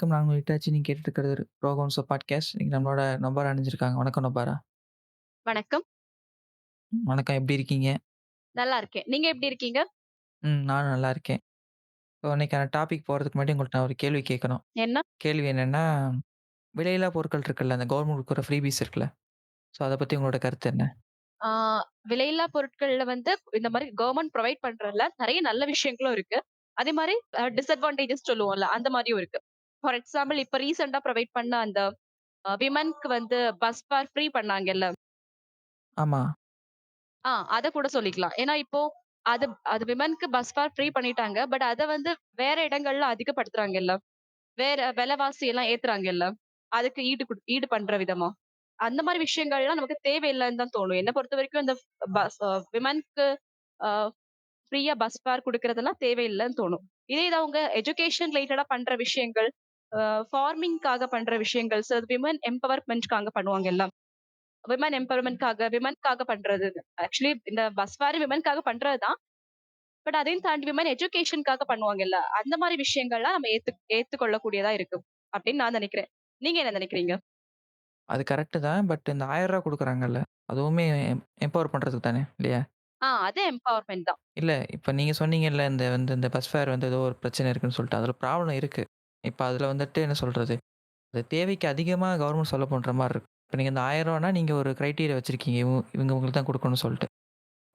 வணக்கம். நான் உங்க ஹிட்டாச்சி. நீங்க கேட்டுட்டு இருக்கிறது ரோகோன்சோ பாட்காஸ்ட். இன்னைக்கு நம்மளோட நொபாரா இணைஞ்சிருக்காங்க. வணக்கம் நொபாரா. வணக்கம். வணக்கம். எப்படி இருக்கீங்க? நல்லா இருக்கேன். நீங்க எப்படி இருக்கீங்க? நானும் நல்லா இருக்கேன். ஸோ இன்னைக்கான டாபிக் போறதுக்கு முன்னாடி உங்கள்ட்ட நான் ஒரு கேள்வி கேட்கணும். என்ன? கேள்வி என்னன்னா, விலையில்லா பொருட்கள் இருக்குல்ல, அந்த கவர்மெண்ட் குடுக்குற ஃப்ரீபீஸ் இருக்குல்ல. ஸோ அத பத்தி உங்களோட கருத்து என்ன? ஆ விலையில்லா பொருட்கள்ல வந்து இந்த மாரி கவர்ன்மெண்ட் புரொவைட் பண்றதுல நெறைய நல்ல விஷயங்களும் இருக்கு. அதே மாரி டிஸ்அட்வான்டேஜஸ் சொல்லுவோம்ல, அந்த மாரியும் இருக்கு. ஃபார் எக்ஸாம்பிள் இப்ப ரீசென்ட்டா புரொவைட் பண்ண அந்த விமென்க்கு வந்து பஸ் ஃபேர் ஃப்ரீ பண்ணாங்கல்ல. ஆமா, அத கூட சொல்லிக்கலாம். ஏன்னா இப்போ அது அது விமென்க்கு பஸ் ஃபேர் ஃப்ரீ பண்ணிட்டாங்க. பட் அத வந்து வேற இடங்கள்ல அதிகப்படுத்துறாங்கல்ல. வேற விலைவாசி எல்லாம் ஏத்துறாங்கல்ல. அதுக்கு ஈடு பண்ற விதமா. அந்த மாரி விஷயங்கள்லாம் நமக்கு தேவையில்லன்னு தான் தோணும். என்ன பொறுத்தவரைக்கும் இந்த பஸ் விமென்க்கு அ ஃப்ரீயா பஸ் ஃபேர் குடுக்குறதெல்லாம் தேவையில்லன்னு தோணும். இதே இது அவங்க எஜுகேஷன் ரிலேட்டடா பண்ற விஷயங்கள், அ ஃபார்மிங்க்காக பண்ற விஷயங்கள், விமன் எம்பவர்மென்ட்க்காக பண்ணுவாங்கல்ல. விமன்க்காக பண்றது. ஆக்சுவலி இந்த பஸ் ஃபேர் விமன்க்காக பண்றது தான். பட் அதையும் தாண்டி விமன் எஜுகேஷன்க்காக பண்ணுவாங்கல்ல. அந்த மாரி விஷயங்கள்லாம் நம்ம ஏத்துக்கொள்ளக்கூடியதா இருக்கு. அப்படின்னு நான் நெனைக்கிறேன். நீங்க என்ன நெனைக்கிறீங்க? அது கரெக்ட்டு தான். பட் இந்த ரூ. 1000 குடுக்குறாங்கல்ல, அதுவுமே எம்பவர் பண்றதுக்கு தானே இல்லையா? அது எம்பவர்மென்ட் தான். இல்ல, இப்ப நீங்க சொன்னீங்கல்ல, இந்த பஸ் ஃபேர் வந்து ஏதோ ஒரு பிரச்சனை இருக்குன்னு சொல்லிட்டு. அதுல ப்ராப்ளம் இருக்கு. இப்ப அதுல வந்துட்டு என்ன சொல்றது? அது தேவைக்கு அதிகமா கவர்மெண்ட் செலவு பண்ற மாரி இருக்கு. இப்ப நீங்க இந்த ரூ. 1000னா நீங்க ஒரு கிரைட்டீரியா வச்சிருக்கீங்க. இவங்க இவங்களுக்கு தான் குடுக்கணும்னு சொல்ட்டு.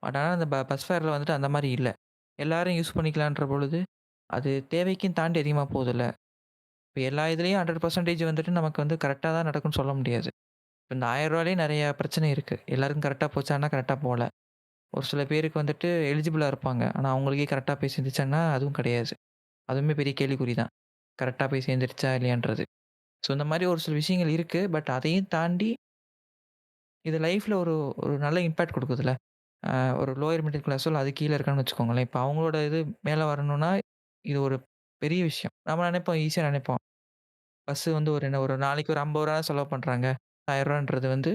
பட் ஆனா இந்த பஸ் ஃபேர்ல வந்துட்டு அந்த மாரி இல்ல. எல்லாரும் யூஸ் பண்ணிக்கலான்ற பொழுது, அது தேவைக்கும் தாண்டி அதிகமா போதுல்ல. இப்ப எல்லா இதுலயும் 100% வந்துட்டு நமக்கு வந்து கரெக்ட்டா தான் நடக்கும்னு சொல்ல முடியாது. இப்ப இந்த ரூ. 1000லயே நெறைய பிரச்சனை இருக்கு. எல்லாருக்கும் கரெக்ட்டா போச்சான்னா கரெக்ட்டா போல. ஒரு சில பேருக்கு வந்துட்டு எலிஜிபிளா இருப்பாங்க. ஆனா அவங்களுக்கே கரெக்ட்டா போய் சேர்ந்துச்சான்னா அதுவும் கிடையாது. அதுவுமே பெரிய கேள்விக்குறி தான். கரெக்ட்டா போய் சேர்ந்துருச்சா இல்லையான்றது. ஸோ இந்த மாரி ஒரு சில விஷயங்கள் இருக்கு. பட் அதையும் தாண்டி இது லைஃப்ல ஒரு ஒரு நல்ல இம்பாக்ட் குடுக்குதுல்ல. அ ஒரு லோயர் மிடில் கிளாஸோ இல்ல அதுக்கு கீழ இருக்கான்னு வச்சுக்கோங்களேன். இப்ப அவங்களோட இது மேல வரணும்னா, இது ஒரு பெரிய விஷயம். நம்ம நெனைப்போம் ஈஸியா நெனைப்போம். பஸ் வந்து ஒரு என்ன ஒரு நாளைக்கு ஒரு ரூ. 50 செலவு பண்றாங்க. ரூ. 1000ன்றது வந்து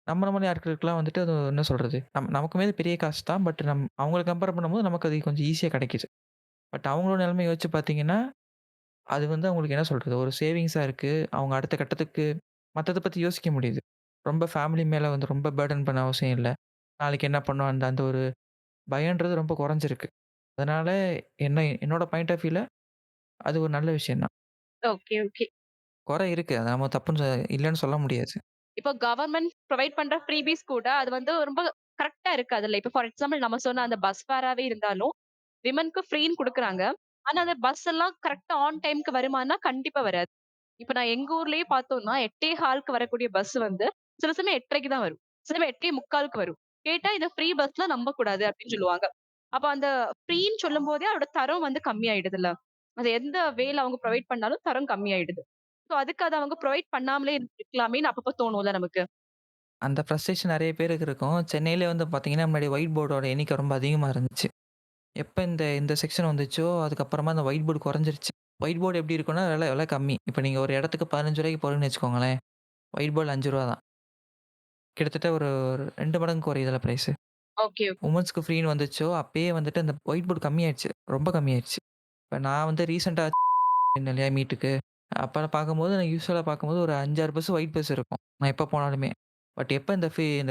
நம்ம மாரி ஆட்களுக்குலாம் வந்துட்டு அது என்ன சொல்றது? நமக்குமே அது பெரிய காசு தான். பட் அவங்கள கம்பேர் பண்ணும்போது நமக்கு அது கொஞ்சம் ஈஸியா கிடைக்குது. பட் அவங்களோட நிலைமைய யோசிச்சு பார்த்தீங்கன்னா, அது வந்து அவங்களுக்கு என்ன சொல்றது? ஒரு சேவிங்ஸா இருக்கு. அவங்க அடுத்த கட்டத்துக்கு மத்தத பத்தி யோசிக்க முடியுது. ரொம்ப ஃபேமிலி மேல வந்து ரொம்ப பர்டன் பண்ண அவசியம் இல்ல. நாளைக்கு என்ன பண்ணோம்? அந்த அந்த ஒரு பயம்ன்றது ரொம்ப குறைஞ்சிருக்கு. அதனால என்னோட பாயிண்ட் ஆஃப் வியூல அது ஒரு நல்ல விஷயம் தான். Okay, okay. குறை இருக்கு. அத நம்ம தப்புன்னு இல்லன்னு சொல்ல முடியாது. இப்போ கவர்ன்மென்ட் புரொவைட் பண்ற ஃப்ரீபீஸ் கூட அது வந்து ரொம்ப கரெக்ட்டா இருக்காதுல்ல. இப்ப ஃபார் எக்ஸாம்பிள் நம்ம சொன்ன அந்த பஸ் ஃபேராவே இருந்தாலும், விமென்க்கு ஃப்ரீன்னு குடுக்குறாங்க. ஆனா அந்த பஸ் எல்லாம் கரெக்ட்டா ஆன் டைம்க்கு வருமான்னா, கண்டிப்பா வராது. இப்ப நான் எங்க ஊர்லயே பார்த்தோம்னா, 8:15க்கு வரக்கூடிய பஸ் வந்து, சில சமயம் 8:30க்கு தான் வரும். சில சமயம் 8:45க்கு வரும். கேட்டா "இது ஃப்ரீ பஸ்லாம் நம்பக்கூடாது" அப்படின்னு சொல்லுவாங்க. அப்ப அந்த ஃப்ரீன்னு சொல்லும்போதே அதோட தரம் வந்து கம்மியாயிடுதுல்ல. அது எந்த வேல அவங்க புரொவைட் பண்ணாலும் தரம் கம்மியாயிடுது. சோ அதுக்கு அத அவங்க புரொவைட் பண்ணாமலே இருந்திருக்கலாமேன்னு அப்பப்ப தோணும்ல நமக்கு. அந்த ஃப்ரஸ்ட்ரேஷன் நெறைய பேருக்கு இருக்கும். சென்னையிலே வந்து பார்த்தீங்கன்னா, முன்னாடி ஒயிட் போர்டோட எண்ணிக்கை ரொம்ப அதிகமா இருந்துச்சு. எப்ப இந்த இந்த செக்ஷன் வந்துச்சோ, அதுக்கப்புறமா அந்த ஒயிட் போர்ட் குறைஞ்சிருச்சு. ஒயிட் போர்ட் எப்படி இருக்கும்னா, விலை விலை கம்மி. இப்ப நீங்க ஒரு இடத்துக்கு ரூ. 15க்கு போறீங்கன்னு வச்சுக்கோங்களேன். ஒயிட் போர்ட் ரூ. 5 தான். கிட்டத்தட்ட ஒரு 2 மடங்கு குறையுதுல்ல பிரைஸு. ஓகே. வுமன்ஸ்க்கு ஃப்ரீன்னு வந்துச்சோ, அப்பயே வந்துட்டு அந்த ஒயிட் போர்ட் கம்மியாயிருச்சு. ரொம்ப கம்மியாயிருச்சு. இப்ப நான் வந்து ரீசென்ட்டா இருந்தேன் இல்லையா மீட்டுக்கு. அப்ப பார்க்கும்போது நான் யூசுவலா பார்க்கும்போது ஒரு 5, 6 பஸ் ஒயிட் பஸ் இருக்கும். நான் எப்ப போனாலுமே. பட் எப்ப இந்த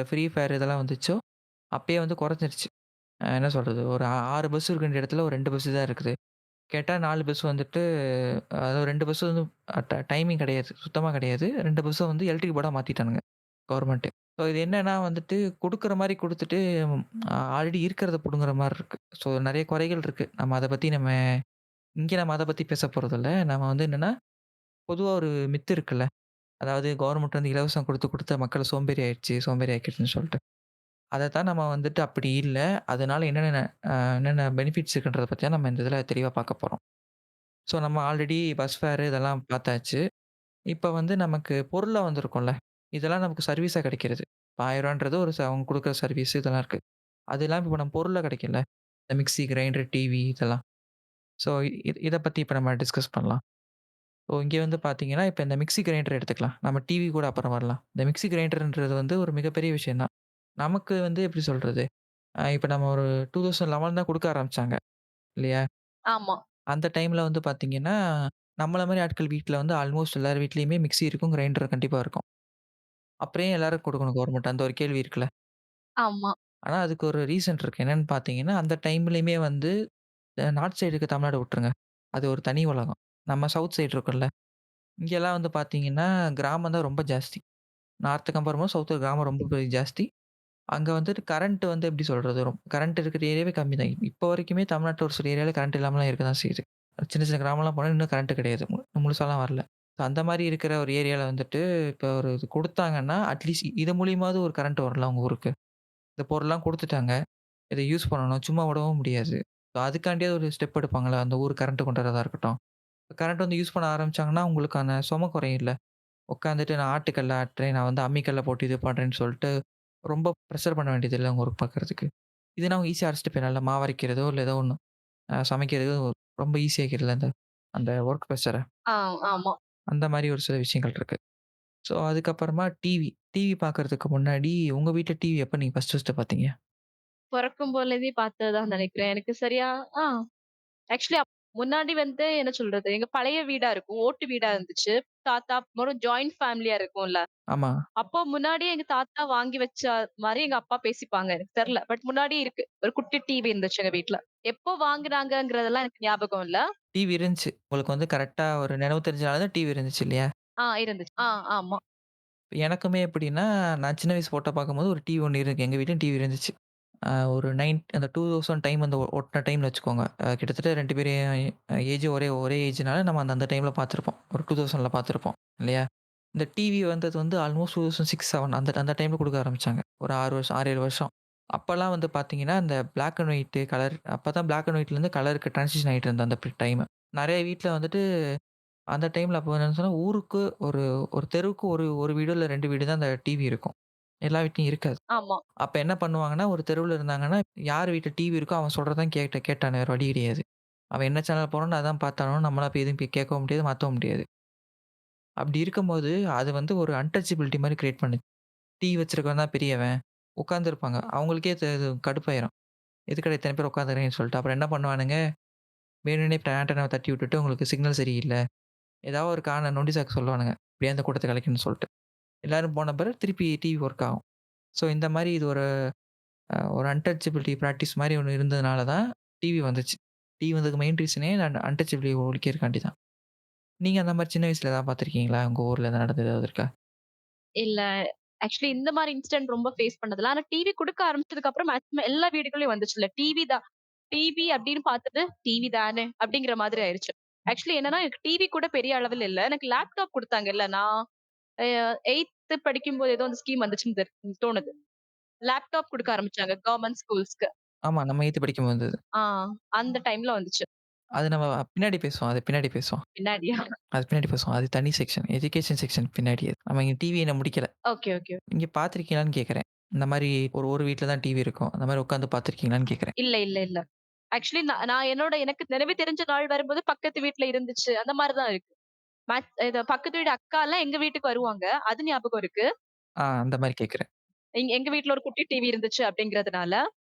ஃப்ரீ ஃபேர் இதெல்லாம் வந்துச்சோ, அப்பயே வந்து குறைஞ்சிருச்சு. என்ன சொல்றது? ஒரு 6 பஸ் இருக்க வேண்டிய இடத்துல ஒரு 2 பஸ் தான் இருக்குது. கேட்டா 4 பஸ் வந்துட்டு அதாவது 2 பஸ் வந்து டைமிங் கிடையாது. சுத்தமா கிடையாது. 2 பஸ்ஸ வந்து எலக்ட்ரிக் போர்டா மாத்திட்டானுங்க கவர்மெண்ட்டு. ஸோ இது என்னன்னா வந்துட்டு குடுக்குற மாரி குடுத்துட்டு ஆல்ரெடி இருக்கிறத புடுங்குற மாரி இருக்கு. ஸோ நெறைய குறைகள் இருக்கு. நம்ம அத பத்தி பேச போறதில்ல. நம்ம வந்து என்னன்னா, பொதுவா ஒரு மித்து இருக்குல்ல. அதாவது கவர்மெண்ட் வந்து இலவசம் குடுத்து குடுத்து மக்கள சோம்பேறி ஆயிடுச்சு, சோம்பேறி ஆக்கிடுச்சுன்னு சொல்ட்டு. அதத்தான் நம்ம வந்துட்டு அப்படி இல்ல. அதனால என்னென்ன பெனிஃபிட்ஸ் இருக்குன்றத பத்தி தான் நம்ம இந்த இதுல தெளிவா பார்க்க போறோம். ஸோ நம்ம ஆல்ரெடி பஸ் ஃபேர் இதெல்லாம் பார்த்தாச்சு. இப்ப வந்து நமக்கு பொருளா வந்திருக்கும்ல. இதெல்லாம் நமக்கு சர்வீஸா கிடைக்கிறது. இப்ப ரூ. 1000ன்றது ஒரு அவங்க குடுக்குற சர்வீஸ் இதெல்லாம் இருக்கு. அதெல்லாம் இப்ப நம்ம பொருளா கிடைக்கும்ல. இந்த மிக்ஸி, கிரைண்டர், டிவி இதெல்லாம். ஸோ இத பத்தி இப்ப நம்ம டிஸ்கஸ் பண்ணலாம். ஸோ இங்க வந்து பார்த்தீங்கன்னா, இப்ப இந்த மிக்ஸி கிரைண்டர் எடுத்துக்கலாம். நம்ம டிவி கூட அப்புறம் வரலாம். இந்த மிக்ஸி கிரைண்டர்ன்றது வந்து ஒரு மிகப்பெரிய விஷயம் தான். நமக்கு வந்து எப்படி சொல்றது? இப்ப நம்ம ஒரு 2011 தான் குடுக்க ஆரம்பிச்சாங்க இல்லையா? ஆமா. அந்த டைம்ல வந்து பார்த்தீங்கன்னா நம்மள மாரி ஆட்கள் வீட்ல வந்து ஆல்மோஸ்ட் எல்லார் வீட்லயுமே மிக்ஸி இருக்கும், கிரைண்டர் கண்டிப்பா இருக்கும். அப்புறம் ஏன் எல்லாருக்கும் குடுக்கணும் கவர்மெண்ட்? அந்த ஒரு கேள்வி இருக்குல்ல. ஆமா. ஆனா அதுக்கு ஒரு ரீசன் இருக்கு. என்னன்னு பார்த்தீங்கன்னா, அந்த டைம்லயுமே வந்து நார்த் சைடு இருக்க தமிழ்நாட விட்டுருங்க. அது ஒரு தனி உலகம். நம்ம சவுத் சைடு இருக்கோம்ல. இங்கலாம் வந்து பார்த்தீங்கன்னா, கிராமம் தான் ரொம்ப ஜாஸ்தி. நார்த் கம்பேர் பண்ணும்போது சவுத்ல கிராமம் ரொம்ப ஜாஸ்தி. அங்க வந்துட்டு கரண்ட் வந்து எப்படி சொல்றது? கரண்ட் இருக்கிற ஏரியாவே கம்மி தான். இப்போ வரைக்குமே தமிழ்நாட்டுல ஒரு சில ஏரியால கரண்ட் இல்லாமலாம் இருக்க தான் செய்யுது. சின்ன சின்ன கிராமம்லாம் போனா இன்னும் கரண்ட் கிடையாது. முழுசாலாம் வரல. So அந்த மாரி இருக்கிற ஒரு ஏரியால வந்துட்டு இப்போ ஒரு இது குடுத்தாங்கன்னா, அட்லீஸ்ட் இது மூலியமாவது ஒரு கரண்ட் வரும்ல உங்க ஊருக்கு. இந்த பொருள்லாம் குடுத்துட்டாங்க. இத யூஸ் பண்ணணும். சும்மா விடவும் முடியாது. ஸோ அதுக்காண்டியாவது ஒரு ஸ்டெப் எடுப்பாங்கல்ல. அந்த ஊருக்கு கரண்ட் கொண்டு வரதா இருக்கட்டும். கரண்ட் வந்து யூஸ் பண்ண ஆரம்பிச்சாங்கன்னா, உங்களுக்கான சும குறையும்ல. உட்காந்துட்டு நான் ஆட்டுக்கல்ல ஆட்டுறேன். நான் வந்து அம்மிக்கல்ல போட்டு இது பண்றேன்னு சொல்ட்டு, ரொம்ப பிரஷர் பண்ண வேண்டியதில்ல உங்க ஒர்க் பார்க்கறதுக்கு. இதுனா அவங்க ஈஸியா அரைச்சுட்டு போயிடலாம்ல. மாவு அரைக்கிறதோ, இல்ல ஏதோ ஒண்ணு சமைக்கிறதோ ரொம்ப ஈஸியாக்கிடல அந்த அந்த ஒர்க் ப்ரெஷர. ஆ, ஆமா. அந்த மாரி ஒரு சில விஷயங்கள் இருக்கு. ஸோ அதுக்கப்புறமா டிவி. டிவி பார்க்கறதுக்கு முன்னாடி உங்க வீட்ல டிவி எப்ப நீங்க ஃபர்ஸ்ட்டு பார்த்தீங்க? பொறக்கும் போதுலேருந்தே பார்த்ததுதான் நெனைக்கிறேன். எனக்கு சரியா ஆ ஆக்சுவலி முன்னாடி வந்து என்ன சொல்றது? எங்க பழைய வீடா இருக்கும். ஓட்டு வீடா இருந்துச்சு. தாத்தா ஒரு ஜாயிண்ட் ஃபேமிலியா இருக்கும்ல. ஆமா. அப்போ முன்னாடியே எங்க தாத்தா வாங்கி வச்ச மாரி எங்க அப்பா பேசிப்பாங்க. எனக்கு தெரியல. பட் முன்னாடி இருக்கு. ஒரு குட்டி டிவி இருந்துச்சு எங்க வீட்ல. எப்போ வாங்குனாங்கங்கிறதெல்லாம் எனக்கு ஞாபகம் இல்ல. டிவி இருந்துச்சு. உங்களுக்கு வந்து கரெக்ட்டா ஒரு நினைவு தெரிஞ்ச நாள் தான் டிவி இருந்துச்சு இல்லையா? இருந்துச்சு. ஆமா. எனக்குமே எப்படின்னா, நான் சின்ன வயசு ஃபோட்டோ பார்க்கும்போது ஒரு டிவி ஒண்ணு இருக்கு. எங்க வீட்லயும் டிவி இருந்துச்சு. ஒரு அந்த 2000 டைம் அந்த ஒட்டுன டைம்னு வச்சுக்கோங்க. கிட்டத்தட்ட 2 பேரும் ஏஜ் ஒரே ஒரே ஏஜ்னால நம்ம அந்த அந்த டைம்ல பார்த்துருப்போம். ஒரு 2000ல பார்த்துருப்போம். இல்லையா? இந்த டிவி வந்தது வந்து ஆல்மோஸ்ட் 2006, 7 அந்த அந்த டைம்ல குடுக்க ஆரம்பிச்சாங்க. ஒரு 6 வருஷம் 6, 7 வருஷம். அப்பலாம் வந்து பார்த்தீங்கன்னா, இந்த பிளாக் அண்ட் ஒயிட் கலர் அப்பதான் பிளாக் அண்ட் ஒயிட்லேருந்து கலருக்கு ட்ரான்சிஷன் ஆயிட்டு இருந்த அந்த டைமு. நெறைய வீட்ல வந்துட்டு அந்த டைம்ல அப்போ என்னன்னு சொன்னா, ஊருக்கு ஒரு ஒரு தெருவுக்கு ஒரு ஒரு வீடோ இல்ல 2 வீடு தான் அந்த டிவி இருக்கும். எல்லா வீட்லயும் இருக்காது. ஆமா. அப்ப என்ன பண்ணுவாங்கன்னா, ஒரு தெருவுல இருந்தாங்கன்னா, யார் வீட்ல டிவி இருக்கோ அவன் சொல்றத தான் கேட்டானே வேற வழி கிடையாது. அவன் என்ன சேனல் போடுறானோ அதான் பார்த்தாகணும். நம்மளால போய் எதுவும் போய் கேட்கவும் முடியாது, மாத்தவும் முடியாது. அப்படி இருக்கும்போது, அது வந்து ஒரு அன்டச்சபிலிட்டி மாரி கிரியேட் பண்ணுச்சு. டிவி வச்சிருக்கவன் தான் பெரியவன். உட்கார்ந்திருப்பாங்க. அவங்களுக்கே இது கடுப்பாயிரும். எதுக்குடா இத்தன பேர் உட்காந்துருக்கீங்கன்னு சொல்லிட்டு. அப்புறம் என்ன பண்ணுவானுங்க, வேணும்னே ஆண்டனாவ தட்டி விட்டுட்டு, உங்களுக்கு சிக்னல் சரியில்ல. ஏதாவது ஒரு நொண்டி சாக்கு சொல்லுவானுங்க. இப்படியே அந்த கூட்டத்த கலைக்கணும்னு சொல்லிட்டு. எல்லாரும் போன பிறகு திருப்பி டிவி ஒர்க் ஆகும். ஸோ இந்த மாரி இது ஒரு அன்டச்சபிலிட்டி பிராக்டிஸ் மாரி ஒண்ணு இருந்ததுனால தான் டிவி வந்துச்சு. டிவி வந்ததுக்கு மெயின் ரீசனே அன்டச்சபிலிட்டி ஒழிக்கிறதுக்காண்டி தான். நீங்க அந்த மாரி சின்ன வயசுல ஏதாவது பார்த்துருக்கீங்களா? உங்க ஊர்ல நடந்தது ஏதாவது இருக்கா? இல்ல. ஆக்சுவலி இந்த மாரி இன்சிடென்ட் ரொம்ப ஃபேஸ் பண்ணதில்ல. ஆனா டிவி குடுக்க ஆரம்பிச்சதுக்கு அப்புறம் மேக்ஸிமம் எல்லா வீடுகள்லயும் வந்துச்சுல்ல. டிவி தான். டிவி அப்படின்னு பார்த்தது, டிவி தானே அப்படிங்கிற மாதிரி ஆயிருச்சு. ஆக்சுவலி என்னன்னா, எனக்கு டிவி கூட பெரிய அளவுல இல்ல. எனக்கு லேப்டாப் குடுத்தாங்கல்ல. நான் 8த் படிக்கும்போது ஏதோ அந்த ஸ்கீம் வந்துச்சுன்னு தோணுது. லேப்டாப் குடுக்க ஆரம்பிச்சாங்க கவர்ன்மென்ட் ஸ்கூல்ஸ்க்கு. ஆமா. நம்ம 8த் படிக்கும்போது வந்தது. ஆ அந்த டைம்ல வந்துச்சு. அது நம்ம பின்னாடி பேசுவோம். அது பின்னாடி பேசுவோம். பின்னாடியா? அது பின்னாடி பேசுவோம். அது தனி செக்ஷன். எஜுகேஷன் செக்ஷன் பின்னாடி அது. நம்ம இங்க டிவி இன்னும் முடிக்கல. Okay, okay. நீங்க பார்த்துருக்கீங்களான்னு கேட்கிறேன். இந்த மாரி ஒரு ஒரு வீட்ல தான் டிவி இருக்கும். அந்த மாரி உட்கார்ந்து பார்த்துருக்கீங்களான்னு கேட்கிறேன். இல்ல. ஆக்சுவலி நான் எனக்கு நினைவு தெரிஞ்ச நாள் வரும்போது பக்கத்து வீட்ல இருந்துச்சு. அந்த மாரி தான் இருக்கு. இது பக்கத்து வீடு அக்காலாம் எங்க வீட்டுக்கு வருவாங்க. அது ஞாபகம் இருக்கு. அந்த மாரி கேட்கிறேன். எங்க வீட்ல ஒரு குட்டி டிவி இருந்துச்சு அப்படிங்கிறதுனால.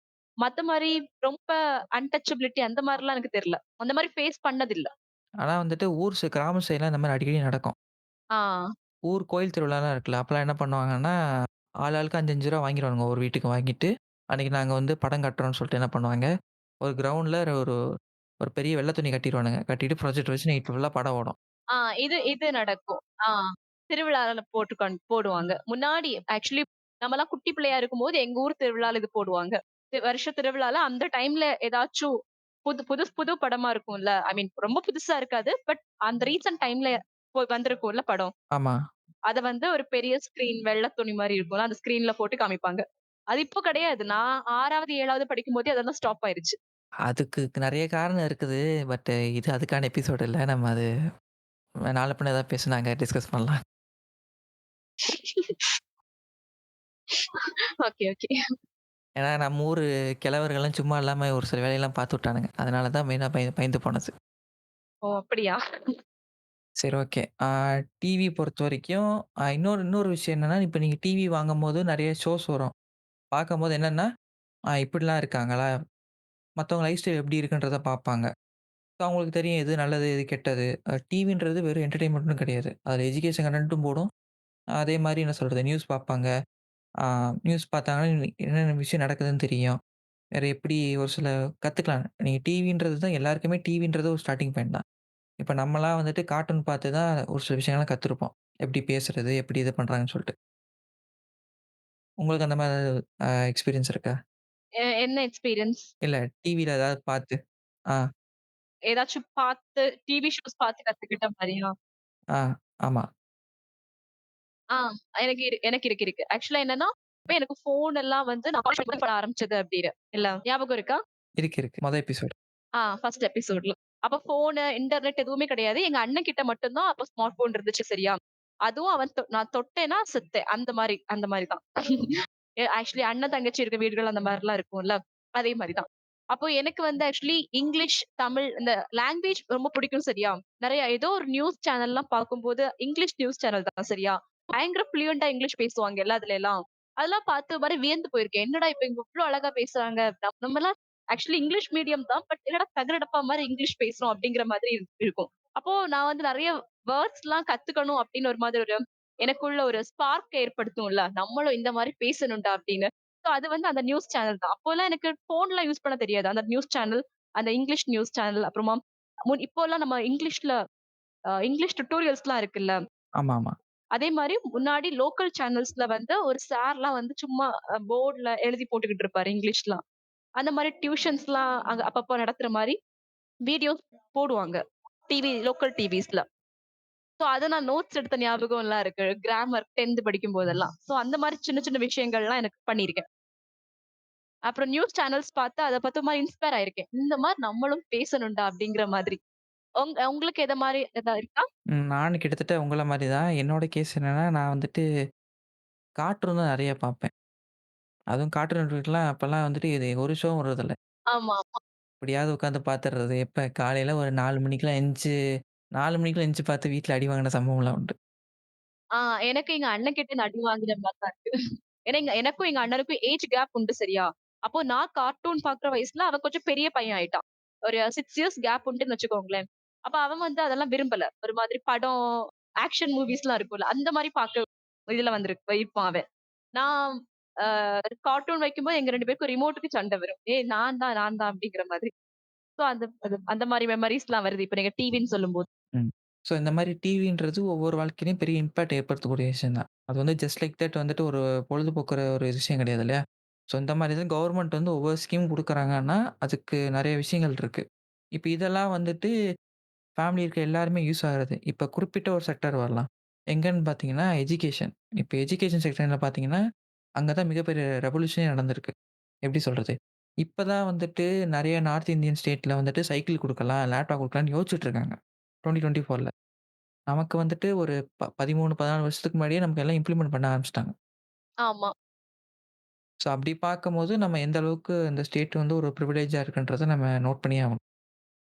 மத்த மாரி ரொம்ப அன்டச்சபிலிட்டி அந்த மாரிலாம் எனக்கு தெரியல. அந்த மாரி ஃபேஸ் பண்ணதில்ல. ஆனா வந்துட்டு கிராம சைடுலாம் இந்த மாரி அடிக்கடி நடக்கும். ஆ, ஊர் கோயில் திருவிழாலாம் இருக்குல்ல. அப்பலாம் என்ன பண்ணுவாங்கன்னா, ஆளுக்கு ரூ. 5, 5 வாங்கிருவானுங்க ஒரு வீட்டுக்கு வாங்கிட்டு, அன்னைக்கு நாங்க வந்து படம் காட்டுறோம்னு சொல்லிட்டு என்ன பண்ணுவாங்க, ஒரு கிரவுண்ட்ல ஒரு ஒரு பெரிய வெள்ள துணி கட்டிருவானுங்க. கட்டிட்டு ப்ரொஜெக்டர் வச்சு நைட் ஃபுல்லா படம் ஓடும். ஆ இது நடக்கும். திருவிழால போடுவாங்க. முன்னாடி ஆக்சுவலி நம்மலாம் குட்டி பிள்ளையா இருக்கும்போது எங்க ஊர் திருவிழால இது போடுவாங்க. வருஷ திருவிழால அந்த டைம்ல ஏதாச்சும் புது படமா இருக்கும்ல. ஐ மீன் ரொம்ப புதுசா இருக்காது. பட் அந்த ரீசென்ட் டைம்ல வந்திருக்கும்ல படம். ஆமா. அத வந்து ஒரு பெரிய ஸ்கிரீன் வெள்ள துணி மாரி இருக்கும்ல. அந்த ஸ்கிரீன்ல போட்டு காமிப்பாங்க. அது இப்போ கிடையாது. நான் 6வது, 7வது படிக்கும்போதே அதெல்லாம் ஸ்டாப் ஆயிருச்சு. அதுக்கு நெறைய காரணம் இருக்குது. பட் இது அதுக்கான எபிசோட் இல்ல. நம்ம அது நாள பின்ன ஏதாவது பேசுனாங்க டிஸ்கஸ் பண்ணலாம். Okay, okay. ஏன்னா நம்ம ஊரு கிழவர்கள்லாம் சும்மா இல்லாம ஒரு சில வேலையெல்லாம் பார்த்து விட்டானுங்க. அதனால தான் மெயினா பயந்து போனது. ஓ! அப்படியா? சரி ஓகே. டிவி பொறுத்தவரைக்கும் இன்னொரு இன்னொரு விஷயம் என்னன்னா, இப்ப நீங்க டிவி வாங்கும்போது நெறைய ஷோஸ் வரும். பார்க்கும்போது என்னன்னா, இப்படிலாம் இருக்காங்களா? மத்தவங்க லைஃப் ஸ்டைல் எப்படி இருக்குன்றத பார்ப்பாங்க. ஸோ அவங்களுக்கு தெரியும் எது நல்லது, எது கெட்டது. டிவின்றது வெறும் என்டர்டெயின்மெண்ட்டும் கிடையாது. அதில எஜுகேஷன் கன்டென்ட்டும் போடும். அதே மாரி என்ன சொல்றது, நியூஸ் பார்ப்பாங்க. ஆ நியூஸ் பார்த்தாங்கன்னா என்னென்ன விஷயம் நடக்குதுன்னு தெரியும். வேற எப்படி ஒரு சில கத்துக்கலாம். நீங்க டிவின்றது தான் எல்லாருக்குமே டிவின்றது ஒரு ஸ்டார்ட்டிங் பாயிண்ட் தான். இப்ப நம்மலாம் வந்துட்டு கார்ட்டூன் பார்த்து தான் ஒரு சில விஷயங்கள்லாம் கத்துருப்போம். எப்படி பேசுறது, எப்படி இது பண்றாங்கன்னு சொல்லிட்டு. உங்களுக்கு அந்த மாரி எக்ஸ்பீரியன்ஸ் இருக்கா? என்ன எக்ஸ்பீரியன்ஸ்? இல்ல டிவில ஏதாவது பார்த்து ஆ, ஏதாச்சும் பார்த்து டிவி ஷோஸ் பார்த்து கத்துக்கிட்ட மாரியா? ஆ, ஆமா. ஆ எனக்கு இருக்கு. ஆக்சுவலா என்னன்னா, இப்ப எனக்கு ஃபோன் எல்லாம் வந்து நான் காலேஜ் பண்ண ஆரம்பிச்சது அப்டின்னு. இல்ல ஞாபகம் இருக்கா? இருக்கு, இருக்கு. மொத எபிசோட். ஃபர்ஸ்ட் எபிசோட்ல. அப்ப ஃபோனு, இன்டர்நெட் எதுவுமே கிடையாது. எங்க அண்ணன் கிட்ட மட்டும் தான் அப்ப ஸ்மார்ட் ஃபோன் இருந்துச்சு சரியா? அதுவும் நான் தொட்டேன்னா செத்தேன். அந்த மாரி தான். ஆக்சுவலி அண்ணன், தங்கச்சி இருக்க வீடுகள் அந்த மாரிலாம் இருக்கும்ல. அதே மாரி தான். அப்போ எனக்கு வந்து ஆக்சுவலி இங்கிலீஷ், தமிழ் இந்த லாங்குவேஜ் ரொம்ப பிடிக்கும் சரியா? நெறைய ஏதோ ஒரு நியூஸ் சேனல்லாம் பார்க்கும்போது, இங்கிலீஷ் நியூஸ் சேனல் தான் சரியா? பயங்கர ஃப்ளூயன்ட்டா இங்கிலீஷ் பேசுவாங்கல்ல அதுலலாம். அதெல்லாம் பார்த்து ஒரு மாரி வியந்து போயிருக்கேன். என்னடா இப்ப இவங்க இவ்ளோ அழகா பேசுறாங்க. நம்மலாம் ஆக்சுவலி இங்கிலீஷ் மீடியம் தான். பட் என்னடா தகரடப்பா மாரி இங்கிலீஷ் பேசுறோம் அப்படிங்கிற மாதிரி இருக்கும். அப்போ நான் வந்து நெறைய வேர்ட்ஸ்லாம் கத்துக்கணும் அப்படின்னு ஒரு மாதிரி ஒரு எனக்குள்ள ஒரு ஸ்பார்க் ஏற்படுத்தும்ல. நம்மளும் இந்த மாரி பேசணும்டா அப்படின்னு. சோ அது வந்து அந்த நியூஸ் சேனல் தான். அப்போலாம் எனக்கு ஃபோன்லாம் யூஸ் பண்ண தெரியாது. அந்த நியூஸ் சேனல், அந்த இங்கிலீஷ் நியூஸ் சேனல் அப்புறமா இப்போலாம் நம்ம இங்கிலீஷ்ல இங்கிலீஷ் டியூட்டோரியல்ஸ்லாம் இருக்குல்ல. ஆமாமா. அதே மாரி முன்னாடி லோக்கல் சேனல்ஸ்ல வந்து ஒரு சார்லாம் வந்து சும்மா போர்ட்ல எழுதி போட்டுக்கிட்டு இருப்பாரு இங்கிலீஷ்லாம். அந்த மாரி டியூஷன்ஸ்லாம் அங்க அப்பப்போ நடத்துற மாரி வீடியோஸ் போடுவாங்க. லோக்கல் டிவிஸ்ல. சோ அத நான் நோட்ஸ் எடுத்த ஞாபகம்லாம் இருக்கு. கிராமர் 10த் படிக்கும்போதெல்லாம். சோ அந்த மாரி சின்ன சின்ன விஷயங்கள்லாம் எனக்கு பண்ணியிருக்கேன். அப்புறம் நியூஸ் சேனல்ஸ் பார்த்து அத பார்த்து ஒரு மாரி இன்ஸ்பயர் ஆயிருக்கேன். இந்த மாரி நம்மளும் பேசணும்டா அப்படிங்கிற மாதிரி. உங்களுக்கு எத மாரி ஏதாவது இருக்கா? நானும் கிட்டத்தட்ட உங்கள மாரி தான். என்னோட கேஸ் என்னன்னா, நான் வந்துட்டு கார்ட்டூன் தான் நெறைய பார்ப்பேன். அதுவும் கார்ட்டூன் நெட்வொர்க்லாம் அப்பலாம் வந்துட்டு இது ஒரு ஷோவும் வர்றதில்ல. ஆமா. எப்படியாவது உட்காந்து பார்த்துடுறது. எப்ப காலையில ஒரு 4 மணிக்கெல்லாம் 4 மணிக்கெல்லாம் எந்திச்சு பார்த்து வீட்ல அடி வாங்கின சம்பவம்லாம் உண்டு. ஆ எனக்கு எங்க அண்ணன் கிட்ட இருந்து அடி வாங்குன மாரி தான் இருக்கு. ஏன்னா எனக்கும் எங்க அண்ணனுக்கும் ஏஜ் கேப் உண்டு சரியா? அப்போ நான் கார்ட்டூன் பார்க்குற வயசுல அவன் கொஞ்சம் பெரிய பையன் ஆயிட்டான். ஒரு 6 இயர்ஸ் கேப் உண்டுன்னு வச்சுக்கோங்களேன். அப்ப அவன் வந்து அதெல்லாம் விரும்பல. ஒரு மாதிரி படம், ஆக்ஷன் மூவிஸ்லாம் இருக்கும்ல. அந்த மாரி பார்க்க இதுல இருப்பான் அவன். நான் அ கார்ட்டூன் வைக்கும்போது எங்க 2 பேருக்கும் ரிமோட்டுக்கு சண்டை வரும். ஏய் நான் தான் அப்படிங்கிற மாதிரி. சோ அந்த மாரி மெமரீஸ்லாம் வருது. இப்ப நீங்க டிவின்னு சொல்லும்போது. ம். ஸோ இந்த மாரி டிவின்றது ஒவ்வொரு வாழ்க்கையிலயும் பெரிய இம்பாக்ட் ஏற்படுத்தக்கூடிய விஷயம் தான். அது வந்து ஜஸ்ட் லைக் தட் வந்துட்டு ஒரு பொழுதுபோக்குற ஒரு விஷயம் கிடையாது இல்லையா? ஸோ இந்த மாரி தான் கவர்மெண்ட் வந்து ஒவ்வொரு ஸ்கீம் குடுக்குறாங்கன்னா, அதுக்கு நெறைய விஷயங்கள் இருக்கு. இப்ப இதெல்லாம் வந்துட்டு ஃபேமிலி இருக்க எல்லாருமே யூஸ் ஆகுறது. இப்ப குறிப்பிட்ட ஒரு செக்டார் வரலாம். எங்கன்னு பார்த்தீங்கன்னா, எஜுகேஷன். இப்ப எஜுகேஷன் செக்டார்ல பார்த்தீங்கன்னா, அங்க தான் மிகப்பெரிய ரெவல்யூஷனே நடந்திருக்கு. எப்படி சொல்றது? இப்ப தான் வந்துட்டு நெறைய நார்த் இந்தியன் ஸ்டேட்ல வந்துட்டு சைக்கிள் குடுக்கலாம், லேப்டாப் குடுக்கலாம்ன்னு யோசிச்சுட்டு இருக்காங்க. 2024ல. நமக்கு வந்துட்டு ஒரு 13, 14 வருஷத்துக்கு முன்னாடியே நமக்கு எல்லாம் இம்ப்ளிமெண்ட் பண்ண ஆரம்பிச்சுட்டாங்க. ஆமா, ஸோ அப்படி பார்க்கும்போது நம்ம எந்த அளவுக்கு இந்த ஸ்டேட் வந்து ஒரு பிரிவிலேஜா இருக்குன்றத நம்ம நோட் பண்ணியே ஆகணும்.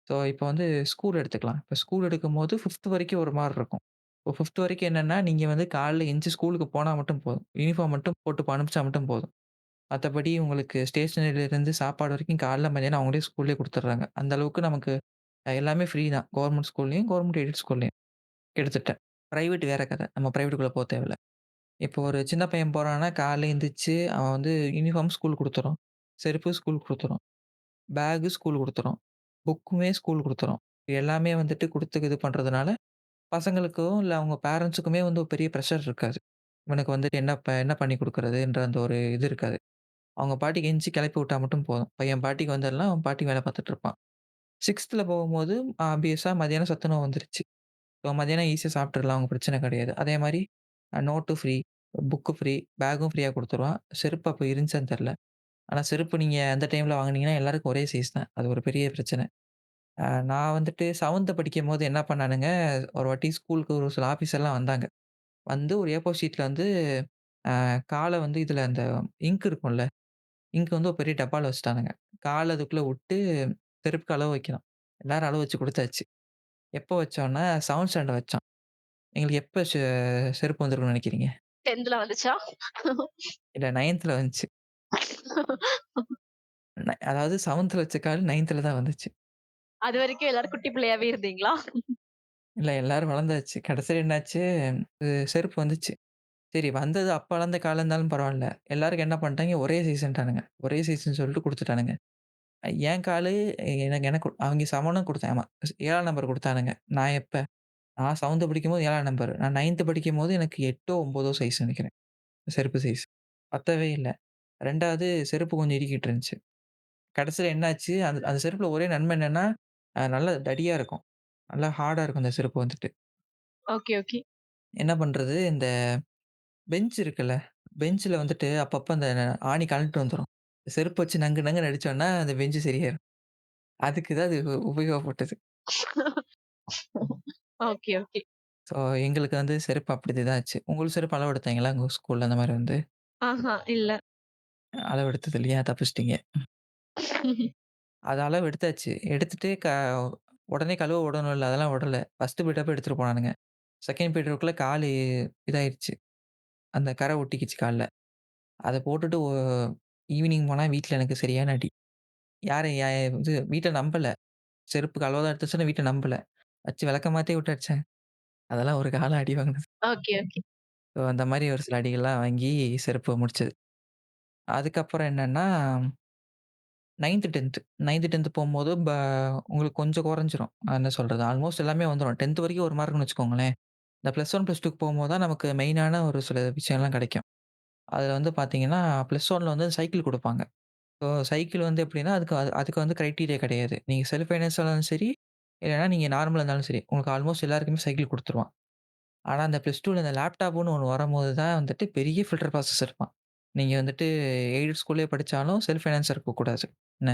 ஸோ இப்போ வந்து ஸ்கூல் எடுத்துக்கலாம். இப்போ ஸ்கூல் எடுக்கும்போது 5த் வரைக்கும் ஒரு மாரி இருக்கும். இப்போ 5த் வரைக்கும் என்னன்னா, நீங்க வந்து காலைல எந்திச்சு ஸ்கூலுக்கு போனா மட்டும் போதும். யூனிஃபார்ம் மட்டும் போட்டு அனுப்பிச்சா மட்டும் போதும். மத்தபடி உங்களுக்கு ஸ்டேஷனரிலருந்து சாப்பாடு வரைக்கும் காலைல, மதியானம் அவங்களே ஸ்கூல்லயே குடுத்துடுறாங்க. அந்த அளவுக்கு நமக்கு எல்லாமே ஃப்ரீ தான். கவர்ன்மென்ட் ஸ்கூல்லயும், கவர்ன்மென்ட் எய்டட் ஸ்கூல்லயும் கிட்டத்தட்ட. பிரைவேட் வேற கத. நம்ம பிரைவேட்குள்ள தேவையில்ல. இப்போ ஒரு சின்ன பையன் போறான்னா, காலைல எந்திரிச்சு அவன் வந்து யூனிஃபார்ம் ஸ்கூல் குடுத்துரும். செருப்பு ஸ்கூல் குடுத்துரும். பேக் ஸ்கூல் குடுத்துரும். புக்குமே ஸ்கூல் குடுத்துரும். எல்லாமே வந்துட்டு குடுத்து இது பண்றதுனால, பசங்களுக்கும் இல்ல அவங்க பேரன்ட்ஸுக்குமே வந்து ஒரு பெரிய பிரஷர் இருக்காது. இவனுக்கு வந்துட்டு என்ன பண்ணி குடுக்குறதுன்ற அந்த ஒரு இது இருக்காது. அவங்க பாட்டுக்கு எந்திச்சு கிளப்பி விட்டா மட்டும் போதும். பையன் பாட்டுக்கு வந்துடலாம். அவன் பாட்டுக்கு வேல பார்த்துட்டு இருப்பான். 6த்ல போகும்போது ஆப்வியஸா மதியானம் சத்துணவு வந்துருச்சு. ஸோ மதியானம் ஈஸியா சாப்பிட்டுறலாம். அவங்க பிரச்சனை கிடையாது. அதே மாரி நோட்டு ஃப்ரீ, புக்கு ஃப்ரீ, பேக்கும் ஃப்ரீயா குடுத்துருவான். செருப்பு அப்ப இருந்துச்சான்னு தெரியல. ஆனா செருப்பு நீங்க அந்த டைம்ல வாங்குனீங்கன்னா எல்லாருக்கும் ஒரே சைஸ் தான். அது ஒரு பெரிய பிரச்சனை. நான் வந்துட்டு 7த் படிக்கும்போது என்ன பண்ணானுங்க, ஒரு வாட்டி ஸ்கூலுக்கு ஒரு சில ஆஃபீஸர்லாம் வந்தாங்க. வந்து ஒரு ஏ4 ஷீட்ல வந்து கால வந்து இதுல அந்த இங்க் இருக்கும்ல, இங்க் வந்து ஒரு பெரிய டப்பால வச்சுட்டானுங்க. கால அதுக்குள்ள விட்டு செருப்புக்கு அளவு வைக்கணும். எல்லாரும் அளவு வச்சு குடுத்தாச்சு. எப்போ வச்சோம்னா 7த் ஸ்டாண்டர்ட் வச்சோம். எங்களுக்கு எப்ப செருப்பு வந்திருக்கும்னு நெனைக்கிறீங்க? 10த்ல வந்துச்சா? இல்ல 9த்ல வந்துச்சு. அதாவது 7த்ல வச்ச கால் 9த்ல தான் வந்துச்சு. அதுவரைக்கும் எல்லாரும் குட்டி பிள்ளையாவே இருந்தீங்களா? இல்ல எல்லாரும் வளர்ந்தாச்சு. கடைசியில என்னாச்சு, செருப்பு வந்துச்சு. சரி வந்தது அப்ப வளர்ந்த காலம் இருந்தாலும் பரவால்ல. எல்லாருக்கும் என்ன பண்ணிட்டாங்க, ஒரே சைஸ்ன்ட்டானுங்க. ஒரே சைஸ்ன்னு சொல்லிட்டு குடுத்துட்டானுங்க. என் காலு எனக்கு எனக்கு அவங்க சமனும் குடுத்தேன். ஆமா. 7ஆம் நம்பர் குடுத்தானுங்க. நான் எப்ப? நான் 7த் படிக்கும்போது 7ஆம் நம்பர். நான் 9த் படிக்கும்போது எனக்கு 8ஓ, 9ஓ சைஸ் நெனைக்கிறேன். செருப்பு சைஸ். பத்தவே இல்ல. 2வது செருப்பு கொஞ்சம் இறுக்கிட்டு இருந்துச்சு. கடைசியில என்னாச்சு, அந்த அந்த செருப்புல ஒரே நன்மை என்னன்னா, நல்லா தடியா இருக்கும். நல்லா ஹார்டா இருக்கும் அந்த செருப்பு வந்துட்டு. Okay, okay. என்ன பண்றது, இந்த பெஞ்ச் இருக்குல்ல, பெஞ்ச்ல வந்துட்டு அப்பப்ப அந்த ஆணி கழண்டு வந்துரும். செருப்பு வச்சு நங்கு நங்குன்னு அடிச்சோம்னா, அந்த பெஞ்சு சரியாயிரும். அதுக்கு தான் அது உபயோகப்பட்டது. Okay, okay. ஸோ எங்களுக்கு வந்து செருப்பு அப்படி தான் ஆச்சு. உங்களுக்கு செருப்பு அளவு எடுத்தாங்களா? உங்க ஸ்கூல்ல அந்த மாரி வந்து? ஆஹா, இல்ல. அளவு எடுத்தது இல்லையா? தப்பிச்சிட்டீங்க. அது அளவு எடுத்தாச்சு. எடுத்துட்டு உடனே கழுவ விடணும்ல, அதெல்லாம் விடல. ஃபர்ஸ்ட் பீரியட் அப்ப எடுத்துட்டு போனானுங்க. 2ண்ட் பீரியடுக்குள்ள காலு இதாயிருச்சு. அந்த கரை ஒட்டிக்கிச்சு கால்ல. அத போட்டுட்டு ஈவினிங் போனா வீட்ல எனக்கு சரியான அடி. யாரு இது வீட்ல நம்பல. செருப்பு களவா தான் எடுத்து வச்சேன்னு வீட்ல நம்பல. வச்சு விளக்கமாத்தே விட்டு அடிச்சாங்க. அதெல்லாம் ஒரு காலம் அடி வாங்கினது. Okay, okay. ஸோ அந்த மாரி ஒரு சில அடிகள்லாம் வாங்கி செருப்பு முடிச்சது. அதுக்கப்புறம் என்னன்னா 9த், 10த் 9த், 10த் போம்போது உங்களுக்கு கொஞ்சம் குறைஞ்சிரும். என்ன சொல்றது? ஆல்மோஸ்ட் எல்லாமே வந்துரும். 10த் வரைக்கும் ஒரு மார்க்ன்னு வச்சுக்கோங்களேன். இந்த +1, +2க்கு போம்போது தான் நமக்கு மெயினான ஒரு சில விஷயம்லாம் கிடைக்கும். அதுல வந்து பார்த்தீங்கன்னா, +1ல வந்து சைக்கிள் குடுப்பாங்க. ஸோ சைக்கிள் வந்து எப்படின்னா, அதுக்கு வந்து கிரைட்டீரியா கிடையாது. நீங்க செல்ஃப் ஃபைனான்ஸா இருந்தாலும் சரி, இல்லன்னா நீங்க நார்மலா இருந்தாலும் சரி, உங்களுக்கு ஆல்மோஸ்ட் எல்லாருக்குமே சைக்கிள் குடுத்துருவான். ஆனா அந்த +2ல இந்த லேப்டாப்ன்னு ஒண்ணு வரும்போது தான் வந்துட்டு பெரிய ஃபில்டர் ப்ராசஸ் இருப்பான். நீங்க வந்துட்டு எய்டட் ஸ்கூல்லயே படிச்சாலும் செல்ஃப் ஃபைனான்ஸா இருக்கக்கூடாது. என்ன?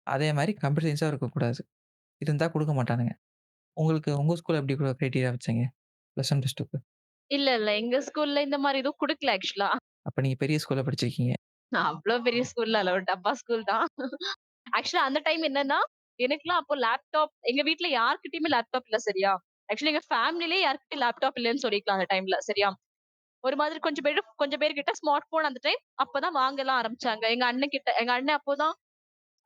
அதே மாரி கம்ப்யூட்டர் சயன்ஸா இருக்கக்கூடாது. இருந்தா குடுக்க மாட்டானுங்க. உங்களுக்கு உங்க ஸ்கூல்ல எப்படி கிரைட்டீரியா வச்சாங்க? +1, +2க்கு. இல்ல, இல்ல. எங்க ஸ்கூல்ல இந்த மாரி எதுவும் குடுக்கல ஆக்சுவலா. அப்ப நீங்க பெரிய ஸ்கூல்ல படிச்சிருக்கீங்க. அவ்ளோ பெரிய ஸ்கூல்ல இல்ல. ஒரு டப்பா ஸ்கூல் தான். ஆக்சுவலா அந்த டைம் என்னன்னா, எனக்கெல்லாம் அப்போ லேப்டாப் எங்க வீட்ல யார்கிட்டயுமே லேப்டாப் இல்ல சரியா? ஆக்சுவலி எங்க ஃபேமிலிலயே யார்கிட்டயும் லேப்டாப் இல்லன்னு சொல்லிக்கலாம் அந்த டைம்ல சரியா? ஒரு மாதிரி கொஞ்சம் பேர் கிட்ட ஸ்மார்ட் போன் அந்த டைம் அப்பதான் வாங்கலாம் ஆரம்பிச்சாங்க. எங்க அண்ணன் அப்போதான்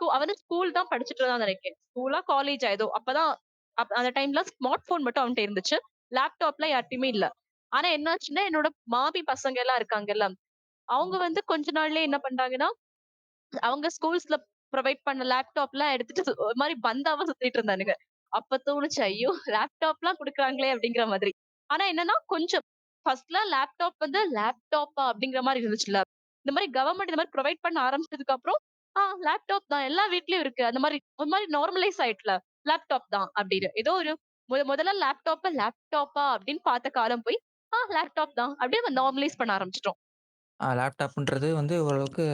அவரு ஸ்கூல் தான் படிச்சுட்டு இருந்தான்னு நெனைக்கிறேன். ஸ்கூலா, காலேஜா ஏதோ. அப்பதான் அந்த டைம்ல ஸ்மார்ட் போன் மட்டும் அவன்ட்ட இருந்துச்சு. லேப்டாப்லாம் யார்ட்டயுமே இல்ல. ஆனா என்னாச்சுன்னா, என்னோட மாமி பசங்க எல்லாம் இருக்காங்கல்ல, அவங்க வந்து கொஞ்ச நாள்லயே என்ன பண்றாங்கன்னா அவங்க ஸ்கூல்ஸ்ல ப்ரொவைட் பண்ண லேப்டாப்லாம் எடுத்துட்டு ஒரு மாரி பந்தாவா சுத்திட்டு இருந்தானுங்க. அப்ப தோணுச்சு, ஐயோ! லேப்டாப்லாம் குடுக்குறாங்களே அப்படிங்கிற மாதிரி. ஆனா என்னன்னா, கொஞ்சம் ஃபர்ஸ்ட்லாம் லேப்டாப் வந்து லேப்டாப்பா அப்படிங்கிற மாரி இருந்துச்சுல்ல. இந்த மாரி கவர்ன்மெண்ட் இந்த மாரி ப்ரொவைட் பண்ண ஆரம்பிச்சதுக்கு அப்புறம், லேப்டாப் தான் எல்லா வீட்லயும் இருக்கு. அந்த மாரி ஒரு மாரி நார்மலைஸ் ஆயிட்டுல. லேப்டாப் தான் அப்படின்னு. ஏதோ ஒரு முதல்ல லேப்டாப்பா அப்படின்னு பார்த்த காலம் போய், லேப்டாப் தான் அப்படியே நார்மலைஸ் பண்ண ஆரம்பிச்சுட்டோம். லேப்டாப்ன்றது வந்து ஓரளவுக்கு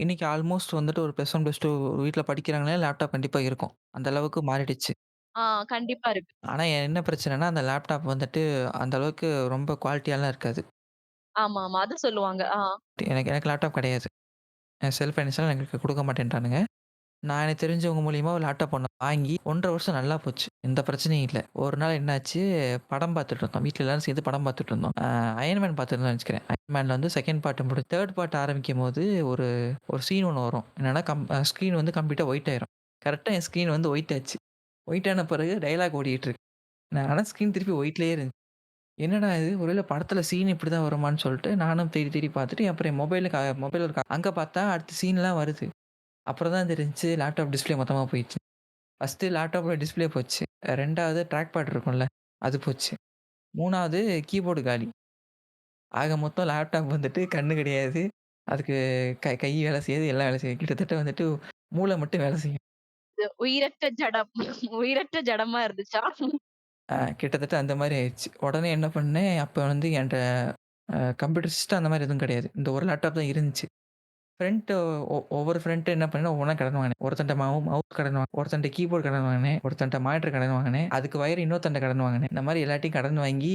இன்னைக்கு ஆல்மோஸ்ட் வந்துட்டு ஒரு +1, +2 வீட்ல படிக்கிறாங்களே லேப்டாப் கண்டிப்பா இருக்கும். அந்த அளவுக்கு மாறிடுச்சு. ஆ கண்டிப்பா இருக்கு. ஆனா என்ன பிரச்சனைன்னா, அந்த லேப்டாப் வந்துட்டு அந்த அளவுக்கு ரொம்ப குவாலிட்டியாலாம் இருக்காது. ஆமா. அது சொல்லுவாங்க. எனக்கு எனக்கு லேப்டாப் கிடையாது. செல்ஃப் ஃபைனான்ஸியலா எங்களுக்கு குடுக்க மாட்டேன்ட்டானுங்க. நான் எனக்கு தெரிஞ்சவங்க மூலியமா ஒரு லேப்டாப் ஒண்ணு வாங்கி 1 1/2 வருஷம் நல்லா போச்சு. எந்த பிரச்சனையும் இல்ல. ஒரு நாள் என்னாச்சு, படம் பார்த்துட்டு இருந்தோம். வீட்ல எல்லாரும் சேர்ந்து படம் பார்த்துட்டு இருந்தோம். அயர்ன் மேன் பார்த்துருந்தோம்னு நெனைச்சுக்கிறேன். அயர்ன் மேன்ல வந்து 2ண்ட் பார்ட் 3rd பார்ட் ஆரம்பிக்கும்போது ஒரு ஒரு சீன் ஒண்ணு வரும். என்னன்னா ஸ்க்ரீன் வந்து கம்ப்ளீட்டா ஒயிட் ஆயிரும். கரெக்ட்டா என் ஸ்க்ரீன் வந்து ஒயிட் ஆச்சு. ஒயிட் ஆன பிறகு டயலாக் ஓடிட்டு இருக்கு. ஆனா ஸ்க்ரீன் திருப்பி ஒயிட்லயே இருந்துச்சு. என்னடா இது! ஒருவேள படத்துல சீன் இப்படிதான் வருமான்னு சொல்லிட்டு நானும் தேடி தேடி பார்த்துட்டு அப்புறம் என் மொபைல் அங்க பார்த்தா அடுத்த சீன்லாம் வருது. அப்புறம் தான் தெரிஞ்சுச்சு லேப்டாப் டிஸ்ப்ளே மொத்தமா போயிடுச்சு. ஃபர்ஸ்ட்டு லேப்டாப்போட டிஸ்ப்ளே போச்சு. 2வது ட்ராக் பேட் இருக்கும்ல, அது போச்சு. 3வது கீபோர்டு காலி. ஆக மொத்தம் லேப்டாப் வந்துட்டு கண்ணு கிடையாது. அதுக்கு கை வேலை செய்யாது, எல்லாம் வேலை செய்யும். கிட்டத்தட்ட வந்துட்டு மூளை மட்டும் வேலை செய்யும். உயிரற்ற ஜடம். உயிரற்ற ஜடமா இருந்துச்சா? கிட்டத்தட்ட அந்த மாரி ஆயிருச்சு. உடனே என்ன பண்ணேன், அப்ப வந்து என்ட்ட கம்ப்யூட்டர் சிஸ்டம் அந்த மாரி எதுவும் கிடையாது. இந்த ஒரு லேப்டாப் தான் இருந்துச்சு. ஃப்ரண்ட் ஒவ்வொரு ஃப்ரண்ட் என்ன பண்ணேன், ஒவ்வொன்னா கடன் வாங்கினேன். ஒருத்தன்ட்ட மவுஸ் கடன் வாங்கினேன். ஒருத்தன்ட்ட கீபோர்ட் கடன் வாங்கினேன். ஒருத்தன்ட்ட மானிட்டர் கடன் வாங்கினேன். அதுக்கு வயர் இன்னொருத்தன்ட்ட கடன் வாங்கினேன். இந்த மாரி எல்லாத்தையும் கடன் வாங்கி,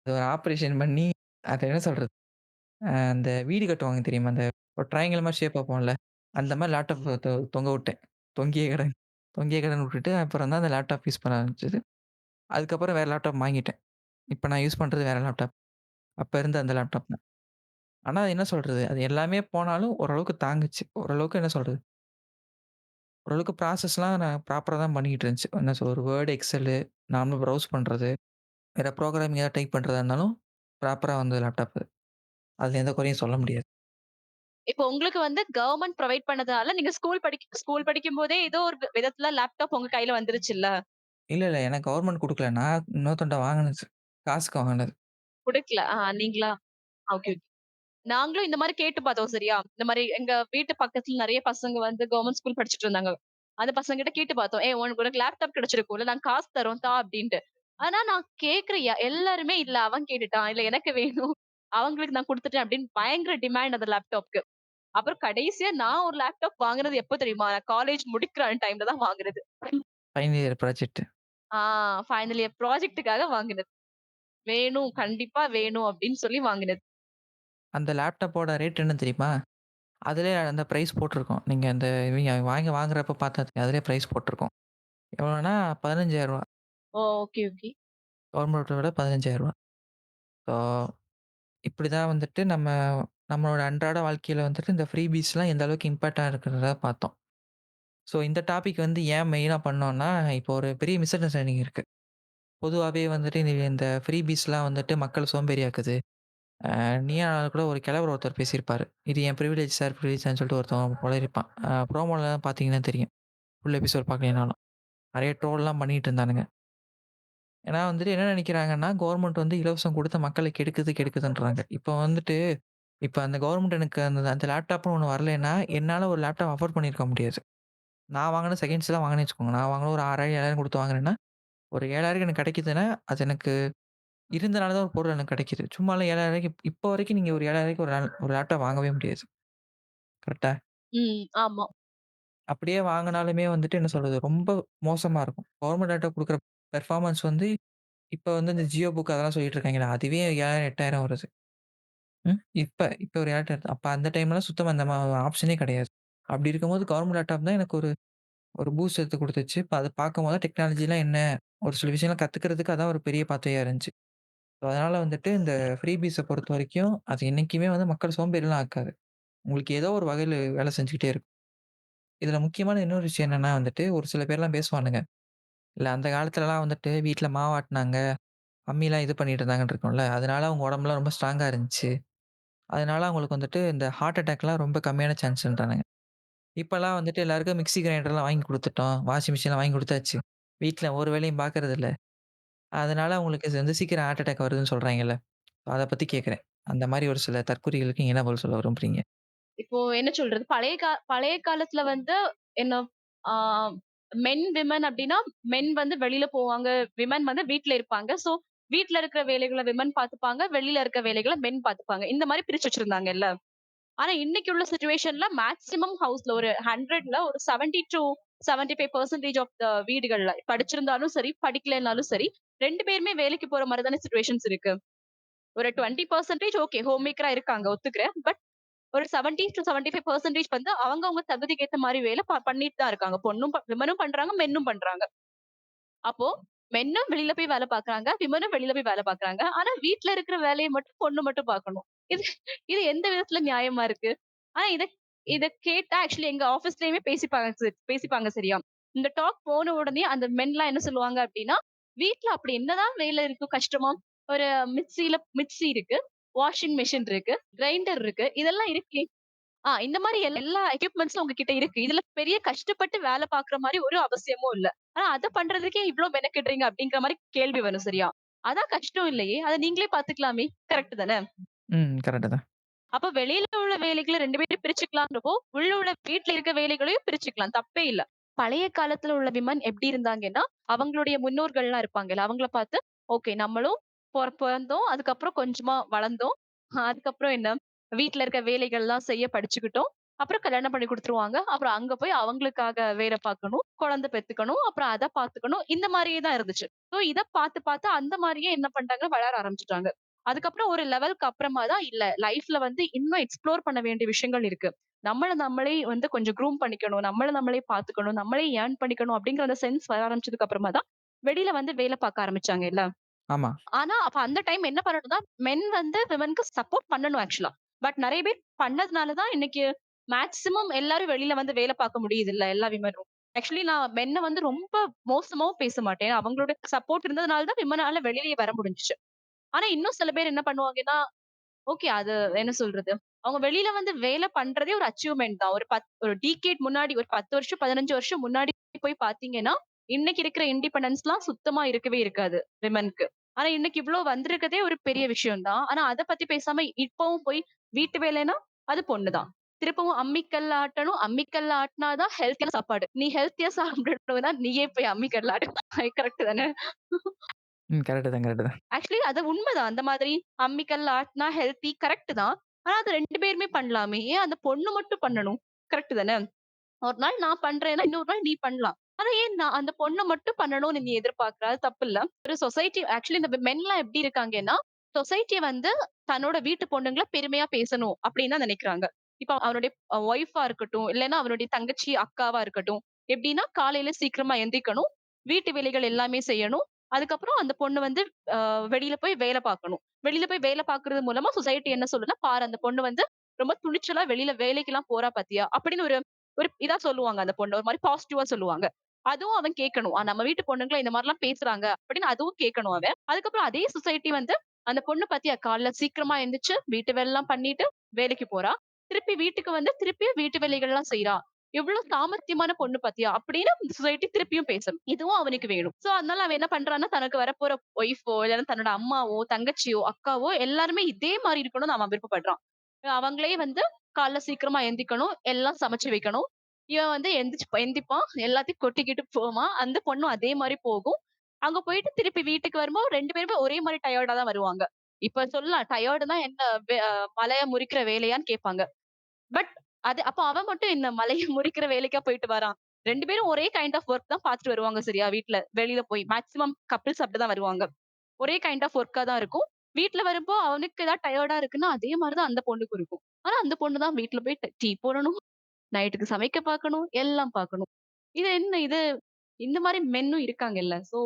அத ஒரு ஆப்பரேஷன் பண்ணி, அத என்ன சொல்றது? அந்த வீடு கட்டுவாங்க தெரியுமா? அந்த ஒரு ட்ரையாங்கிள் மாரி ஷேப் பார்ப்போம்ல. அந்த மாரி லேப்டாப் தொங்க விட்டேன். தொங்கியே கடன் தொங்கியே கடன் விட்டுட்டு, அப்புறம் தான் அந்த லேப்டாப் யூஸ் பண்ண ஆரம்பிச்சது. அதுக்கப்புறம் வேற லேப்டாப் வாங்கிட்டேன். இப்ப நான் யூஸ் பண்றது வேற லேப்டாப். அப்ப இருந்த அந்த லேப்டாப் தான். ஆனா என்ன சொல்றது? அது எல்லாமே போனாலும் ஓரளவுக்கு தாங்குச்சு. ஓரளவுக்கு என்ன சொல்றது? ஓரளவுக்கு ப்ராசஸ்லாம் நான் ப்ராப்பரா தான் பண்ணிக்கிட்டு இருந்துச்சு. என்ன ஒரு வேர்ட், எக்ஸெல்லு, நார்மல் ப்ரௌஸ் பண்றது, வேற ப்ரோகிராமிங் ஏதாவது டைப் பண்றதா இருந்தாலும், ப்ராப்பரா வந்தது லேப்டாப்பு. அதுல எந்த குறையும் சொல்ல முடியாது. இப்போ உங்களுக்கு வந்து கவர்ன்மெண்ட் புரொவைட் பண்ணதால நீங்க ஸ்கூல் படிக்கும்போதே ஏதோ ஒரு விதத்துல லேப்டாப் உங்க கையில வந்துருச்சுல்ல. இல்ல, இல்ல. எனக்கு கவர்மெண்ட் குடுக்கல. நான் இன்னொருத்தன்ட்ட வாங்குனது. காசுக்கு வாங்குனது. குடுக்கல. நீங்களா? ஓகே. நாங்களும் இந்த மாரி கேட்டு பார்த்தோம் சரியா? இந்த மாரி எங்க வீட்டு பக்கத்துல நெறைய பசங்க வந்து கவர்ன்மென்ட் ஸ்கூல் படிச்சுட்டு இருந்தாங்க. அந்த பசங்ககிட்ட கேட்டு பார்த்தோம். "ஏய் உனக்கு உனக்கு லேப்டாப் கிடைச்சிருக்கும்ல. நாங்க காசு தர்றோம் தா" அப்டின்ட்டு. ஆனா நான் கேட்கிற எல்லாருமே இல்ல அவன் கேட்டுட்டான். இல்ல எனக்கு வேணும். அவங்களுக்கு நான் குடுத்துட்டேன் அப்டின்னு பயங்கர டிமாண்ட் அந்த லேப்டாப்க்கு. அப்புறம் கடைசியா நான் ஒரு லேப்டாப் வாங்குனது எப்ப தெரியுமா? நான் காலேஜ் முடிக்கிற டைம்ல தான் வாங்குனது. Final year project. ஆ ஃபைனல் இயர் ப்ராஜெக்ட்டுக்காக வாங்குனது. வேணும், கண்டிப்பா வேணும் அப்டின்னு சொல்லி வாங்குனது. அந்த லேப்டாப்போட ரேட் என்ன தெரியுமா? அதிலேயே அந்த பிரைஸ் போட்டிருக்கும். நீங்க அந்த இவங்க வாங்குறப்ப பார்த்தா தெரியும். அதிலேயே பிரைஸ் போட்டிருக்கும். எவ்வளோனா ரூ. 15,000. ஓ! Okay, okay. கவர்மெண்ட்ட விட ரூ. 15,000. ஸோ இப்படிதான் வந்துட்டு நம்மளோட அன்றாட வாழ்க்கையில வந்துட்டு இந்த ஃப்ரீபீஸ்லாம் எந்த அளவுக்கு இம்பாக்ட்டா இருக்கிறத பார்த்தோம். ஸோ இந்த டாபிக் வந்து ஏன் மெயினா பண்ணோம்னா, இப்போ ஒரு பெரிய மிஸ் அண்டர்ஸ்டாண்டிங் இருக்கு. பொதுவாவே வந்துட்டு இந்த ஃப்ரீபீஸ்லாம் வந்துட்டு மக்கள சோம்பேறியாக்குது. நீயா நானா கூட ஒரு கிழவர் ஒருத்தர் பேசியிருப்பாரு. இது என் பிரிவிலேஜ் சார், பிரிவிலேஜ் சார்ன்னு சொல்லிட்டு ஒருத்தன் உளறியிருப்பான். ப்ரோமோலலாம் பார்த்தீங்கன்னா தெரியும். ஃபுல் எபிசோட் பார்க்கலைனாலும். நெறைய ட்ரோல்லாம் பண்ணிட்டு இருந்தானுங்க. ஏன்னா வந்துட்டு என்ன நெனைக்கிறாங்கன்னா, கவர்மெண்ட் வந்து இலவசம் குடுத்து மக்கள கெடுக்குதுன்றாங்க. இப்போ வந்துட்டு இப்ப அந்த கவர்மெண்ட் எனக்கு அந்த அந்த லேப்டாப்ன்னு ஒண்ணு வரலைன்னா, என்னால ஒரு லேப்டாப் அஃபோர்ட் பண்ணியிருக்க முடியாது. நான் வாங்குன செகண்ட்ஸ்லாம் வாங்குனேன்னு வச்சுக்கோங்க. நான் வாங்குன ஒரு 6,000 7,000 குடுத்து வாங்குனேன்னா, ஒரு 7,000க்கு எனக்கு கிடைக்குதுன்னா, அது எனக்கு இருந்தனால தான் ஒரு பொருள் எனக்கு கிடைக்குது. சும்மாலாம் 7,000க்கு இப்போ வரைக்கும் நீங்க ஒரு 7,000க்கு ஒரு லேப்டாப் வாங்கவே முடியாது. கரெக்ட்டா? ம். ஆமா. அப்படியே வாங்குனாலுமே வந்துட்டு என்ன சொல்றது, ரொம்ப மோசமா இருக்கும். கவர்மெண்ட் லேப்டாப் குடுக்குற பெர்ஃபார்மன்ஸ் வந்து இப்ப வந்து இந்த ஜியோ புக் அதெல்லாம் சொல்லிட்டு இருக்காங்கல்ல, அதுவே 7,000 8,000 வருது. இப்ப ஒரு ஏர்டெல் அப்ப அந்த டைம்லாம் சுத்தமா அந்த ஆப்ஷனே கிடையாது. அப்படி இருக்கும்போது கவர்மெண்ட் லேப்டாப் தான் எனக்கு ஒரு ஒரு பூஸ்ட் எடுத்து குடுத்துச்சு. இப்ப அத பார்க்கும்போது தான் டெக்னாலஜிலாம் என்ன? ஒரு சில விஷயம்லாம் கத்துக்கிறதுக்கு அதான் ஒரு பெரிய பாதையா இருந்துச்சு. So அதனால வந்துட்டு இந்த ஃப்ரீபீஸ பொறுத்தவரைக்கும், அது என்னைக்குமே வந்து மக்கள் சோம்பேறிலாம் ஆக்காது. உங்களுக்கு ஏதோ ஒரு வகையில வேலை செஞ்சுக்கிட்டே இருக்கும். இதுல முக்கியமான இன்னொரு விஷயம் என்னன்னா வந்துட்டு, ஒரு சில பேர்லாம் பேசுவானுங்க. இல்ல அந்த காலத்துலலாம் வந்துட்டு வீட்ல மாவாட்டுனாங்க, அம்மிலாம் இது பண்ணிட்டு இருந்தாங்கன்னு இருக்கும்ல. அதனால அவங்க உடம்புலாம் ரொம்ப ஸ்ட்ராங்கா இருந்துச்சு. அதனால அவங்களுக்கு வந்துட்டு இந்த ஹார்ட் அட்டாக்லாம் ரொம்ப கம்மியான சான்ஸ்ன்றானுங்க. இப்பலாம் வந்துட்டு எல்லாருக்கும் மிக்ஸி கிரைண்டர்லாம் வாங்கி குடுத்துட்டோம். வாஷிங் மிஷின்லாம் வாங்கி குடுத்தாச்சு. வீட்ல ஒரு வேலையும் பார்க்கறதில்ல. அதனால அவங்களுக்கு இது வந்து சீக்கிரம் ஹார்ட் அட்டாக் வருதுன்னு சொல்றாய்ங்கல்ல. அத பத்தி கேட்கிறேன். அந்த மாரி ஒரு சில தற்குறிகளுக்கு நீங்க என்ன பதில் சொல்ல விரும்புறீங்க? இப்போ என்ன சொல்றது? பழைய காலத்துல வந்து என்ன ஆ மென், விமன் அப்டின்னா, மென் வந்து வெளில போவாங்க. விமன் வந்து வீட்ல இருப்பாங்க. சோ, வீட்ல இருக்கிற வேலைகள விமன் பார்த்துப்பாங்க. வெளில இருக்க வேலைகள மென் பார்த்துப்பாங்க. இந்த மாரி பிரிச்சு வச்சிருந்தாங்கல்ல. ஆனா இன்னைக்கு உள்ள சிச்சுவேஷன்ல மேக்ஸிமம் ஹவுஸ்ல ஒரு 100ல ஒரு 70 டூ 75% ஆஃப் த வீடுகள்ல படிச்சிருந்தாலும் சரி, படிக்கலைன்னாலும் சரி, 2 பேருமே வேலைக்கு போற மாரி தானே சிச்சுவேஷன்ஸ் இருக்கு. ஒரு 20% ஓகே ஹோம் மேக்கரா இருக்காங்க ஒத்துக்கிறேன். பட் ஒரு 70 டூ 75% வந்து அவங்கவங்க தகுதிக்கு ஏத்த மாரி வேலை பண்ணிட்டு தான் இருக்காங்க. விமனும் பண்றாங்க, மென்னும் பண்றாங்க. அப்போ மென்னும் வெளில போய் வேலை பார்க்குறாங்க. விமனும் வெளில போய் வேலை பார்க்குறாங்க. ஆனா வீட்ல இருக்கிற வேலைய மட்டும் பொண்ணு மட்டும் பார்க்கணும். இது இது எந்த விதத்துல நியாயமா இருக்கு? ஆனா இத கேட்டா ஆக்சுவலி எங்க ஆஃபீஸ்லயுமே பேசிப்பாங்க சரியா. இந்த டாக் போன உடனே அந்த மென்லாம் என்ன சொல்லுவாங்க அப்டின்னா, வீட்ல அப்படி என்னதான் வேலை இருக்கு கஷ்டமா? ஒரு மிக்ஸி இருக்கு, வாஷிங் மெஷின் இருக்கு, கிரைண்டர் இருக்கு. இதெல்லாம் இருக்கே. இந்த மாரி எல்லா எக்யூப்மென்ட்ஸும் உங்ககிட்ட இருக்கு. இதுல பெரிய கஷ்டப்பட்டு வேல பார்க்குற மாரி ஒரு அவசியமும் இல்ல. ஆனா அத பண்றதுக்கே இவ்ளோ மெனக்கெடுறீங்க அப்டிங்கிற மாரி கேள்வி வரும் சரியா? அதான் கஷ்டம் இல்லையே! அத நீங்களே பார்த்துக்கலாமே! கரெக்ட் தானே? ம். கரெக்ட்டு தான். அப்ப வெளியில உள்ள வேலைகள 2 பேரும் பிரிச்சுக்கலான்றப்போ, உள்ள உள்ள வீட்ல இருக்க வேலைகளையும் பிரிச்சுக்கலாம். தப்பே இல்ல. பழைய காலத்துல உள்ள விமன் எப்படி இருந்தாங்கன்னா, அவங்களுடைய முன்னோர்கள்லாம் இருப்பாங்கல்ல, அவங்கள பார்த்து, ஓகே நம்மளும் பொறந்தோம். அதுக்கப்புறம் கொஞ்சமா வளர்ந்தோம். அதுக்கப்புறம் என்ன? வீட்ல இருக்க வேலைகள்லாம் செய்ய படிச்சுக்கிட்டோம். அப்புறம் கல்யாணம் பண்ணி குடுத்துருவாங்க. அப்புறம் அங்க போய் அவங்களுக்காக வேல பார்க்கணும். குழந்தை பெத்துக்கணும். அப்புறம் அத பார்த்துக்கணும். இந்த மாரியே தான் இருந்துச்சு. ஸோ இத பார்த்து, பார்த்து அந்த மாரியே என்ன பண்ட்டாங்க, வளர ஆரம்பிச்சுட்டாங்க. அதுக்கப்புறம் ஒரு லெவலுக்கு அப்புறமா தான் இல்ல லைஃப்ல வந்து இன்னும் எக்ஸ்ப்ளோர் பண்ண வேண்டிய விஷயங்கள் இருக்கு. நம்மள நம்மளே வந்து கொஞ்சம் க்ரூம் பண்ணிக்கணும். நம்மள நம்மளே பார்த்துக்கணும். நம்மளே ஏர்ன் பண்ணிக்கணும் அப்படிங்கிற அந்த சென்ஸ் வர ஆரம்பிச்சதுக்கு அப்புறமா தான் வெளியில வந்து வேல பார்க்க ஆரம்பிச்சாங்க இல்ல. ஆமா. ஆனா அப்ப அந்த டைம் என்ன பண்ணணும்னா, மென் வந்து விமென்க்கு சப்போர்ட் பண்ணணும் ஆக்சுவலா. பட் நெறைய பேர் பண்ணதுனால தான் இன்னைக்கு மேக்ஸிமம் எல்லாரும் வெளியில வந்து வேல பார்க்க முடியுதுல்ல எல்லா விமனும். ஆக்சுவலி நான் மென்ன வந்து ரொம்ப மோசமாவும் பேச மாட்டேன். அவங்களோட சப்போர்ட் இருந்ததுனால தான் விமனால வெளிலயே வர முடிஞ்சுச்சு. ஆனா இன்னும் சில பேர் என்ன பண்ணுவாங்கன்னா, ஓகே அது என்ன சொல்றது? அவங்க வெளில வந்து வேல பண்றதே ஒரு அச்சீவ்மென்ட் தான். ஒரு டிகேட் முன்னாடி ஒரு 10 வருஷம், 15 வருஷம் முன்னாடி போய் பார்த்தீங்கன்னா, இன்னைக்கு இருக்கிற இண்டிபெண்டன்ஸ்லாம் சுத்தமா இருக்கவே இருக்காது விமென்க்கு. ஆனா இன்னைக்கு இவ்ளோ வந்திருக்கதே ஒரு பெரிய விஷயம் தான். ஆனா அத பத்தி பேசாம இப்பவும் போய் வீட்டு வேலைன்னா, அது பொண்ணு தான். திருப்பவும் அம்மிக்கல்ல ஆட்டணும். அம்மிக்கல்ல ஆட்டுனா தான் ஹெல்த்தியான சாப்பாடு. நீ ஹெல்த்தியா சாப்பிடணும்னா நீயே போய் அம்மிக்கல்ல ஆட்டு. கரெக்ட் தானே? ம். கரெக்ட்டு தான், கரெக்ட்டு தான். ஆக்சுவலி அது உண்மதான். அந்த மாதிரி அம்மிக்கல்ல ஆட்டுனா ஹெல்த்தி கரெக்ட் தான். ஆனா அது 2 பேருமே பண்ணலாமே. ஏன் அந்த பொண்ணு மட்டும் பண்ணணும்? கரெக்ட் தானே? ஒரு நாள் நான் பண்றேன்னா, இன்னொரு நாள் நீ பண்ணலாம். ஆனா ஏன் நான் அந்த பொண்ண மட்டும் பண்ணணும்னு நீ எதிர்பார்க்கிற? அது தப்பில்ல. ஒரு சொசைட்டி ஆக்சுவலி இந்த மென்லாம் எப்படி இருக்காங்கன்னா, சொசைட்டி வந்து தன்னோட வீட்டு பொண்ணுங்கள பெருமையா பேசணும் அப்படின்னு தான் நினைக்கிறாங்க. இப்ப அவனுடைய ஒய்ஃபா இருக்கட்டும், இல்லன்னா அவனுடைய தங்கச்சி, அக்காவா இருக்கட்டும். எப்படின்னா காலையில சீக்கிரமா எந்திரிக்கணும். வீட்டு வேலைகள் எல்லாமே செய்யணும். அதுக்கப்புறம் அந்த பொண்ணு வந்து வெளியில போய் வேல பார்க்கணும். வெளியில போய் வேல பார்க்கறது மூலமா சொசைட்டி என்ன சொல்லும்னா, "பாரு அந்த பொண்ணு வந்து ரொம்ப துணிச்சலா வெளியில வேலைக்கெல்லாம் போறா பாத்தியா?" அப்படின்னு ஒரு ஒரு இதா சொல்லுவாங்க அந்த பொண்ண. ஒரு மாரி பாசிட்டிவா சொல்லுவாங்க. அதுவும் அவன் கேட்கணும். நம்ம வீட்டு பொண்ணுங்கள இந்த மாரிலாம் பேசுறாங்க அப்படின்னு அதுவும் கேட்கணும் அவன். அதுக்கப்புறம் அதே சொசைட்டி வந்து அந்த பொண்ணு பாத்தியா காலைல சீக்கிரமா எந்திரிச்சு வீட்டு வேலைலாம் பண்ணிட்டு வேலைக்கு போறா. திருப்பி வீட்டுக்கு வந்து திருப்பியும் வீட்டு வேலைகள்லாம் செய்றா. எவ்ளோ சாமர்த்தியமான பொண்ணு பாத்தியா? அப்படின்னு சொசைட்டி திருப்பியும் பேசணும். இதுவும் அவனுக்கு வேணும். சோ அதனால அவன் என்ன பண்றான்னா, தனக்கு வரப்போற ஒய்ஃபோ, இல்லன்னா தன்னோட அம்மாவோ, தங்கச்சியோ, அக்காவோ எல்லாருமே இதே மாரி இருக்கணும்னு அவன் விருப்பப்படுறான். அவங்களே வந்து காலைல சீக்கிரமா எந்திக்கணும். எல்லாம் சமைச்சு வைக்கணும். இவன் வந்து எந்திப்பான். எல்லாத்தையும் கொட்டிக்கிட்டு போவான். அந்த பொண்ணும் அதே மாரி போகும். அங்க போயிட்டு திருப்பி வீட்டுக்கு வரும்போது 2 பேருமே ஒரே மாரி டயர்டா தான் வருவாங்க. இப்ப சொல்லலாம் டயர்டுனா என்ன மலைய முறிக்கிற வேலையான்னு கேட்பாங்க. பட் அது அப்ப அவன் மட்டும் என்ன மலைய முறிக்கிற வேலைக்கா போயிட்டு வரான். 2 பேரும் ஒரே கைண்ட் ஆஃப் வொர்க் தான் பார்த்துட்டு வருவாங்க சரியா வீட்ல. வெளியில போய் மேக்ஸிமம் கப்பிள்ஸ் அப்படிதான் வருவாங்க. ஒரே கைண்ட் ஆஃப் வொர்க்கா தான் இருக்கும். வீட்ல வரும்போ அவனுக்கு ஏதாவது டயர்டா இருக்குன்னா, அதே மாரி தான் அந்த பொண்ணுக்கும் இருக்கும். ஆனா அந்த பொண்ணு தான் வீட்ல போய் டீ போடணும், நைட்டுக்கு சமைக்க பார்க்கணும், எல்லாம் பார்க்கணும். இது என்ன இது இந்த மாரி மென்னும் இருக்காங்கல்ல. சோ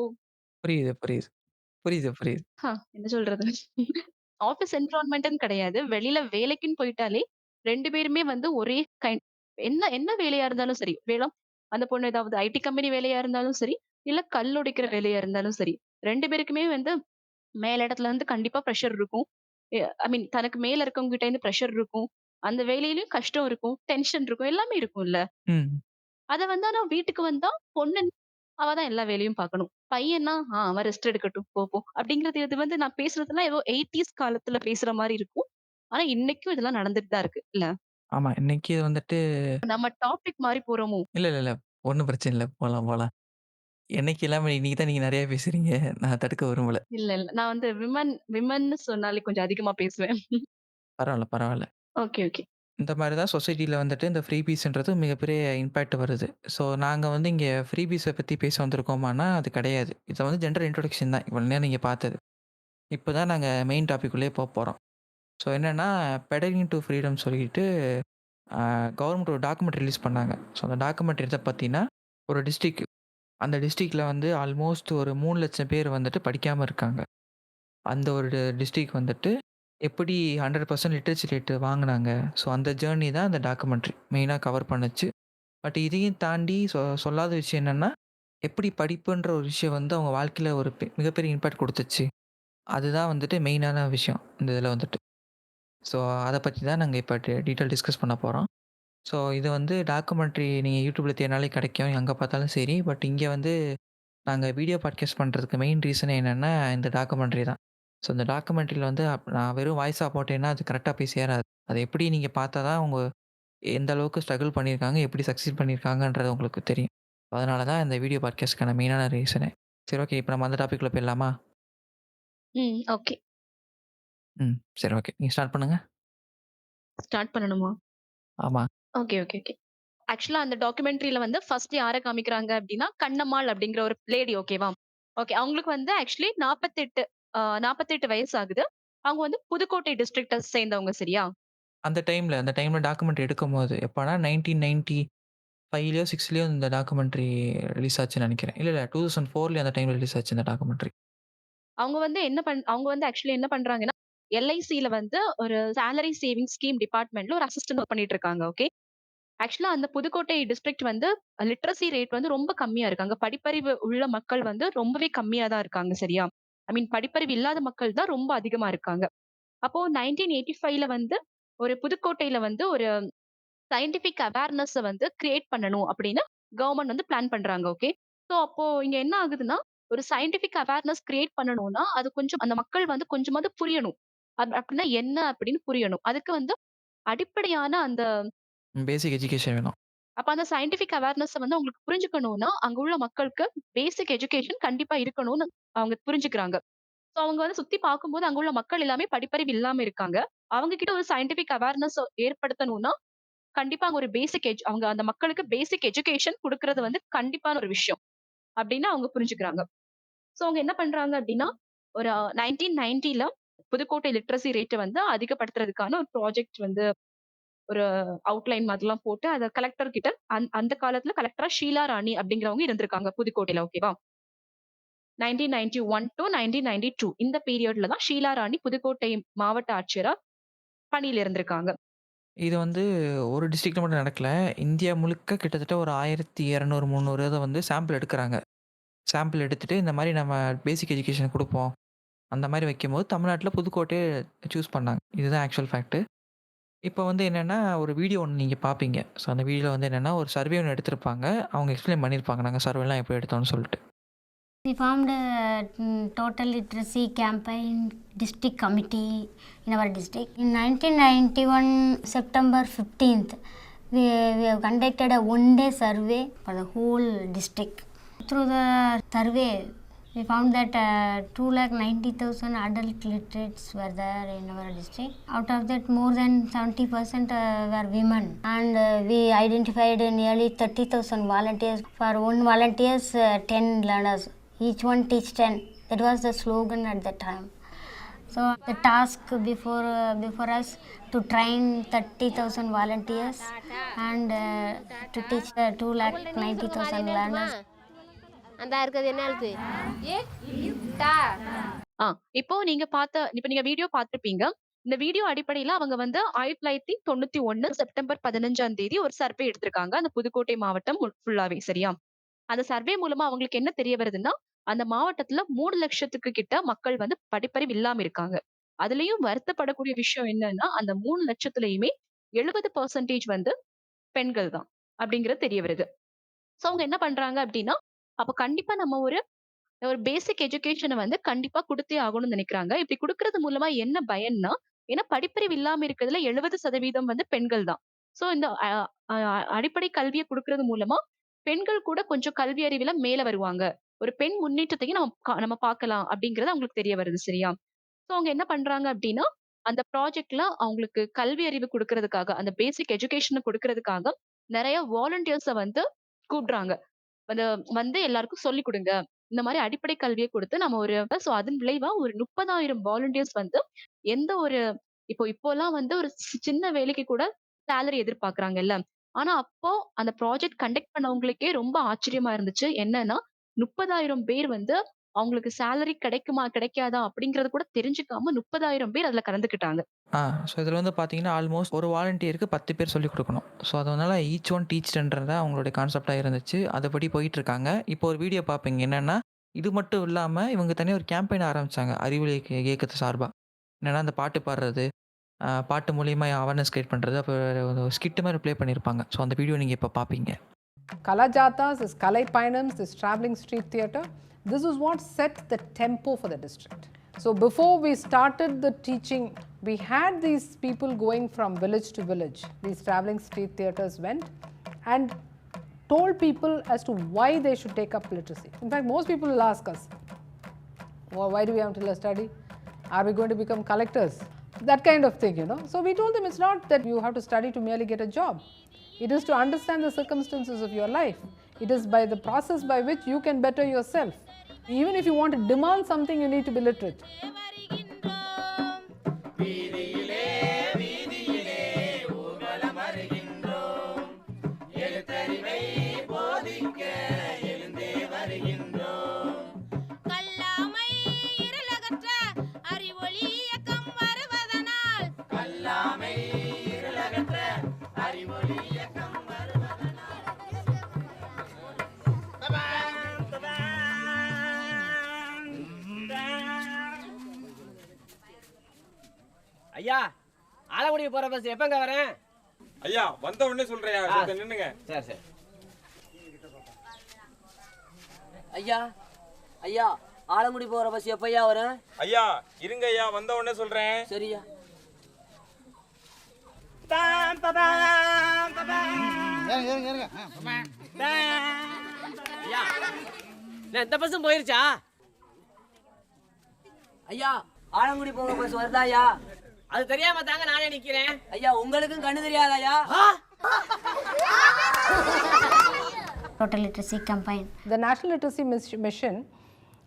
புரியுது, புரியுது. புரியுது, புரியுது. என்ன சொல்றது? ஆஃபீஸ் என்விரான்மென்ட்ன்னு கிடையாது. வெளியில வேலைக்குன்னு போயிட்டாலே 2 பேருமே வந்து ஒரே கைண்ட் என்ன என்ன வேலையா இருந்தாலும் சரி, அந்த பொண்ணு ஏதாவது ஐடி கம்பெனி வேலையா இருந்தாலும் சரி, இல்ல கல் உடைக்கிற வேலையா இருந்தாலும் சரி. 2 பேருக்குமே வந்து மேல் இடத்துல இருந்து கண்டிப்பா பிரஷர் இருக்கும். ஐ மீன் தனக்கு மேல இருக்கவங்க கிட்ட இருந்து பிரஷர் இருக்கும். அந்த வேலையிலயும் கஷ்டம் இருக்கும், டென்ஷன் இருக்கும், எல்லாமே இருக்கும்ல. ம். அத வந்து ஆனா வீட்டுக்கு வந்தா பொண்ணு அவ தான் எல்லா வேலையும் பார்க்கணும். பையன்னா, அவன் ரெஸ்ட் எடுக்கட்டும் போ. அப்படிங்கிறது இது வந்து நான் பேசுறதெல்லாம் ஏதோ 80ஸ் காலத்துல பேசுற மாரி இருக்கும். ஆனா இன்னைக்கும் இதெல்லாம் நடந்துட்டு தான் இருக்கு. இல்ல. ஆமா. இன்னைக்கு வந்துட்டு நம்ம டாபிக் மாறி போறோமோ? இல்ல, இல்ல, இல்ல. ஒண்ணும் பிரச்சனை இல்ல. போலாம், போலாம். என்னைக்கு இல்லாம இன்னைக்கு தான் நீங்க நெறைய பேசுறீங்க. நான் தடுக்க விரும்பல. இல்ல. நான் வந்து விமன்னு சொன்னாலே கொஞ்சம் அதிகமா பேசுவேன். பரவால்ல, பரவால்ல. ஓகே. இந்த மாரி தான் சொசைட்டில வந்துட்டு இந்த ஃப்ரீபீஸ்ன்றது மிகப்பெரிய இம்பாக்ட் வருது. ஸோ நாங்க வந்து இங்க ஃப்ரீபீஸ பத்தி பேச வந்திருக்கோமான்னா, அது கிடையாது. இது வந்து ஜென்ரல் இன்ட்ரோடக்ஷன் தான். இவ்வளோ நேரம் நீங்க பார்த்தது. இப்ப தான் நாங்க மெயின் டாபிக் உள்ளயே போப்போறோம். ஸோ என்னன்னா, பெடலிங் டூ ஃப்ரீடம் சொல்லிட்டு கவர்மெண்ட் ஒரு டாக்குமெண்ட் ரிலீஸ் பண்ணாங்க. ஸோ அந்த டாக்குமெண்ட் எத பத்தினா, ஒரு டிஸ்ட்ரிக்ட் அந்த டிஸ்ட்ரிக்ட்ல வந்து ஆல்மோஸ்ட் ஒரு 3,00,000 பேர் வந்துட்டு படிக்காம இருக்காங்க. அந்த ஒரு டிஸ்ட்ரிக்ட் வந்துட்டு எப்படி 100% லிட்ரேச்சர் ரேட் வாங்குனாங்க. ஸோ அந்த ஜேர்னி தான் அந்த டாக்குமெண்ட்ரி மெயினா கவர் பண்ணுச்சு. பட் இதையும் தாண்டி சொல்லாத விஷயம் என்னன்னா, எப்படி படிப்புன்ற ஒரு விஷயம் வந்து அவங்க வாழ்க்கையில ஒரு மிகப்பெரிய இம்பாக்ட் குடுத்துச்சு. அதுதான் வந்துட்டு மெயினான விஷயம். இந்த இதில வந்துட்டு. ஸோ அத பத்தி தான் நாங்க இப்ப டீட்டெயில் டிஸ்கஸ் பண்ண போறோம். ஸோ இது வந்து டாக்குமெண்ட்ரி நீங்க YouTubeல தேடுனாலே கிடைக்கும். எங்க பார்த்தாலும் சரி. பட் இங்க வந்து நாங்க வீடியோ பாட்காஸ்ட் பண்றதுக்கு மெயின் ரீசனே என்னன்னா, இந்த டாக்குமெண்ட்ரி தான். ஸோ இந்த டாக்குமெண்ட்ரில வந்து நான் வெறும் வாய்ஸா போட்டேன்னா, அது கரெக்ட்டா போய் சேராது. அத எப்படி நீங்க பார்த்தா தான் அவங்க எந்த அளவுக்கு ஸ்ட்ரகிள் பண்ணியிருக்காங்க, எப்படி சக்சீட் பண்ணியிருக்காங்கன்றது உங்களுக்கு தெரியும். அதனால தான் இந்த வீடியோ பாட்காஸ்ட்க்கான மெயினான ரீசனே. சரி ஓகே. இப்ப நம்ம அந்த டாபிக்ல போயிடலாமா? ஓகே. ம். சரி ஓகே. நீங்க ஸ்டார்ட் பண்ணுங்க. ஸ்டார்ட் பண்ணணுமா? ஆமா. ஓகே. ஆக்சுவலா அந்த டாக்குமெண்ட்ரில வந்து ஃபர்ஸ்ட் யார காமிக்கிறாங்க அப்டின்னா, கண்ணம்மாள் அப்படிங்கிற ஒரு லேடி ஓகேவா? ஓகே. அவங்களுக்கு வந்து ஆக்சுவலி 48 வயசு ஆகுது. அவங்க வந்து புதுக்கோட்டை டிஸ்ட்ரிக்ட்ட சேர்ந்தவங்க சரியா? அந்த டைம்ல டாக்குமெண்ட்ரி எடுக்கும்போது எப்பன்னா 1995லயோ, 6லயோ இந்த டாக்குமெண்ட்ரி ரிலீஸ் ஆச்சுன்னு நெனைக்கிறேன். இல்ல 2004லயோ அந்த டைம்ல ரிலீஸ் ஆச்சு இந்த டாக்குமெண்ட்ரி. அவங்க வந்து ஆக்சுவலி என்ன பண்றாங்கன்னா, எல்ஐசில வந்து ஒரு சேலரி சேவிங்ஸ் ஸ்கீம் டிபார்ட்மென்ட்ல ஒரு அசிஸ்டன்ட் ஒர்க் பண்ணிட்டு இருக்காங்க. ஓகே. ஆக்சுவலா அந்த புதுக்கோட்டை டிஸ்ட்ரிக்ட் வந்து லிட்ரசி ரேட் வந்து ரொம்ப கம்மியா இருக்கு. அங்க படிப்பறிவு உள்ள மக்கள் வந்து ரொம்பவே கம்மியா தான் இருக்காங்க சரியா? ஐ மீன் படிப்பறிவு இல்லாத மக்கள் தான் ரொம்ப அதிகமா இருக்காங்க. அப்போ 1985ல வந்து ஒரு புதுக்கோட்டையில வந்து ஒரு சயன்டிஃபிக் அவேர்னஸ வந்து கிரியேட் பண்ணணும் அப்படின்னு கவர்ன்மெண்ட் வந்து பிளான் பண்றாங்க. ஓகே. சோ அப்போ இங்க என்ன ஆகுதுன்னா, ஒரு சயன்டிஃபிக் அவேர்னஸ் கிரியேட் பண்ணணும்னா, அது கொஞ்சம் அந்த மக்கள் வந்து கொஞ்சமாவது புரியணும். அப்படின்னா என்ன அப்படின்னு புரியணும். அதுக்கு வந்து அடிப்படையான அந்த பேசிக் எஜுகேஷன் வேணும். அப்ப அந்த சயன்டிஃபிக் அவேர்னஸ வந்து அவங்களுக்கு புரிஞ்சுக்கணும்னா, அங்க உள்ள மக்களுக்கு பேசிக் எஜுகேஷன் கண்டிப்பா இருக்கணும்னு அவங்க புரிஞ்சுக்கிறாங்க. சோ அவங்க வந்து சுத்தி பார்க்கும்போது அங்க உள்ள மக்கள் எல்லாமே படிப்பறிவு இல்லாம இருக்காங்க. அவங்க கிட்ட ஒரு சயன்டிஃபிக் அவேர்னஸ் ஏற்படுத்தணும்னா, கண்டிப்பா அங்க ஒரு பேசிக் அவங்க அந்த மக்களுக்கு பேசிக் எஜுகேஷன் குடுக்குறது வந்து கண்டிப்பான ஒரு விஷயம். அப்படின்னு அவங்க புரிஞ்சுக்கிறாங்க. சோ அவங்க என்ன பண்றாங்க அப்படின்னா, ஒரு 1990ல புதுக்கோட்டை லிட்ரசி ரேட்ட வந்து அதிகப்படுத்துறதுக்கான ஒரு ப்ராஜெக்ட் வந்து ஒரு அவுட்லைன் மாதிரிலாம் போட்டு அத கலெக்டர் கிட்ட அந்த காலத்துல கலெக்டரா ஷீலா ராணி அப்படிங்கிறவங்க இருந்திருக்காங்க புதுக்கோட்டையில ஓகேவா? 1991 டூ 1992 இந்த பீரியட்ல தான் ஷீலா ராணி புதுக்கோட்டை மாவட்ட ஆட்சியரா பணியில இருந்திருக்காங்க. இது வந்து ஒரு டிஸ்ட்ரிக்ட்ல மட்டும் நடக்கல. இந்தியா முழுக்க கிட்டத்தட்ட ஒரு 1200, 300 இத வந்து சாம்பிள் எடுக்குறாங்க. சாம்பிள் எடுத்துட்டு இந்த மாரி நம்ம பேசிக் எஜுகேஷன் குடுப்போம். அந்த மாரி வைக்கும்போது தமிழ்நாட்ல புதுக்கோட்டைய சூஸ் பண்ணாங்க. இதுதான் ஆக்சுவல் ஃபேக்ட். இப்ப வந்து என்னன்னா, ஒரு வீடியோ ஒண்ணு நீங்க பார்ப்பீங்க. ஸோ அந்த வீடியோல வந்து என்னன்னா, ஒரு சர்வே ஒண்ணு எடுத்திருப்பாங்க. அவங்க எக்ஸ்ப்ளைன் பண்ணியிருப்பாங்க. நாங்க சர்வேலாம் எப்படி எடுத்தோம்னு சொல்ட்டு. We formed a total literacy campaign district committee in our district. In 1991, September 15th, we have conducted a one-day survey for the whole district. Through the survey, we found that 290,000 adult literates were there in our district. Out of that, more than 70% were women. And we identified nearly 30,000 volunteers. For one volunteers, 10 learners. Each one teach 10. That was the slogan at that time. So the task before us to train 30,000 volunteers and to teach 290,000 learners. அந்த இருக்கிறது என்ன எழுத்து? ஏ டா. இப்போ இப்ப நீங்க video பார்த்திருப்பீங்க. இந்த வீடியோ அடிப்படையில அவங்க வந்து 1991 செப்டம்பர் 15ஆம் தேதி ஒரு சர்வே எடுத்திருக்காங்க. அந்த புதுக்கோட்டை மாவட்டம் ஃபுல்லாவே சரியா? அந்த சர்வே மூலமா அவங்களுக்கு என்ன தெரிய வருதுன்னா, அந்த மாவட்டத்துல 3,00,000க்கு கிட்ட மக்கள் வந்து படிப்பறிவு இல்லாம இருக்காங்க. அதுலயும் வருத்தப்படக்கூடிய விஷயம் என்னன்னா, அந்த 3,00,000த்துலயுமே 70% வந்து பெண்கள் தான். அப்படிங்கிறது தெரிய வருது. சோ அவங்க என்ன பண்றாங்க அப்படின்னா, அப்ப கண்டிப்பா நம்ம ஒரு ஒரு பேசிக் எஜுகேஷன வந்து கண்டிப்பா குடுத்தே ஆகணும்னு நினைக்கிறாங்க. இப்படி குடுக்கறது மூலமா என்ன பயன்னா, ஏன்னா படிப்பறிவு இல்லாம இருக்கிறதுல 70% வந்து பெண்கள் தான். சோ இந்த அ அ அடிப்படை கல்விய குடுக்கறது மூலமா, பெண்கள் கூட கொஞ்சம் கல்வி அறிவில மேல வருவாங்க. ஒரு பெண் முன்னேற்றத்தையும் நம்ம பார்க்கலாம் அப்படிங்கிறது அவங்களுக்கு தெரிய வருது சரியா? சோ அவங்க என்ன பண்றாங்க அப்படின்னா, அந்த ப்ராஜெக்ட்ல அவங்களுக்கு கல்வி அறிவு குடுக்கறதுக்காக, அந்த பேசிக் எஜுகேஷன குடுக்கறதுக்காக நெறைய வாலண்டியர்ஸ வந்து கூப்பிடுறாங்க. வந்து வந்து எல்லாருக்கும் சொல்லிக் குடுங்க. இந்த மாரி அடிப்படை கல்விய குடுத்து நம்ம ஒரு சோ அதன் விளைவா ஒரு 30,000 வாலண்டியர்ஸ் வந்து எந்த ஒரு இப்போலாம் வந்து ஒரு சின்ன வேலைக்கு கூட சேலரி எதிர்பார்க்குறாங்கல்ல. ஆனா அப்போ அந்த ப்ராஜெக்ட் கண்டக்ட் பண்ணவங்களுக்கே ரொம்ப ஆச்சரியமா இருந்துச்சு. என்னன்னா 30,000 பேர் வந்து அவங்களுக்கு சேலரி கிடைக்குமா? கிடைக்காதா? அப்படிங்கிறது கூட தெரிஞ்சுக்காம 30,000 பேர் அதுல கலந்துக்கிட்டாங்க. ஸோ இதில வந்து பார்த்தீங்கன்னா, ஆல்மோஸ்ட் ஒரு வாலண்டியருக்கு 10 பேர் சொல்லிக் குடுக்கணும். ஸோ அதனால ஈச் ஒன் டீச் 10ன்றத அவங்களுடைய கான்செப்ட்டா இருந்துச்சு. அதுபடி போயிட்டுருக்காங்க. இப்போ ஒரு வீடியோ பார்ப்பீங்க. என்னன்னா, இது மட்டும் இல்லாம இவங்க தனியா ஒரு கேம்பெயின் ஆரம்பிச்சாங்க. அறிவொளி இயக்கத்து சார்பா. என்னன்னா, அந்த பாட்டு பாடுறது, பாட்டு மூலியமா அவேர்னஸ் கிரியேட் பண்றது, அப்புறம் ஒரு ஸ்கிட் மாரி ப்ளே பண்ணியிருப்பாங்க. ஸோ அந்த வீடியோ நீங்க இப்ப பார்ப்பீங்க. Kalajatas, this Kalai Payanams, this travelling street theatre, this is what set the tempo for the district. So before we started the teaching, we had these people going from village to village. These travelling street theatres went and told people as to why they should take up literacy. In fact, most people will ask us, well, why do we have to study? Are we going to become collectors? That kind of thing, you know. So we told them it's not that you have to study to merely get a job. It is to understand the circumstances of your life. It is by the process by which you can better yourself. Even if you want to demand something, you need to be literate. கல்லாமை இருளகற்ற அறிவொளி இயக்கம் வருவதனால் கல்லாமை இருளகற்ற அறிவொளி இயக்கம் ஐயா ஆலங்குடி போற bus எப்பங்க வரேன்? ஐயா வந்த உடனே சொல்றேன், கொஞ்சம் நின்னுங்க. சரி சரி. ஐயா ஐயா ஆலங்குடி போகிற பஸ் எப்பையா வரும்? ஐயா இருங்க ஐயா, வந்த உடனே சொல்றேன். சரியா. ஐயா இந்த பஸ்ஸும் போயிருச்சா? ஐயா ஆலங்குடி போகிற பஸ் வருதா ஐயா? அது தெரியாம தாங்க நானே நிக்கிறேன். ஐயா உங்களுக்கும் கண்ணு தெரியாதாயா? Total literacy campaign. The National Literacy Mission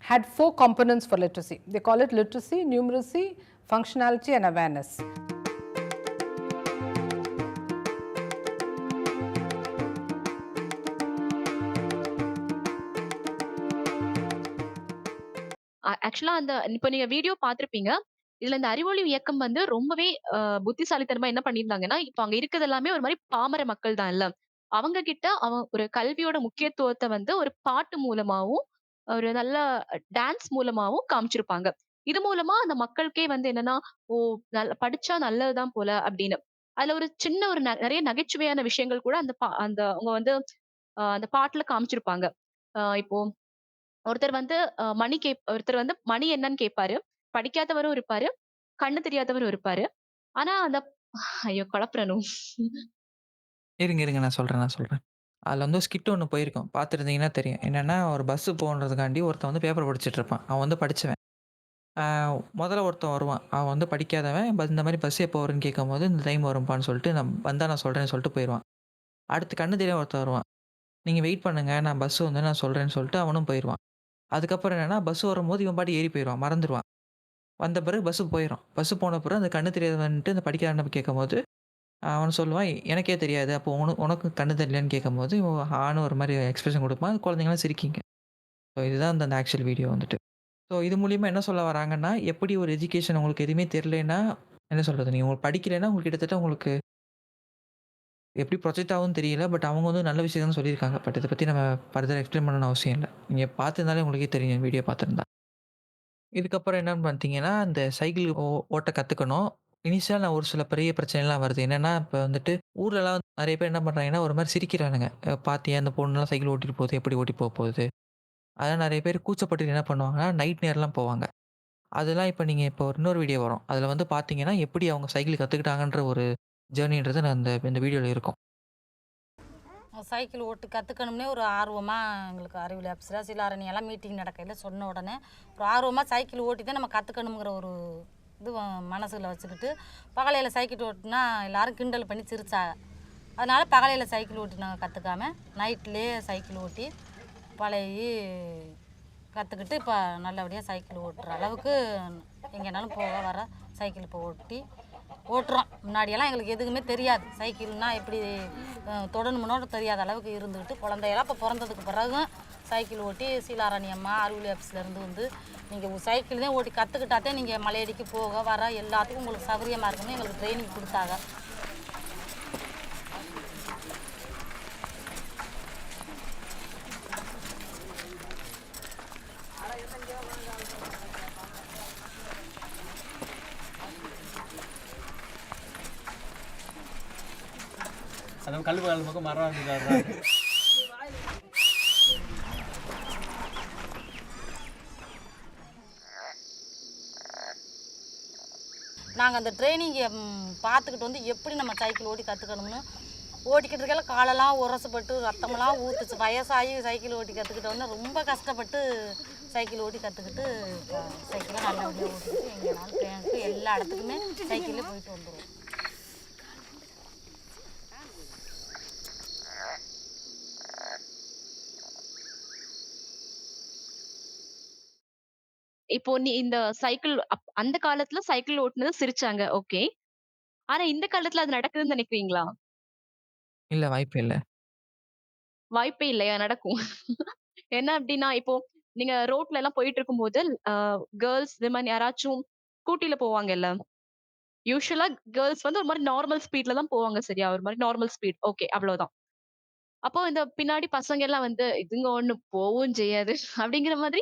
had 4 components for literacy. They call it literacy, numeracy, functionality and awareness. ஆக்சுவலா அந்த இப்ப நீங்க வீடியோ பார்த்திருப்பீங்க. இதுல இந்த அறிவொளி இயக்கம் வந்து ரொம்பவே புத்திசாலித்தனமா என்ன பண்ணியிருந்தாங்கன்னா, இப்ப அங்க இருக்கிறது எல்லாமே ஒரு மாரி பாமர மக்கள் தான் இல்ல. அவங்க கிட்ட ஒரு கல்வியோட முக்கியத்துவத்த வந்து ஒரு பாட்டு மூலமாவும், ஒரு நல்ல டான்ஸ் மூலமாவும் காமிச்சிருப்பாங்க. இது மூலமா அந்த மக்களுக்கே வந்து என்னன்னா, ஓ! படிச்சா நல்லதுதான் போல அப்படின்னு. அதுல ஒரு சின்ன ஒரு நெறைய நகைச்சுவையான விஷயங்கள் கூட அந்த அவங்க வந்து அந்த பாட்டுல காமிச்சிருப்பாங்க. இப்போ ஒருத்தர் வந்து மணி என்னன்னு கேட்பாரு. படிக்காதவரும் இருப்பாரு. கண்ணு தெரியாதவரும் இருப்பாரு. ஆனா அந்த ஐயோ! குழப்புறேனோ! இருங்க நான் சொல்றேன். அதில வந்து ஸ்கிட் ஒண்ணு போயிருக்கும். பார்த்துருந்தீங்கன்னா தெரியும். என்னன்னா ஒரு பஸ் போன்றதுக்காண்டி ஒருத்தன் வந்து பேப்பர் படிச்சுட்டு இருப்பான். அவன் வந்து படிச்சவன். ஆ முதல்ல ஒருத்தன் வருவான். அவன் வந்து படிக்காதவன். இந்த மாரி பஸ் எப்போ வரும்ன்னு கேட்கும்போது, இந்த டைம் வரும்ப்பான்னு சொல்லிட்டு, நான் சொல்றேன்னு சொல்லிட்டு போயிருவான். அடுத்து கண்ணு தெரியாம ஒருத்தன் வருவான். நீங்க வெயிட் பண்ணுங்க. நான் பஸ் வந்து நான் சொல்றேன்னு சொல்லிட்டு அவனும் போயிருவான். அதுக்கப்புறம் என்னன்னா, பஸ் வரும்போது இவன் பாட்டுக்கு ஏறி போயிருவான். மறந்துருவான். வந்த பிறகு பஸ் போயிரும். பஸ் போன பிறகு அந்த கண்ணு தெரியாதவன்ட்டு அந்த படிக்காதவன கேட்கும்போது, அவன் சொல்லுவான், "எனக்கே தெரியாது. அப்போ உனக்கு கண்ணு தெரியலையான்னு?" கேட்கும்போது, இவன் ஆன்னு ஒரு மாரி எக்ஸ்பிரஷன் குடுப்பான். குழந்தைங்கலாம் சிரிக்குங்க. ஸோ இதுதான் அந்த ஆக்சுவல் வீடியோ வந்துட்டு. ஸோ இது மூலியமா என்ன சொல்ல வராங்கன்னா, எப்படி ஒரு எஜுகேஷன் உங்களுக்கு எதுவுமே தெரியலன்னா, என்ன சொல்றது? நீங்க படிக்கலைன்னா உங்களுக்கு கிட்டத்தட்ட உங்களுக்கு எப்படி ப்ரொஜெக்ட் ஆகும்னு தெரியல. பட் அவங்க வந்து நல்ல விஷயம் தான் சொல்லியிருக்காங்க. பட் இத பத்தி நம்ம ஃபர்தர் எக்ஸ்ப்ளைன் பண்ணணும்னு அவசியம் இல்ல. நீங்க பார்த்திருந்தாலே உங்களுக்கே தெரியும். வீடியோ பார்த்திருந்தா. இதுக்கப்புறம் என்னன்னு பார்த்தீங்கன்னா, இந்த சைக்கிள் ஓட்ட கத்துக்கணும். இனிஷியலா நான் ஒரு சில பெரிய பிரச்சனைலாம் வருது. என்னன்னா, இப்ப வந்துட்டு ஊர்லலாம் நெறைய பேர் என்ன பண்றாங்கன்னா, ஒரு மாரி சிரிக்கிறானுங்க. "பாத்தியா அந்த பொண்ணுலாம் சைக்கிள் ஓட்டிட்டு போகுது. எப்படி ஓட்டி போகுது?" அதெல்லாம் நெறைய பேர் கூச்சப்பட்டு என்ன பண்ணுவாங்கன்னா, நைட் நேரம்லாம் போவாங்க. அதெல்லாம் இப்ப நீங்க இன்னொரு வீடியோ வரும். அதுல வந்து பார்த்தீங்கன்னா, எப்படி அவங்க சைக்கிள் கத்துக்கிட்டாங்கன்ற ஒரு ஜர்னின்றது நான் இந்த வீடியோல இருக்கும். சைக்கிள் ஓட்டு கற்றுக்கணும்னே ஒரு ஆர்வமாக எங்களுக்கு அறிவியல் ஆஃபீஸராக சிலாரணி எல்லாம் மீட்டிங் நடக்கையில் சொன்ன உடனே ஒரு ஆர்வமாக சைக்கிள் ஓட்டி தான் நம்ம கற்றுக்கணுங்கிற ஒரு இது மனசில் வச்சுக்கிட்டு பகலையில் சைக்கிள் ஓட்டினா எல்லோரும் கிண்டல் பண்ணி சிரிச்சாங்க. அதனால் பகலையில் சைக்கிள் ஓட்டி நாங்கள் கற்றுக்காம நைட்லேயே சைக்கிள் ஓட்டி பழகி கற்றுக்கிட்டு இப்போ நல்லபடியாக சைக்கிள் ஓட்டுற அளவுக்கு எங்கேனாலும் போக வர சைக்கிள் இப்போ ஓட்டுறோம். முன்னாடியெல்லாம் எங்களுக்கு எதுவுமே தெரியாது. சைக்கிள்னால் எப்படி தொடணும்னோட தெரியாத அளவுக்கு இருந்துக்கிட்டு குழந்தையெல்லாம் இப்போ பிறந்ததுக்கு பிறகும் சைக்கிள் ஓட்டி சீலாராணி அம்மா அறிவியல் ஆஃபீஸ்லேருந்து வந்து நீங்கள் சைக்கிள் தான் ஓட்டி கற்றுக்கிட்டாதே நீங்கள் மலையடிக்கு போக வர எல்லாத்துக்கும் உங்களுக்கு சௌகரியமாக இருக்குன்னு எங்களுக்கு ட்ரைனிங் கொடுத்தாங்க. அந்த கல் பக்கம் மரம் இருந்துச்சு. நாங்கள் அந்த ட்ரைனிங்கை பார்த்துக்கிட்டு வந்து எப்படி நம்ம சைக்கிள் ஓட்டி கற்றுக்கணும்னு ஓட்டிக்கிட்டு இருக்கையில காலெல்லாம் உரசப்பட்டு ரத்தமெல்லாம் ஊற்றுச்சு. வயசாகி சைக்கிள் ஓட்டி கற்றுக்கிட்டோன்னே ரொம்ப கஷ்டப்பட்டு சைக்கிள் ஓட்டி கற்றுக்கிட்டு சைக்கிளை நல்லபடியாக ஓட்டிக்கிட்டு எங்கேனாலும் ட்ரெயினுக்கு எல்லா இடத்துக்குமே சைக்கிளில் போயிட்டு வந்துடுவோம். இப்போ இந்த சைக்கிள் அந்த காலத்துல சைக்கிள் ஓட்டுனது சிரிச்சாங்க. ஓகே. ஆனா இந்த காலத்துல அது நடக்குதுன்னு நினைக்கிறீங்களா? இல்ல வாய்ப்பே இல்ல. வாய்ப்பே இல்லையா? நடக்கும். என்ன அப்டின்னா, இப்போ நீங்க ரோட்ல எல்லாம் போயிட்டு இருக்கும்போது, அ கேர்ல்ஸ், விமன் யாராச்சும் ஸ்கூட்டில போவாங்கல்ல. யூசுவலா கேர்ல்ஸ் வந்து ஒரு மாரி நார்மல் ஸ்பீட்ல தான் போவாங்க சரியா? ஒரு மாரி நார்மல் ஸ்பீட். ஓகே அவ்வளோதான். அப்போ இந்த பின்னாடி பசங்க எல்லாம் வந்து, "இதுங்க ஒண்ணு போவும் செய்யாது." அப்படிங்கிற மாதிரி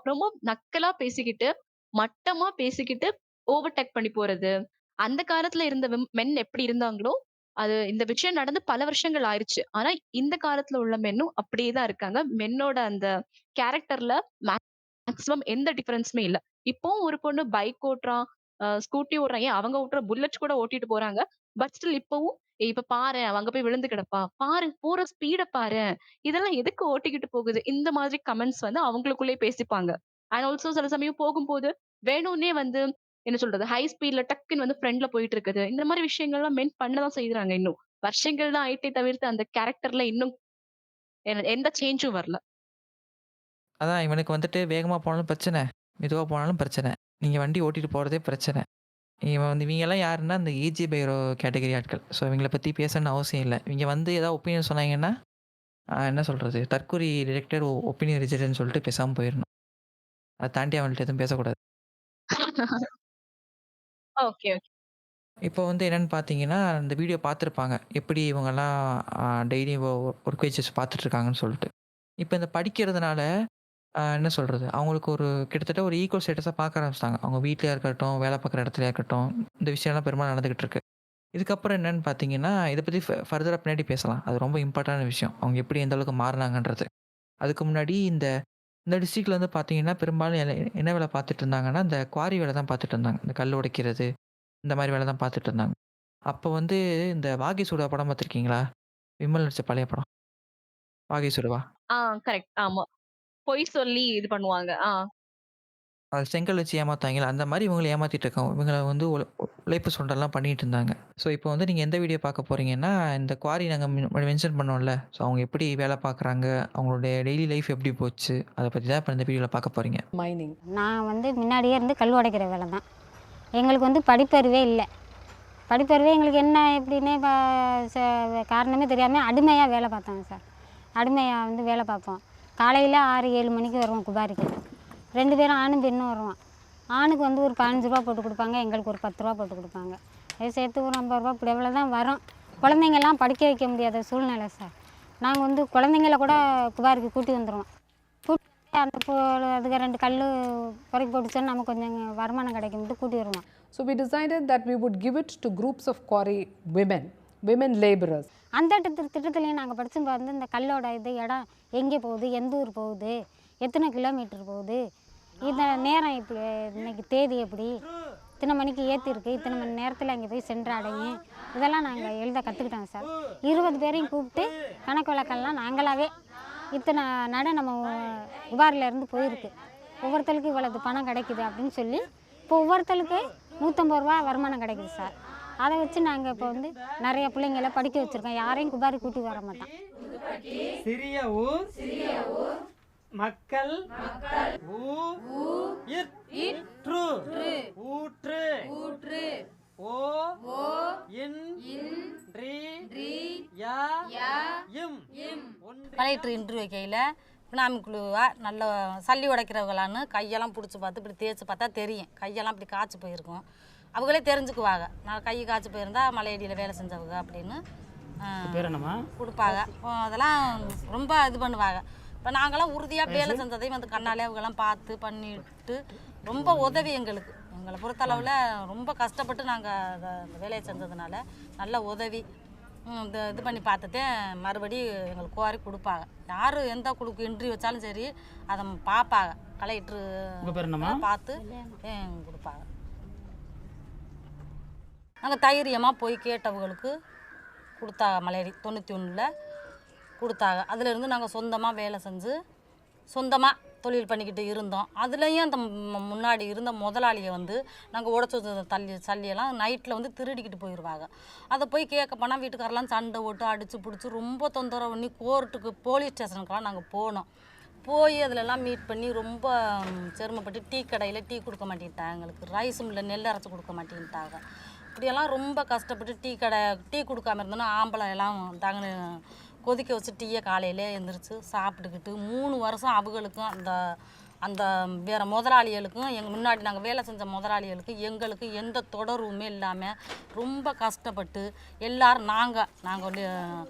ரொம்ப நக்கலா பேசிக்கிட்டு, மட்டமா பேசிக்கிட்டு ஓவர்டேக் பண்ணி போறது. அந்த காலத்துல இருந்த மென் எப்படி இருந்தாங்களோ, அது இந்த விஷயம் நடந்து பல வருஷங்கள் ஆயிருச்சு. ஆனா இந்த காலத்துல உள்ள மென்னும் அப்படியே தான் இருக்காங்க. மென்னோட அந்த கேரக்டர்ல மேக்ஸிமம் எந்த டிஃபரன்ஸுமே இல்ல. இப்பவும் ஒரு பொண்ணு பைக் ஓட்டுறான், ஸ்கூட்டி ஓட்டுறான். ஏன் அவங்க ஓட்டுற புல்லட்ஸ் கூட ஓட்டிட்டு போறாங்க. பட் ஸ்டில் இப்பவும் இப்ப பாரேன் அவ அங்க போய் விழுந்து கிடப்பா. பாரு போற ஸ்பீட பாரேன். இதெல்லாம் எதுக்கு ஓட்டிக்கிட்டு போகுது? இந்த மாதிரி கமெண்ட்ஸ் வந்து அவங்களுக்குள்ளயே பேசிப்பாங்க. அண்ட் ஆல்சோ சில சமயம் போகும்போது வேணும்னே வந்து என்ன சொல்றது? ஹை ஸ்பீட்ல டக்குன்னு வந்து ஃப்ரண்ட்ல போயிட்டு இருக்குது. இந்த மாரி விஷயங்கள்லாம் மென் பண்ண தான் செய்றாங்க இன்னும். வருஷங்கள் தான் ஆயிட்டே தவிர்த்து அந்த கேரக்டர்ல இன்னும் எந்த சேஞ்சும் வரல. அதான் இவனுக்கு வந்துட்டு வேகமா போனாலும் பிரச்சனை, மெதுவா போனாலும் பிரச்சனை. நீங்க வண்டி ஓட்டிட்டு போறதே பிரச்சனை. இவங்கலாம் யாருன்னா, இந்த ஏஜி பைரோ கேட்டகரி ஆட்கள். ஸோ இவங்கள பத்தி பேசணும்னு அவசியம் இல்ல. இவங்க வந்து ஏதாவது ஒப்பீனியன் சொன்னாங்கன்னா, என்ன சொல்றது? தற்கூரி டிரெக்டர் ஒப்பீனியன் ரிஜெக்ட்ன்னு சொல்லிட்டு பேசாம போயிரணும். அத தாண்டி அவங்கள்ட்ட எதுவும் பேசக்கூடாது. Okay, okay. இப்போ வந்து என்னன்னு பார்த்தீங்கன்னா, இந்த வீடியோ பார்த்துருப்பாங்க. எப்படி இவங்கலாம் டெய்லி ஒர்க் வேஜஸ் பார்த்துட்டு இருக்காங்கன்னு சொல்லிட்டு. இப்ப இந்த படிக்கிறதுனால என்ன சொல்றது? அவங்களுக்கு ஒரு கிட்டத்தட்ட ஒரு ஈக்குவல் ஸ்டேட்டஸா பார்க்க ஆரம்பிச்சுட்டாங்க. அவங்க வீட்லயா இருக்கட்டும், வேலை பார்க்குற இடத்துலயா இருக்கட்டும், இந்த விஷயம்லாம் பெரும்பாலும் நடந்துகிட்டு இருக்கு. இதுக்கப்புறம் என்னன்னு பார்த்தீங்கன்னா, இத பத்தி ஃபர்தரா பின்னாடி பேசலாம். அது ரொம்ப இம்பார்ட்டன்டான விஷயம். அவங்க எப்படி எந்த அளவுக்கு மாறுனாங்கன்றது. அதுக்கு முன்னாடி இந்த இந்த டிஸ்ட்ரிக்ட்ல வந்து பார்த்தீங்கன்னா, பெரும்பாலும் என்ன வேலை பார்த்துட்டு இருந்தாங்கன்னா, இந்த குவாரி வேலை தான் பார்த்துட்டு இருந்தாங்க. இந்த கல் உடைக்கிறது, இந்த மாரி வேலை தான் பார்த்துட்டு இருந்தாங்க. அப்போ வந்து இந்த வாகீசுடா படம் பார்த்துருக்கீங்களா? விமல் நடிச்ச பழைய படம். வாகீசுடவா? ஆ கரெக்ட். ஆமா. பொய் சொல்லி இது பண்ணுவாங்க. அது செங்கல் வச்சு ஏமாத்துவாங்கல்ல, அந்த மாரி இவங்கள ஏமாத்திட்டு இருக்காங்க. இவங்கள வந்து உழைப்பு சுரண்டல்லாம் பண்ணிட்டு இருந்தாங்க. ஸோ இப்போ வந்து நீங்க எந்த வீடியோ பார்க்க போறீங்கன்னா, இந்த குவாரி நாங்க மென்ஷன் பண்ணோம்ல. ஸோ அவங்க எப்படி வேலை பார்க்குறாங்க, அவங்களுடைய டெய்லி லைஃப் எப்படி போச்சு, அத பத்தி தான் இப்ப இந்த வீடியோல பார்க்க போறீங்க. Mining. நான் வந்து முன்னாடியே இருந்து கல் உடைக்கிற வேலை தான். எங்களுக்கு வந்து படிப்பறிவே இல்லை. படிப்பறிவே எங்களுக்கு என்ன எப்படின்னே காரணமே தெரியாமல் அடிமையாக வேலை பார்த்தாங்க சார். அடிமையாக வந்து வேலை பார்ப்போம். காலையில் 6, 7 மணிக்கு வருவோம் குபாரிக்கு. 2 பேரும் ஆணும் பெண்ணும் வருவோம். ஆணுக்கு வந்து ஒரு 15 ரூபா போட்டு கொடுப்பாங்க, எங்களுக்கு ஒரு 10 ரூபா போட்டு கொடுப்பாங்க. அது சேர்த்து ஒரு 50 ரூபா இப்படி எவ்வளோ தான் வரும். குழந்தைங்கள்லாம் படிக்க வைக்க முடியாத சூழ்நிலை சார். நாங்கள் வந்து குழந்தைங்கள கூட குபாரிக்கு கூட்டி வந்துடுவோம். கூட்டி அந்த அதுக்கு 2 கல் பொறுக்கி போட்டுச்சோன்னு நமக்கு கொஞ்சம் வருமானம் கிடைக்கும்ட்டு கூட்டி வருவோம். So we decided that we would give it to groups of quarry women laborers. அந்த திட்டத்துலேயும் நாங்கள் படித்து பார்த்து இந்த கல்லோட இது இடம் எங்கே போகுது, எந்த ஊர் போகுது, எத்தனை கிலோமீட்டர் போகுது, இந்த நேரம் இப்படி, இன்னைக்கு தேதி எப்படி, இத்தனை மணிக்கு ஏற்றிருக்கு, இத்தனை மணி நேரத்தில் அங்கே போய் சென்றடையும், இதெல்லாம் நாங்கள் எழுத கற்றுக்கிட்டோங்க சார். 20 பேரையும் கூப்பிட்டு கணக்கு வழக்கெல்லாம் நாங்களாகவே இத்தனை நட நம்ம உபாரிலேருந்து போயிருக்கு, ஒவ்வொருத்தருக்கு இவ்வளவு பணம் கிடைக்குது அப்படின்னு சொல்லி இப்போ ஒவ்வொருத்தருக்கு 150 ரூபா வருமானம் கிடைக்குது சார். அதை வச்சு நாங்கள் இப்போ வந்து நிறைய பிள்ளைங்களை படிக்க வச்சுருக்கோம். யாரையும் குபாரி கூட்டி வர மாட்டோம். சிறிய ஊர் மக்கள் ஊற்று ஓ கலெக்டர் இன்டர்வியூ வைக்கையில் பினாமிக்குழுவா நல்ல சல்லி உடைக்கிறவங்களான்னு கையெல்லாம் பிடிச்சி பார்த்து இப்படி தேய்ச்சி பார்த்தா தெரியும். கையெல்லாம் இப்படி காய்ச்சி போயிருக்கும். அவங்களே தெரிஞ்சுக்குவாங்க. நான் கை காய்ச்சி போயிருந்தா மலையடியில் வேலை செஞ்சவங்க அப்படின்னு கொடுப்பாங்க. அதெல்லாம் ரொம்ப இது பண்ணுவாங்க. இப்போ நாங்களாம் உறுதியாக வேலை செஞ்சதையும் வந்து கண்ணாலே அவங்கெல்லாம் பார்த்து பண்ணிட்டு ரொம்ப உதவி எங்களுக்கு. எங்களை பொறுத்தளவில் ரொம்ப கஷ்டப்பட்டு நாங்கள் அந்த வேலையை செஞ்சதுனால நல்ல உதவி இது பண்ணி பார்த்துட்டு மறுபடி எங்களுக்கு குவாரி கொடுப்பாங்க. யார் எந்த குழுக்கு இன்ட்ரிவியூ வச்சாலும் சரி அதை பார்ப்பாங்க. கலெக்டரு பார்த்து கொடுப்பாங்க. நாங்கள் தைரியமாக போய் கேட்டவங்களுக்கு கொடுத்தாங்க. மலையடி 91ல் கொடுத்தாங்க. அதிலேருந்து நாங்கள் சொந்தமாக வேலை செஞ்சு சொந்தமாக தொழில் பண்ணிக்கிட்டு இருந்தோம். அதுலேயும் அந்த முன்னாடி இருந்த முதலாளியை வந்து நாங்கள் உடச்சி வச்ச சல்லியெல்லாம் நைட்டில் வந்து திருடிக்கிட்டு போயிடுவாங்க. அதை போய் கேட்க போனால் வீட்டுக்காரெல்லாம் சண்டை ஓட்டு அடித்து பிடிச்சி ரொம்ப தொந்தரவு பண்ணி கோர்ட்டுக்கு போலீஸ் ஸ்டேஷனுக்கெல்லாம் நாங்கள் போனோம். போய் அதிலெல்லாம் மீட் பண்ணி ரொம்ப சிரமப்பட்டு டீ கடையில் டீ கொடுக்க மாட்டேங்கிட்டாங்க. எங்களுக்கு ரைஸ் மில்லில் நெல் அரைச்சி கொடுக்க மாட்டேங்கிட்டாங்க. இப்படியெல்லாம் ரொம்ப கஷ்டப்பட்டு டீ கொடுக்காம இருந்தோன்னா ஆம்பளை எல்லாம் தாங்க கொதிக்க வச்சு டீயை காலையிலே எழுந்திரிச்சு சாப்பிட்டுக்கிட்டு 3 வருஷம் அவங்களுக்கும் அந்த வேறு முதலாளிகளுக்கும் எங்கள் முன்னாடி நாங்கள் வேலை செஞ்ச முதலாளிகளுக்கு எங்களுக்கு எந்த தொடர்புமே இல்லாமல் ரொம்ப கஷ்டப்பட்டு எல்லோரும் நாங்கள்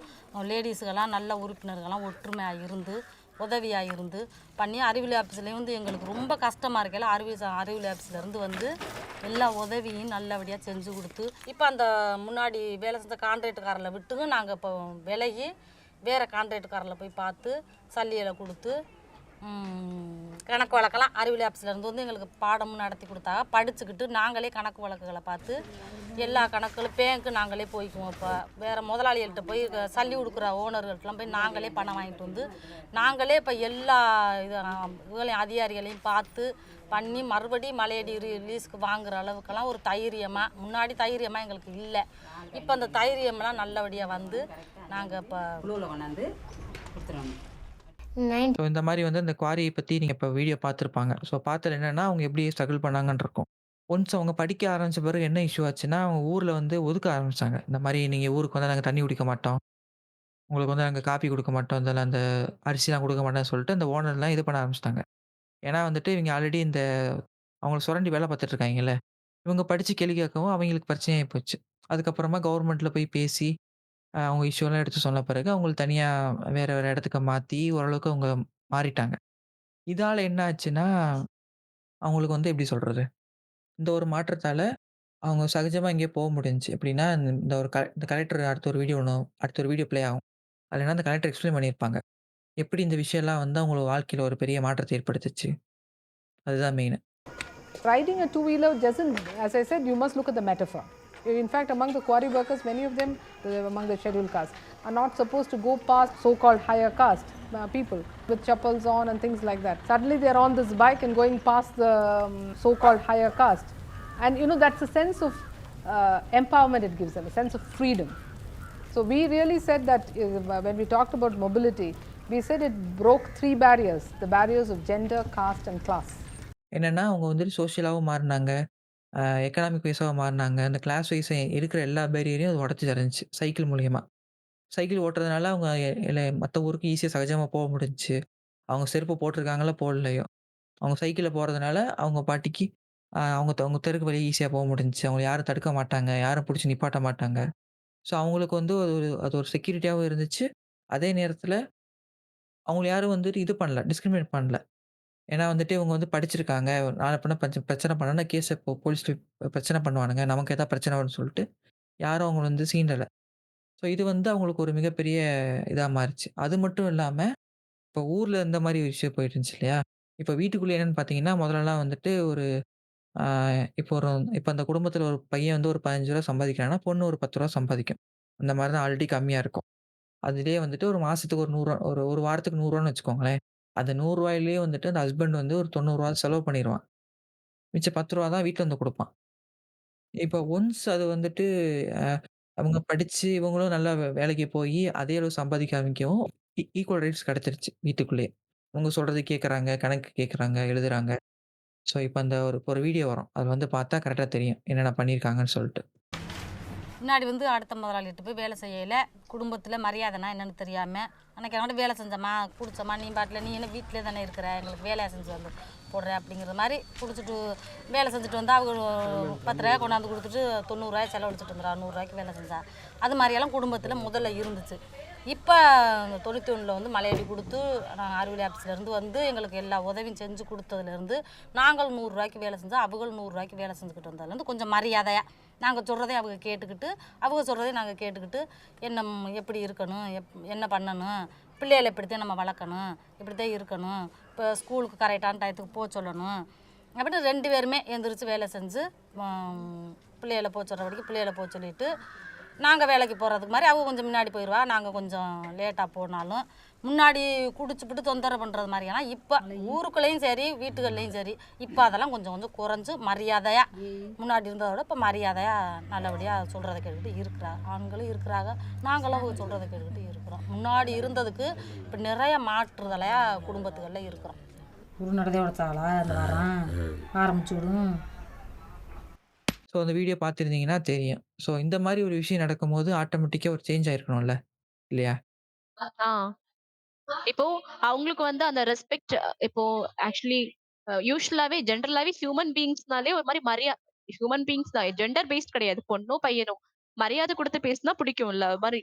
லேடிஸுகெல்லாம் நல்ல உறுப்பினர்கள்லாம் ஒற்றுமையாக இருந்து உதவியாக இருந்து பண்ணி அறிவியல் ஆஃபீஸ்லேயும் வந்து எங்களுக்கு ரொம்ப கஷ்டமாக இருக்கல அறிவியல் ஆஃபீஸ்லேருந்து வந்து எல்லா உதவியும் நல்லபடியாக செஞ்சு கொடுத்து இப்போ அந்த முன்னாடி வேலை செஞ்ச கான்ட்ராக்டுக்காரில் விட்டுங்க நாங்கள் இப்போ விலகி வேறு கான்ட்ராக்டுக்காரில் போய் பார்த்து சல்லியில் கொடுத்து கணக்கு வழக்கெல்லாம் அறிவியல் ஆஃபீஸ்லேருந்து வந்து எங்களுக்கு பாடமும் நடத்தி கொடுத்தாங்க. படிச்சுக்கிட்டு நாங்களே கணக்கு வழக்குகளை பார்த்து எல்லா கணக்குகளும் பேங்க்கு நாங்களே போய்க்குவோம். இப்போ வேறு முதலாளிகள்கிட்ட போய் சல்லி கொடுக்குற ஓனர்கள்ட்டெலாம் போய் நாங்களே பணம் வாங்கிட்டு வந்து நாங்களே இப்போ எல்லா இதுகளையும் அதிகாரிகளையும் பார்த்து பண்ணி மறுபடியும் மலையடி ரிலீஸ்க்கு வாங்குகிற அளவுக்கெல்லாம் ஒரு தைரியமாக முன்னாடி தைரியமாக எங்களுக்கு இல்லை. இப்போ அந்த தைரியமெல்லாம் நல்லபடியாக வந்து நாங்கள் இப்போ குழுவில் கொண்டாந்து கொடுத்துருவோம். ஸோ இந்த மாதிரி வந்து இந்த குவாரியை பற்றி நீங்கள் இப்போ வீடியோ பார்த்துருப்பாங்க. ஸோ பார்த்தது என்னென்னா அவங்க எப்படி ஸ்ட்ரகிள் பண்ணாங்கன்னு இருக்கும். ஒன்ஸ் அவங்க படிக்க ஆரம்பிச்ச பிறகு என்ன இஷ்யூ ஆச்சுன்னா, அவங்க ஊரில் வந்து ஒதுக்க ஆரம்பிச்சாங்க. இந்த மாதிரி நீங்கள் ஊருக்கு வந்தால் நாங்கள் தண்ணி குடிக்க மாட்டோம். உங்களுக்கு வந்து நாங்கள் காப்பி கொடுக்க மாட்டோம். இதெல்லாம் அந்த அரிசிலாம் கொடுக்க மாட்டோம்னு சொல்லிட்டு அந்த ஓனர்லாம் இது பண்ண ஆரம்பிச்சிட்டாங்க. ஏன்னா வந்துட்டு இவங்க ஆல்ரெடி இந்த அவங்கள சுரண்டி வேலை பார்த்துட்டு இருக்காங்கல்ல. இவங்க படிச்சு கேள்வி கேட்கவும் அவங்களுக்கு பிரச்சனையாகி போச்சு. அதுக்கப்புறமா கவர்மெண்ட்ல போய் பேசி அவங்க இஷ்யூலாம் எடுத்து சொன்ன பிறகு அவங்கள தனியா வேற வேற இடத்துக்கு மாத்தி ஓரளவுக்கு அவங்க மாறிட்டாங்க. இதால என்ன ஆச்சுன்னா, அவங்களுக்கு வந்து எப்படி சொல்றது? இந்த ஒரு மாற்றத்தால அவங்க சகஜமா எங்கேயோ போ முடிஞ்சுச்சு. எப்படின்னா, இந்த ஒரு இந்த கலெக்டர் அடுத்த ஒரு வீடியோ ப்ளே ஆகும். அதுல என்ன அந்த கலெக்டர் எக்ஸ்ப்ளைன் பண்ணியிருப்பாங்க. எப்படி இந்த விஷயம்லாம் வந்து அவங்களோட வாழ்க்கையில ஒரு பெரிய மாற்றத்தை ஏற்படுத்துச்சு. அதுதான் main. Riding a two-wheeler doesn't, as I said, you must look at the metaphor. In fact, among the quarry workers, many of them, among the scheduled caste, are not supposed to go past so-called higher caste people with chappals on and things like that. Suddenly they are on this bike and going past the so-called higher caste. And you know, that's a sense of empowerment it gives them, a sense of freedom. So we really said that when we talked about mobility, we said it broke 3 barriers, the barriers of gender, caste and class. என்னன்னா, அவங்க வந்துட்டு சோஷியலாவும் மாறுனாங்க. Economic வைஸாவும் மாறுனாங்க. அந்த class wise இருக்கிற எல்லா பேரியரையும் அது உடைச்சு தருந்துச்சு. Cycle மூலியமா. Cycle ஓட்டுறதுனால அவங்க மத்த ஊருக்கு ஈஸியா சகஜமா போ முடிஞ்சுச்சு. அவங்க செருப்பு போட்டிருக்காங்களோ, போடலையோ. அவங்க சைக்கிள்ல போறதுனால அவங்க பாட்டிக்கு அவங்க அவங்க தெருக்கு வழியா ஈஸியா போ முடிஞ்சுச்சு. அவங்கள யாரும் தடுக்க மாட்டாங்க. யாரும் புடிச்சு நிப்பாட்ட மாட்டாங்க. ஸோ அவங்களுக்கு வந்து அது ஒரு செக்யூரிட்டியாவும் இருந்துச்சு. அதே நேரத்தில அவங்கள யாரும் வந்துட்டு இது பண்ணல. டிஸ்கிரிமினேட் பண்ணல. ஏன்னா வந்துட்டு இவங்க வந்து படிச்சிருக்காங்க. நாள பின்ன பிரச்சனை பண்ணா கேஸ போலீஸ்ல பிரச்சனை பண்ணுவானுங்க. நமக்கு ஏதாவது பிரச்சனை வரும்னு சொல்லிட்டு யாரும் அவங்கள வந்து சீண்டல. ஸோ இது வந்து அவங்களுக்கு ஒரு மிகப்பெரிய இதா மாறுச்சு. அது மட்டும் இல்லாம, இப்போ ஊர்ல இந்த மாரி விஷயம் போயிட்டு இருந்துச்சு இல்லையா? இப்போ வீட்டுக்குள்ள என்னன்னு பார்த்தீங்கன்னா, முதல்லலாம் வந்துட்டு ஒரு ஆ இப்போ ஒரு இப்போ அந்த குடும்பத்தில ஒரு பையன் வந்து ஒரு ரூ. 15 சம்பாதிக்கிறான்னா, பொண்ணு ஒரு ரூ. 10 சம்பாதிக்கும். அந்த மாரி தான் ஆல்ரெடி கம்மியா இருக்கும். அதிலேயே வந்துட்டு ஒரு மாசத்துக்கு ஒரு 100 ஒரு வாரத்துக்கு ரூ. 100ன்னு வச்சுக்கோங்களேன். அந்த ரூ. 100லேயே வந்துட்டு அந்த ஹஸ்பண்ட் வந்து ஒரு ரூ. 90 செலவு பண்ணிருவான். மிச்சம் ரூ. 10 தான் வீட்ல வந்து குடுப்பான். இப்ப ஒன்ஸ் அது வந்துட்டு அ அவங்க படிச்சு இவங்களும் நல்லா வேலைக்கு போயி, அதே அளவு சம்பாதிக்க ஆரம்பிக்கவும், ஈக்குவல் ரைட்ஸ் கிடைச்சிருச்சு வீட்டுக்குள்ளேயே. அவங்க சொல்றத கேட்கறாங்க, கணக்கு கேட்கறாங்க, எழுதுறாங்க. ஸோ இப்ப அந்த ஒரு வீடியோ வரும். அது வந்து பார்த்தா கரெக்ட்டா தெரியும். என்னென்ன பண்ணியிருக்காங்கன்னு சொல்ட்டு. முன்னாடி வந்து அடுத்த முதலாளிகிட்ட போய் வேலை செய்யல குடும்பத்தில் மரியாதைனா என்னென்னு தெரியாமல் அன்றைக்கி என்னோட வேலை செஞ்சம்மா குடிச்சம்மா நீ பாட்டில் நீ என்ன வீட்டிலே தானே இருக்கிற எங்களுக்கு வேலையை செஞ்சு வந்து போடுற அப்படிங்கிற மாதிரி குடிச்சிட்டு வேலை செஞ்சுட்டு வந்தால் அவங்க 10 ரூபாய் கொண்டாந்து கொடுத்துட்டு 90 ரூபாய் செலவழிச்சிட்டு வந்துடுறா 100 ரூபாய்க்கு வேலை செஞ்சா அது மாதிரியெல்லாம் குடும்பத்தில் முதல்ல இருந்துச்சு. இப்போ 91 வந்து மலையடி கொடுத்து நாங்கள் அறிவியல் ஆஃபீஸ்லேருந்து வந்து எங்களுக்கு எல்லா உதவியும் செஞ்சு கொடுத்ததுலேருந்து நாங்கள் 100 ரூபாய்க்கு வேலை செஞ்சோம் அவங்களும் 100 ரூபாய்க்கு வேலை செஞ்சுக்கிட்டு வந்ததுலேருந்து கொஞ்சம் மரியாதையாக நாங்கள் சொல்கிறதையும் அவங்க கேட்டுக்கிட்டு அவங்க சொல்கிறதையும் நாங்கள் கேட்டுக்கிட்டு என்ன எப்படி இருக்கணும் என்ன பண்ணணும் பிள்ளைகளை இப்படித்தான் நம்ம வளர்க்கணும் இப்படித்தான் இருக்கணும் இப்போ ஸ்கூலுக்கு கரெக்டான டயத்துக்கு போக சொல்லணும் அப்படின்னு 2 பேருமே எழுந்திரிச்சு வேலை செஞ்சு பிள்ளைகளை போக சொல்கிற வரைக்கும் பிள்ளைகளை போக சொல்லிவிட்டு நாங்கள் வேலைக்கு போகிறதுக்கு மாதிரி அவங்க கொஞ்சம் முன்னாடி போயிடுவா நாங்கள் கொஞ்சம் லேட்டாக போனாலும் முன்னாடி குடிச்சுப்பிட்டு தொந்தரவு பண்ணுறது மாதிரியெல்லாம் இப்போ ஊருக்குள்ளேயும் சரி வீட்டுகள்லேயும் சரி இப்போ அதெல்லாம் கொஞ்சம் கொஞ்சம் குறைஞ்சு மரியாதையாக முன்னாடி இருந்ததை விட இப்போ மரியாதையாக நல்லபடியாக சொல்கிறத கேட்டுக்கிட்டு இருக்கிறா ஆண்களும் இருக்கிறாங்க நாங்களும் அவங்க சொல்கிறத கேட்டுக்கிட்டு இருக்கிறோம். முன்னாடி இருந்ததுக்கு இப்போ நிறைய மாற்றுதலையாக குடும்பத்துகளில் இருக்கிறோம். ஒரு நடதையோட தாளா அந்த வாரம் ஆரம்பிச்சு விடும். ஸோ அந்த வீடியோ பார்த்துருந்தீங்கன்னா தெரியும். ஸோ இந்த மாரி ஒரு விஷயம் நடக்கும்போது ஆட்டோமேட்டிக்கா ஒரு சேஞ்ச் ஆயிருக்கணும்ல, இல்லையா? ஆ. இப்போ அவங்களுக்கு வந்து அந்த ரெஸ்பெக்ட் இப்போ ஆக்சுவலி யூசுவலாவே ஜெனரலாவே ஹியூமன் பீயிங்ஸ்னாலே ஒரு மாரி ஹியூமன் பீயிங்ஸ் தான். ஜெண்டர் பேஸ்ட் கிடையாது. பொண்ணோ, பையனோ மரியாதை குடுத்து பேசினா பிடிக்கும்ல. ஒரு மாரி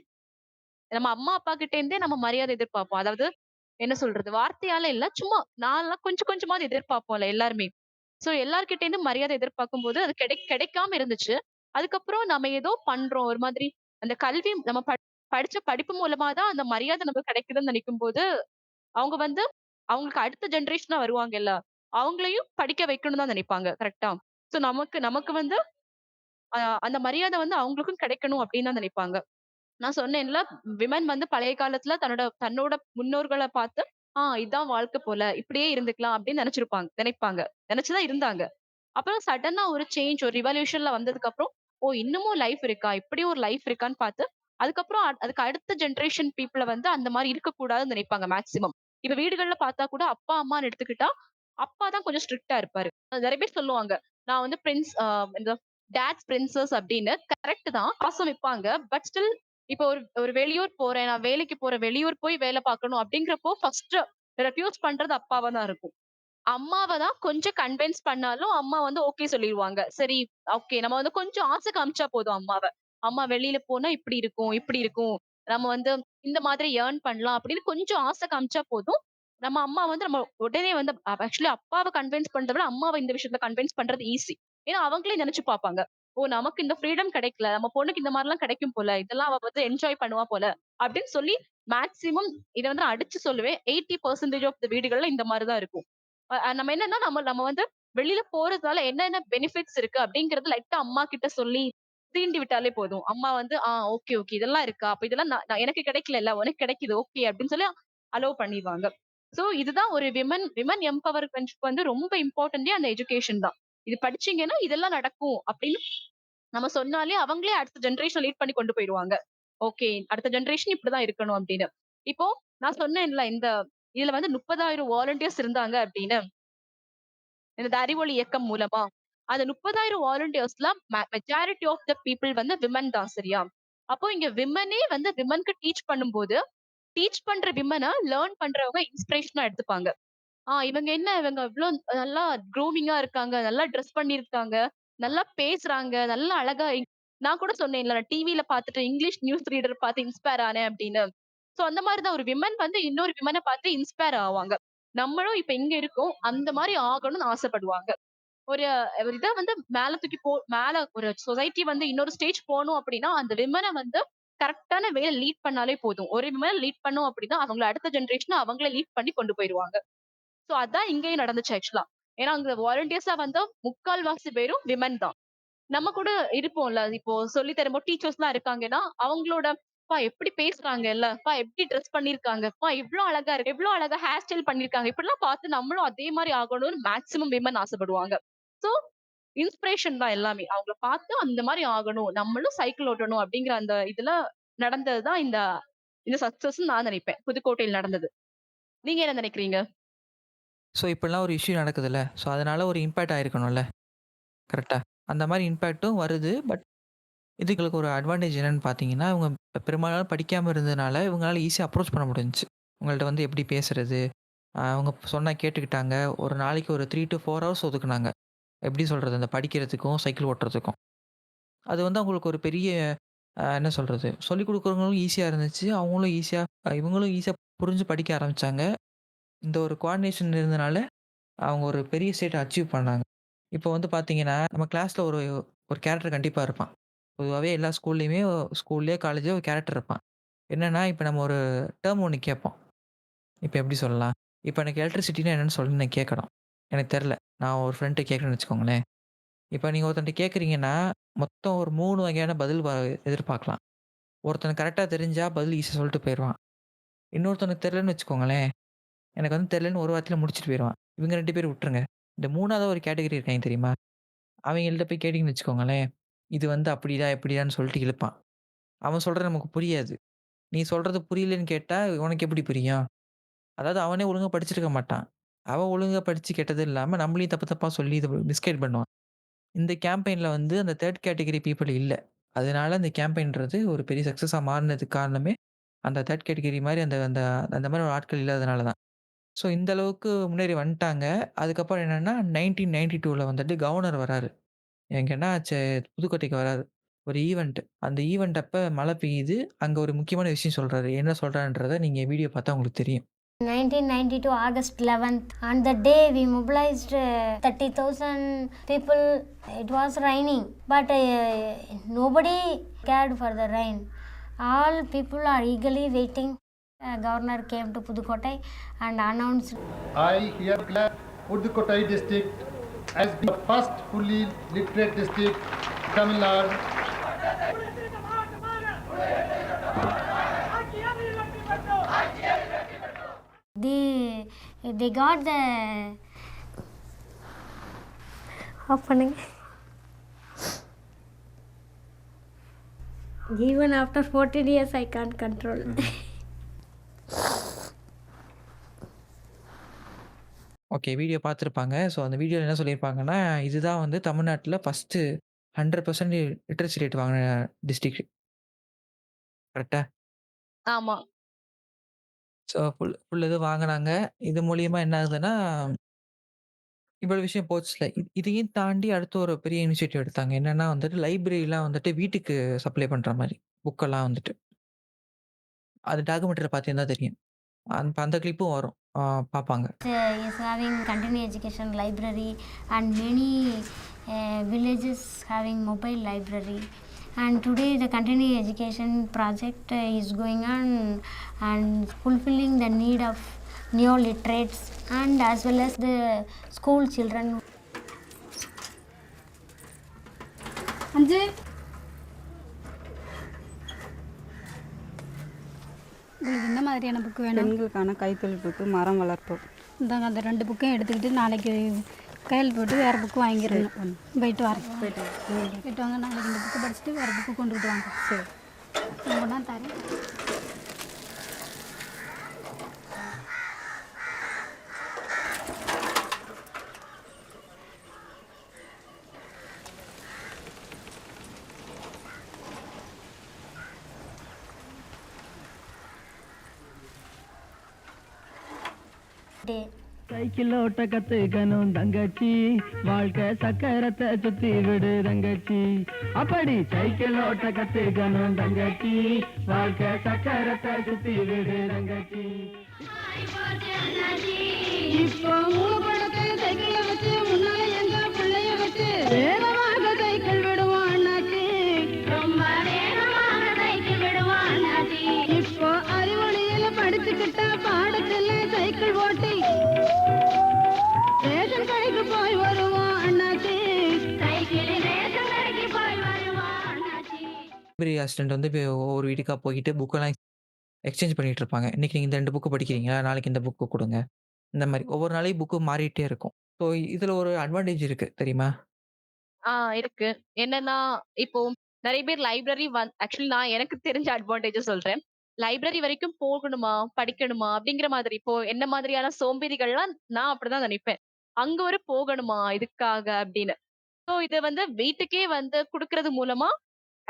நம்ம அம்மா, அப்பா கிட்ட இருந்தே நம்ம மரியாதை எதிர்பார்ப்போம். அதாவது என்ன சொல்றது? வார்த்தையால இல்ல. சும்மா நான்லாம் கொஞ்சம் கொஞ்சமாவது எதிர்பார்ப்போம்ல எல்லாருமே. சோ எல்லார்கிட்ட இருந்து மரியாதை எதிர்பார்க்கும்போது, அது கிடைக்காம இருந்துச்சு. அதுக்கப்புறம் நம்ம ஏதோ பண்றோம். ஒரு மாதிரி அந்த கல்வி நம்ம படிச்ச படிப்பு மூலமா தான் அந்த மரியாதை நமக்கு கிடைக்குதுன்னு நினைக்கும்போது, அவங்க வந்து அவங்களுக்கு அடுத்த ஜெனரேஷனா வருவாங்கல்ல, அவங்களையும் படிக்க வைக்கணும்னு தான் நினைப்பாங்க. கரெக்ட்டா? சோ நமக்கு நமக்கு வந்து அ அந்த மரியாதை வந்து அவங்களுக்கும் கிடைக்கணும் அப்படின்னு தான் நினைப்பாங்க. நான் சொன்னேன்ல, விமன் வந்து பழைய காலத்துல தன்னோட தன்னோட முன்னோர்கள பார்த்து, இதான் வாழ்க்கை போல. இப்படியே இருந்துக்கலாம் அப்படின்னு நினைப்பாங்க. நினைச்சு தான் இருந்தாங்க. அப்புறம் சடனா ஒரு சேஞ்ச், ஒரு ரிவல்யூஷன்ல வந்ததுக்கு அப்புறம், இன்னமும் லைஃப் இருக்கா? இப்படியும் ஒரு லைஃப் இருக்கான்னு பார்த்து, அதுக்கப்புறம் அதுக்கு அடுத்த ஜெனரேஷன் பீப்பிள வந்து அந்த மாரி இருக்கக்கூடாதுன்னு நினைப்பாங்க மேக்ஸிமம். இப்ப வீடுகள்ல பார்த்தா கூட அப்பா, அம்மான்னு எடுத்துக்கிட்டா, அப்பா தான் கொஞ்சம் ஸ்ட்ரிக்ட்டா இருப்பாரு. நெறைய பேர் சொல்லுவாங்க. நான் வந்து இந்த டாட்ஸ் பிரின்சஸ் அப்படின்னு. கரெக்ட் தான். பாசம் வைப்பாங்க. பட் ஸ்டில் இப்போ ஒரு ஒரு வெளியூர் போறேன். நான் வேலைக்கு போறேன். வெளியூர் போய் வேலை பார்க்கணும் அப்படிங்கிறப்போ, ஃபர்ஸ்ட் ரெஃப்யூஸ் பண்றது அப்பாவா தான் இருக்கும். அம்மாவ தான் கொஞ்சம் கன்வின்ஸ் பண்ணாலும், அம்மா வந்து ஓகே சொல்லிருவாங்க. சரி, ஓகே. நம்ம வந்து கொஞ்சம் ஆசை காமிச்சா போதும் அம்மாவ. அம்மா வெளியில போனா இப்படி இருக்கும், இப்படி இருக்கும். நம்ம வந்து இந்த மாதிரி ஏர்ன் பண்ணலாம் அப்படின்னு கொஞ்சம் ஆசை காமிச்சா போதும். நம்ம அம்மா வந்து நம்ம உடனே வந்து ஆக்சுவலி அப்பாவ கன்வின்ஸ் பண்றத விட, அம்மாவ இந்த விஷயத்துல கன்வின்ஸ் பண்றது ஈஸி. ஏன்னா அவங்களே நெனச்சு பாப்பாங்க. நமக்கு இந்த ஃப்ரீடம் கிடைக்கல. நம்ம பொண்ணுக்கு இந்த மாரிலாம் கிடைக்கும் போல. இதெல்லாம் அவ வந்து என்ஜாய் பண்ணுவா போல. அப்படின்னு சொல்லி மேக்ஸிமம் இத வந்து நான் அடிச்சு சொல்லுவேன். 80% ஆஃப் த வீடுகள்ல இந்த மாரி தான் இருக்கும். நம்ம என்னன்னா, நம்ம நம்ம வந்து வெளியில போறதுனால என்னென்ன பெனிஃபிட்ஸ் இருக்கு அப்படிங்கிறது லைட்டா அம்மா கிட்ட சொல்லி தீண்டி விட்டாலே போதும். அம்மா வந்து, ஓகே, ஓகே. இதெல்லாம் இருக்கா? அப்ப இதெல்லாம் நான் நான் எனக்கு கிடைக்கலல்ல. உனக்கு கிடைக்குது. ஓகே அப்படின்னு சொல்லி அலோவ் பண்ணிருவாங்க. சோ இதுதான் ஒரு விமன் விமன் எம்பவர்மென்ட்க்கு வந்து ரொம்ப இம்பார்ட்டன்ட்டே அந்த எஜுகேஷன் தான். இது படிச்சீங்கன்னா இதெல்லாம் நடக்கும் அப்படின்னு நம்ம சொன்னாலே அவங்களே அடுத்த ஜெனரேஷன் லீட் பண்ணி கொண்டு போயிருவாங்க. ஓகே. அடுத்த ஜெனரேஷன் இப்படிதான் இருக்கணும் அப்படின்னு. இப்போ நான் சொன்னேன்ல, இதுல வந்து 30,000 வாலண்டியர்ஸ் இருந்தாங்க அப்படின்னு. இந்த அறிவொளி இயக்கம் மூலமா. அந்த 30,000 வாலண்டியர்ஸ்ல மெஜாரிட்டி ஆஃப் த பீப்பிள் வந்து விமன் தான் சரியா? அப்போ இங்க விமனே வந்து விமன்க்கு டீச் பண்ணும்போது, டீச் பண்ற விமன லேர்ன் பண்றவங்க இன்ஸ்பிரேஷனா எடுத்துப்பாங்க. இவங்க இவ்ளோ நல்லா க்ரூமிங்கா இருக்காங்க. நல்லா டிரெஸ் பண்ணியிருக்காங்க. நல்லா பேசுறாங்க. நல்லா அழகா நான் கூட சொன்னேன்ல, நான் டிவில பார்த்துட்டு இங்கிலீஷ் நியூஸ் ரீடர் பார்த்து இன்ஸ்பயர் ஆனேன் அப்படின்னு. சோ அந்த மாரி தான் ஒரு விமன் வந்து இன்னொரு விமன பார்த்து இன்ஸ்பயர் ஆவாங்க. நம்மளும் இப்ப இங்க இருக்கோம். அந்த மாரி ஆகணும்னு ஆசைப்படுவாங்க. ஒரு ஒரு இத வந்து மேல தூக்கி மேல ஒரு சொசைட்டி வந்து இன்னொரு ஸ்டேஜ் போணும் அப்படின்னா, அந்த விமன வந்து கரெக்ட்டான வேல லீட் பண்ணாலே போதும். ஒரு விமன் லீட் பண்ணோம் அப்படின்னா, அவங்கள அடுத்த ஜெனரேஷன அவங்களே லீட் பண்ணி கொண்டு போயிருவாங்க. சோ அதான் இங்கேயும் நடந்துச்சு ஆக்சுவலா. ஏன்னா அங்க வாலண்டியர்ஸா வந்த 3/4 பேரும் விமன் தான். நம்ம கூட இருப்போம்ல. இப்போ சொல்லி தரும்போது டீச்சர்ஸ்லாம் இருக்காங்கன்னா, அவங்களோட எப்படி பேசுறாங்கல்ல, எப்படி டிரெஸ் பண்ணியிருக்காங்க, இவ்ளோ அழகா இருக்கு, எவ்ளோ அழகா ஹேர் ஸ்டைல் பண்ணியிருக்காங்க. இப்படிலாம் பார்த்து நம்மளும் அதே மாரி ஆகணும்னு மேக்ஸிமம் விமன் ஆசைப்படுவாங்க. சோ இன்ஸ்பிரேஷன் தான் எல்லாமே. அவங்கள பார்த்து அந்த மாரி ஆகணும். நம்மளும் சைக்கிள் ஓட்டணும் அப்படிங்கிற அந்த இதுல நடந்தது தான் இந்த இந்த சக்சஸ்ன்னு நான் நினைப்பேன். புதுக்கோட்டையில் நடந்தது. நீங்க என்ன நினைக்கிறீங்க? ஸோ இப்படிலாம் ஒரு இஷ்யூ நடக்குதுல்ல. ஸோ அதனால ஒரு இம்பாக்ட் ஆயிருக்கணும்ல. கரெக்ட்டா? அந்த மாரி இம்பாக்ட்டும் வருது. பட் இதுங்களுக்கு ஒரு அட்வான்டேஜ் என்னன்னு பார்த்தீங்கன்னா, இவங்க பெரும்பாலும் படிக்காம இருந்ததுனால, இவங்களால ஈஸியா அப்ரோச் பண்ண முடிஞ்சுச்சு. உங்கள்ட்ட வந்து எப்படி பேசுறது? அவங்க சொன்னா கேட்டுக்கிட்டாங்க. ஒரு நாளைக்கு ஒரு 3 டூ 4 ஹவர்ஸ் ஒதுக்குனாங்க. எப்படி சொல்றது? அந்த படிக்கிறதுக்கும், சைக்கிள் ஓட்டுறதுக்கும். அது வந்து அவங்களுக்கு ஒரு பெரிய என்ன சொல்றது? சொல்லிக் குடுக்குறவங்களும் ஈஸியா இருந்துச்சு. அவங்களும் ஈஸியா இவங்களும் ஈஸியா புரிஞ்சு படிக்க ஆரம்பிச்சாங்க. இந்த ஒரு கோஆர்டினேஷன் இருந்தனால, அவங்க ஒரு பெரிய ஸ்டேட்ட அச்சீவ் பண்ணாங்க. இப்போ வந்து பார்த்தீங்கன்னா, நம்ம கிளாஸ்ல ஒரு ஒரு கேரக்டர் கண்டிப்பா இருப்பான். பொதுவாவே எல்லா ஸ்கூல்லயுமே ஸ்கூல்லயோ, காலேஜ்லயோ ஒரு கேரக்டர் இருப்பான். என்னன்னா, இப்ப நம்ம ஒரு டெர்ம் ஒண்ணு கேட்போம். இப்ப எப்படி சொல்லலாம்? இப்ப எனக்கு எலக்ட்ரிசிட்டினா என்னன்னு சொல்லுன்னு நான் கேட்கணும். எனக்கு தெரியல. நான் ஒரு ஃப்ரெண்ட்ட கேட்கிறேன்னு வச்சுக்கோங்களேன். இப்ப நீங்க ஒருத்தன்ட்ட கேட்கிறீங்கன்னா, மொத்தம் ஒரு 3 வகையான பதில் எதிர்பார்க்கலாம். ஒருத்தனுக்கு கரெக்ட்டா தெரிஞ்சா பதில் ஈஸியா சொல்லிட்டு போயிருவான். இன்னொருத்தனுக்கு தெரியலன்னு வச்சுக்கோங்களேன், எனக்கு வந்து தெரியலன்னு ஒரு வார்த்தையில முடிச்சுட்டு போயிருவான். இவங்க 2 பேரும் விட்டுருங்க. இந்த 3வது ஒரு கேட்டகரி இருக்காய்ங்க தெரியுமா? அவங்கள்ட்ட போய் கேட்டீங்கன்னு வச்சுக்கோங்களேன், இது வந்து அப்படிடா, இப்படிடான்னு சொல்லிட்டு இழுப்பான். அவன் சொல்றது நமக்கு புரியாது. நீ சொல்றது புரியலன்னு கேட்டா, உனக்கு எப்படி புரியும்? அதாவது அவனே ஒழுங்கா படிச்சிருக்க மாட்டான். அவன் ஒழுங்கா படிச்சு கேட்டது இல்லாம, நம்மளையும் தப்பு தப்பா சொல்லி இத மிஸ்கைட் பண்ணுவான். இந்த கேம்பெயின்ல வந்து அந்த 3 கேட்டகரி பீப்பிள் இல்ல. அதனால இந்த கேம்பெயின்றது ஒரு பெரிய சக்சஸா மாறுனதுக்கு காரணமே, அந்த 3 கேட்டகரி மாரி அந்த அந்த அந்த மாரி ஒரு ஆட்கள் இல்லாதனால தான். ஸோ இந்த அளவுக்கு முன்னேறி வந்துட்டாங்க. அதுக்கப்புறம் என்னன்னா, 1992ல வந்துட்டு கவர்னர் வராரு. எங்கன்னா புதுக்கோட்டைக்கு வராரு. ஒரு ஈவென்ட். அந்த ஈவென்ட் அப்ப மழை பெய்யுது. அங்க ஒரு முக்கியமான விஷயம் சொல்றாரு. என்ன சொல்றாருன்றத நீங்க வீடியோ பார்த்தா உங்களுக்கு தெரியும். 1992 August 11th. On that day, we mobilized 30,000 people. It was raining, but nobody cared for the rain. All people are eagerly waiting. Governor came to Pudukkottai and announced. I here declare Pudukkottai district as the first fully literate district in Tamil Nadu. They got the opening. Even after 14 years, I can't control. Okay. Video பார்த்துருப்பாங்க. So அந்த வீடியோல என்ன சொல்லியிருப்பாங்கன்னா, இதுதான் வந்து தமிழ்நாட்டுல first 100% literacy rate வாங்குன district. கரெக்ட்டா? ஆமா. ஸோ ஃபுல் இது வாங்குனாங்க. இது மூலியமா என்ன ஆகுதுன்னா, இவ்வளவு விஷயம் போச்சுல்ல. இதையும் தாண்டி அடுத்து ஒரு பெரிய இனிஷியேட்டிவ் எடுத்தாங்க. என்னன்னா வந்துட்டு லைப்ரரிலாம் வந்துட்டு வீட்டுக்கு சப்ளை பண்ற மாரி. புக்கெல்லாம் வந்துட்டு. அது டாக்குமெண்ட்ரில பார்த்தீங்கன்னா தெரியும். அந்த கிளிப்பும் வரும். பார்ப்பாங்க. Is having continuing education library and many villages having mobile library. And today the continuing education project is going on and fulfilling the need of neo-literates and as well as the school children. அஞ்சு உங்களுக்கு இந்த மாதிரியான book வேணும்? பெண்களுக்கான கைத்தொழில் book, மரம் வளர்ப்பு. இந்தாங்க அந்த 2 புக்கையும் எடுத்துக்கிட்டு நாளைக்கு கையில் போட்டு வேறு புக்கு வாங்கிடணும். போயிட்டு வரேன். போயிட்டு வாங்க. நாளைக்கு இந்த புக்கு படிச்சுட்டு வேறு புக்கு கொண்டுக்கிட்டு வாங்க. சரி. கொண்டா தரேன். சைக்கிள் ஓட்ட கத்துக்கணும் தங்கச்சி, வாழ்க்கை சக்கரத்தை சுத்தி விடு தங்கச்சி. அப்படி சைக்கிள் ஓட்ட கத்துக்கணும் தங்கச்சி, வாழ்க்கை சக்கரத்தை சுத்தி விடு தங்கச்சி. இப்போ படத்தை சைக்கிள வச்சு முன்னால எங்க பிள்ளைய வச்சு வேகமாக சைக்கிள் விடுவான் அண்ணாச்சி, ரொம்ப வேகமாக சைக்கிள் விடுவான் அண்ணாச்சி. இப்போ அறிவொளியில படிச்சுக்கிட்ட பாடத்துல சைக்கிள் ஓட்டி ரேஷன் கடைக்கு போய் வருவான் அண்ணாச்சி, சைக்கிள் ரேஷன் கடைக்கு போய் வருவான் அண்ணாச்சி. லைப்ரரி அசிஸ்டன்ட் வந்து இப்போ ஒவ்வொரு வீட்டுக்கா போயிட்டு புக்கெல்லாம் எக்ஸ்சேஞ்ச் பண்ணிட்டு இருப்பாங்க. இன்னைக்கு நீங்க இந்த 2 புக்கு படிக்கிறீங்களா? நாளைக்கு இந்த புக்கு குடுங்க. இந்த மாரி ஒவ்வொரு நாளைக்கும் புக்கு மாறிட்டே இருக்கும். ஸோ இதுல ஒரு அட்வான்டேஜ் இருக்கு தெரியுமா? இருக்கு. என்னன்னா, இப்போ நெறைய பேர் லைப்ரரி ஆக்சுவலி நான் எனக்கு தெரிஞ்ச அட்வான்டேஜ சொல்றேன். லைப்ரரி வரைக்கும் போகணுமா? படிக்கணுமா? அப்படிங்கிற மாதிரி இப்போ என்ன மாதிரியான சோம்பேறிகள்லாம் நான் அப்படிதான் நெனைப்பேன். அங்க வரை போகணுமா? இதுக்காக அப்படின்னு. சோ இத வந்து வீட்டுக்கே வந்து குடுக்கறது மூலமா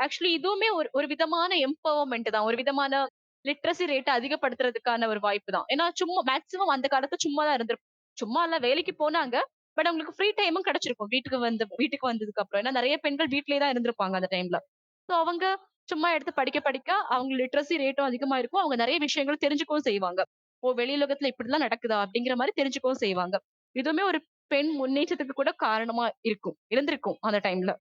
ஆக்சுவலி இதுவுமே ஒரு ஒரு விதமான எம்பவர்மென்ட் தான். ஒரு விதமான லிட்ரசி ரேட்ட அதிகப்படுத்துறதுக்கான ஒரு வாய்ப்பு தான். ஏன்னா சும்மா மேக்ஸிமம் அந்த காலத்துல சும்மா தான் சும்மா இல்ல வேலைக்கு போனாங்க. பட் அவங்களுக்கு ஃப்ரீ டைமும் கிடைச்சிருக்கும். வீட்டுக்கு வந்ததுக்கு அப்புறம். ஏன்னா நெறைய பெண்கள் வீட்லயே தான் இருந்திருப்பாங்க அந்த டைம்ல. சோ அவங்க சும்மா எடுத்து படிக்க படிக்க அவங்க லிட்ரசி ரேட்டும் அதிகமா இருக்கும். அவங்க நெறைய விஷயங்கள் தெரிஞ்சுக்கவும் செய்வாங்க. ஓ! வெளி உலகத்துல இப்படிலாம் நடக்குதா? அப்படிங்கிற மாரி தெரிஞ்சுக்கவும் செய்வாங்க. இதுவுமே ஒரு பெண் முன்னேற்றத்துக்கு கூட காரணமா இருந்திருக்கும் அந்த டைம்ல.